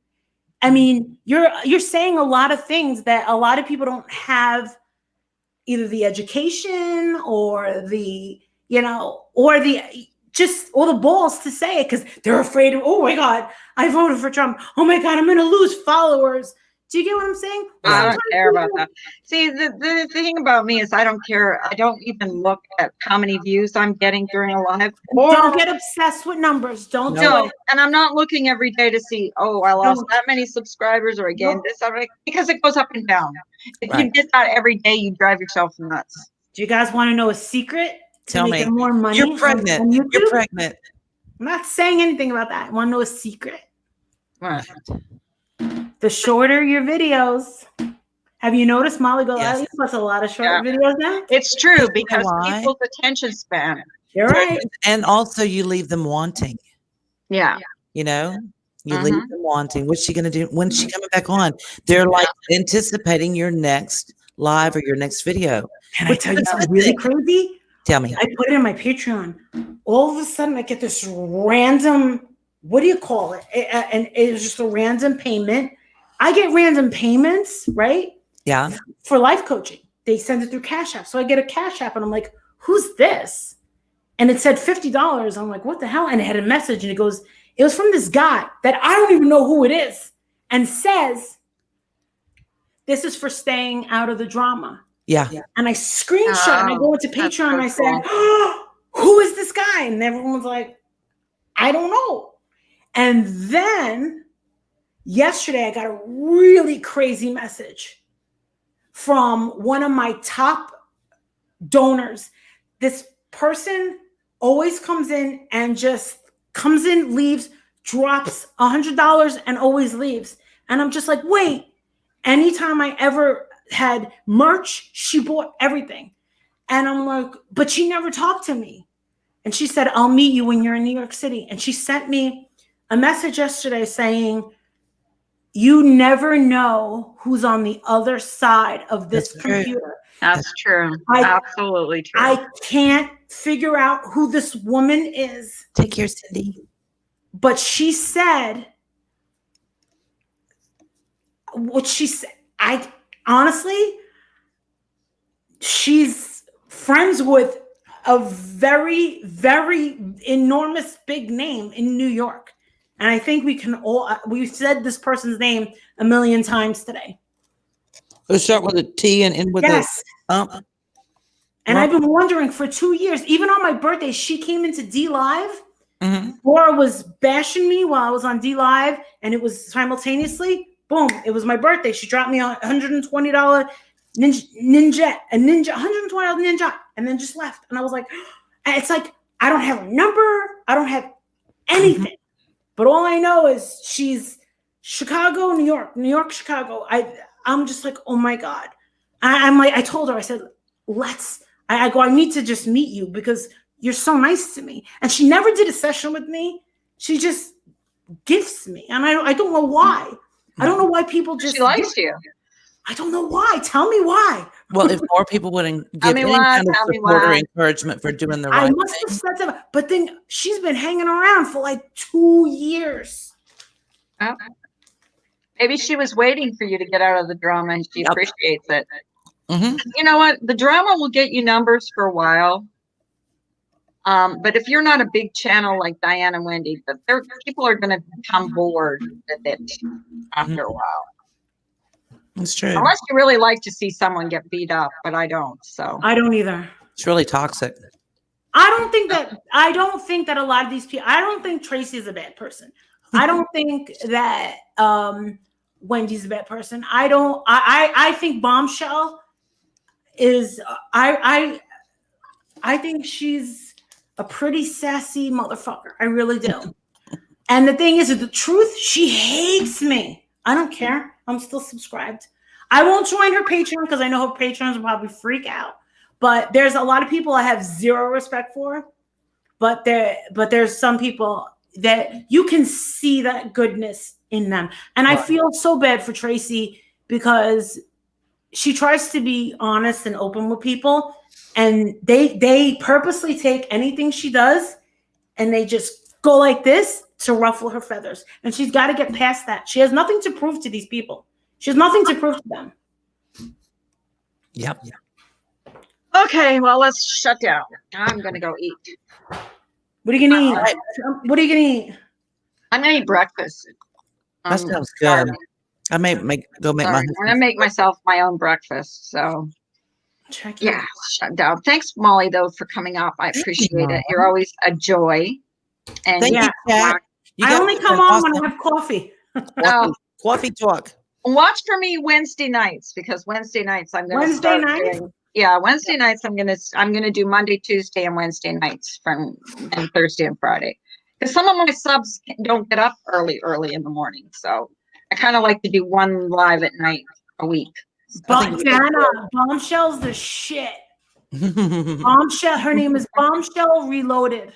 I mean, you're saying a lot of things that a lot of people don't have either the education or the balls to say it, because they're afraid of, oh my God, I voted for Trump. Oh my God, I'm going to lose followers. Do you get what I'm saying? I don't care about that. See, the thing about me is I don't care. I don't even look at how many views I'm getting during a live. Don't get obsessed with numbers. Don't do it. And I'm not looking every day to see, oh, I lost that many subscribers or I gained this, because it goes up and down. If you did that every day, you drive yourself nuts. Do you guys want to know a secret to Tell making me. more money? You're pregnant. on YouTube? You're pregnant. I'm not saying anything about that. I want to know a secret. Right. The shorter your videos, have you noticed Molly Yes. puts a lot of short videos now? It's true, You know because why? people's attention span. You're right. And also you leave them wanting, Yeah. you leave them wanting. What's she going to do? When's she coming back on? They're like anticipating your next live or your next video. Can I tell you something really crazy? Tell me. I put it in my Patreon. All of a sudden I get this random, what do you call it? And it was just a random payment. I get random payments, right? Yeah. For life coaching. They send it through Cash App. So I get a Cash App and I'm like, who's this? And it said $50. I'm like, what the hell? And it had a message and it goes, it was from this guy that I don't even know who it is, and says, this is for staying out of the drama. Yeah. And I screenshot and I go into Patreon and I said, oh, who is this guy? And everyone's like, I don't know. And then yesterday I got a really crazy message from one of my top donors. This person always comes in and just comes in, leaves, drops $100 and always leaves. And I'm just like, wait, anytime I ever had merch, she bought everything. And I'm like, but she never talked to me. And she said, I'll meet you when you're in New York City. And she sent me a message yesterday saying, you never know who's on the other side of this computer. That's true. Absolutely true. I can't figure out who this woman is. Take care, Cindy. But she said what she said. I honestly, she's friends with a very, very enormous big name in New York. And I think we've said this person's name a million times today. Let's start with a T and end with a And I've been wondering for 2 years, even on my birthday, she came into D Live. Mm-hmm. Laura was bashing me while I was on D Live, and it was simultaneously, boom, it was my birthday. She dropped me a $120 $120 ninja, and then just left. And I was like, it's like, I don't have a number. I don't have anything. Mm-hmm. But all I know is she's Chicago, New York, Chicago. I'm just like, oh my God. I'm like, I told her, I said, I need to just meet you because you're so nice to me. And she never did a session with me. She just gifts me. And I don't know why. I don't know why people just. She likes you. I don't know why. Tell me why. Well, if more people wouldn't give any kind of support or encouragement for doing the right thing. I must have said that. But then she's been hanging around for like 2 years. Oh. Maybe she was waiting for you to get out of the drama and she appreciates it. Mm-hmm. You know what? The drama will get you numbers for a while. But if you're not a big channel like Diane and Wendy, but people are going to become bored with it after a while. It's true. Unless you really like to see someone get beat up, but I don't. So I don't either. It's really toxic. I don't think that a lot of these people, I don't think Tracy is a bad person. I don't think that Wendy's a bad person. I think Bombshell is I think she's a pretty sassy motherfucker. I really do. And the thing is, the truth, she hates me. I don't care. I'm still subscribed. I won't join her Patreon because I know her patrons will probably freak out. But there's a lot of people I have zero respect for. But there's some people that you can see that goodness in them. And I feel so bad for Tracy because she tries to be honest and open with people. And they purposely take anything she does and they just go like this to ruffle her feathers. And she's got to get past that. She has nothing to prove to these people. She has nothing to prove to them. Yep. okay, well, let's shut down. I'm going to go eat. What are you going to eat? What are you going to eat? I'm going to eat breakfast. That sounds good. I may go make my. I'm going to make myself my own breakfast. So, yeah, shut down. Thanks, Molly, though, for coming up. I appreciate it. You're always a joy. And Thank you, Kat. I only come on when I have coffee. Coffee talk. Watch for me Wednesday nights because Wednesday nights I'm going to Wednesday nights. Wednesday nights I'm going to do Monday, Tuesday, and Wednesday nights and Thursday and Friday. Because some of my subs don't get up early in the morning, so I kind of like to do one live at night a week. But Dana, Bombshell's the shit. Bombshell. Her name is Bombshell Reloaded.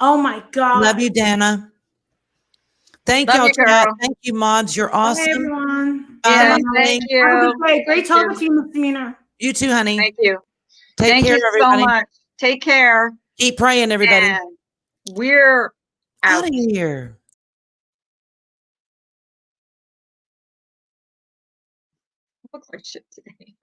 Oh my God. Love you, Dana. Thank y'all, chat. Thank you, mods. You're awesome. Hey, everyone. Thank you. Great talking to you, Misdemeanor. You too, honey. Thank you. Take care, everybody. So much. Take care. Keep praying, everybody. And we're out of here. Looks like shit today.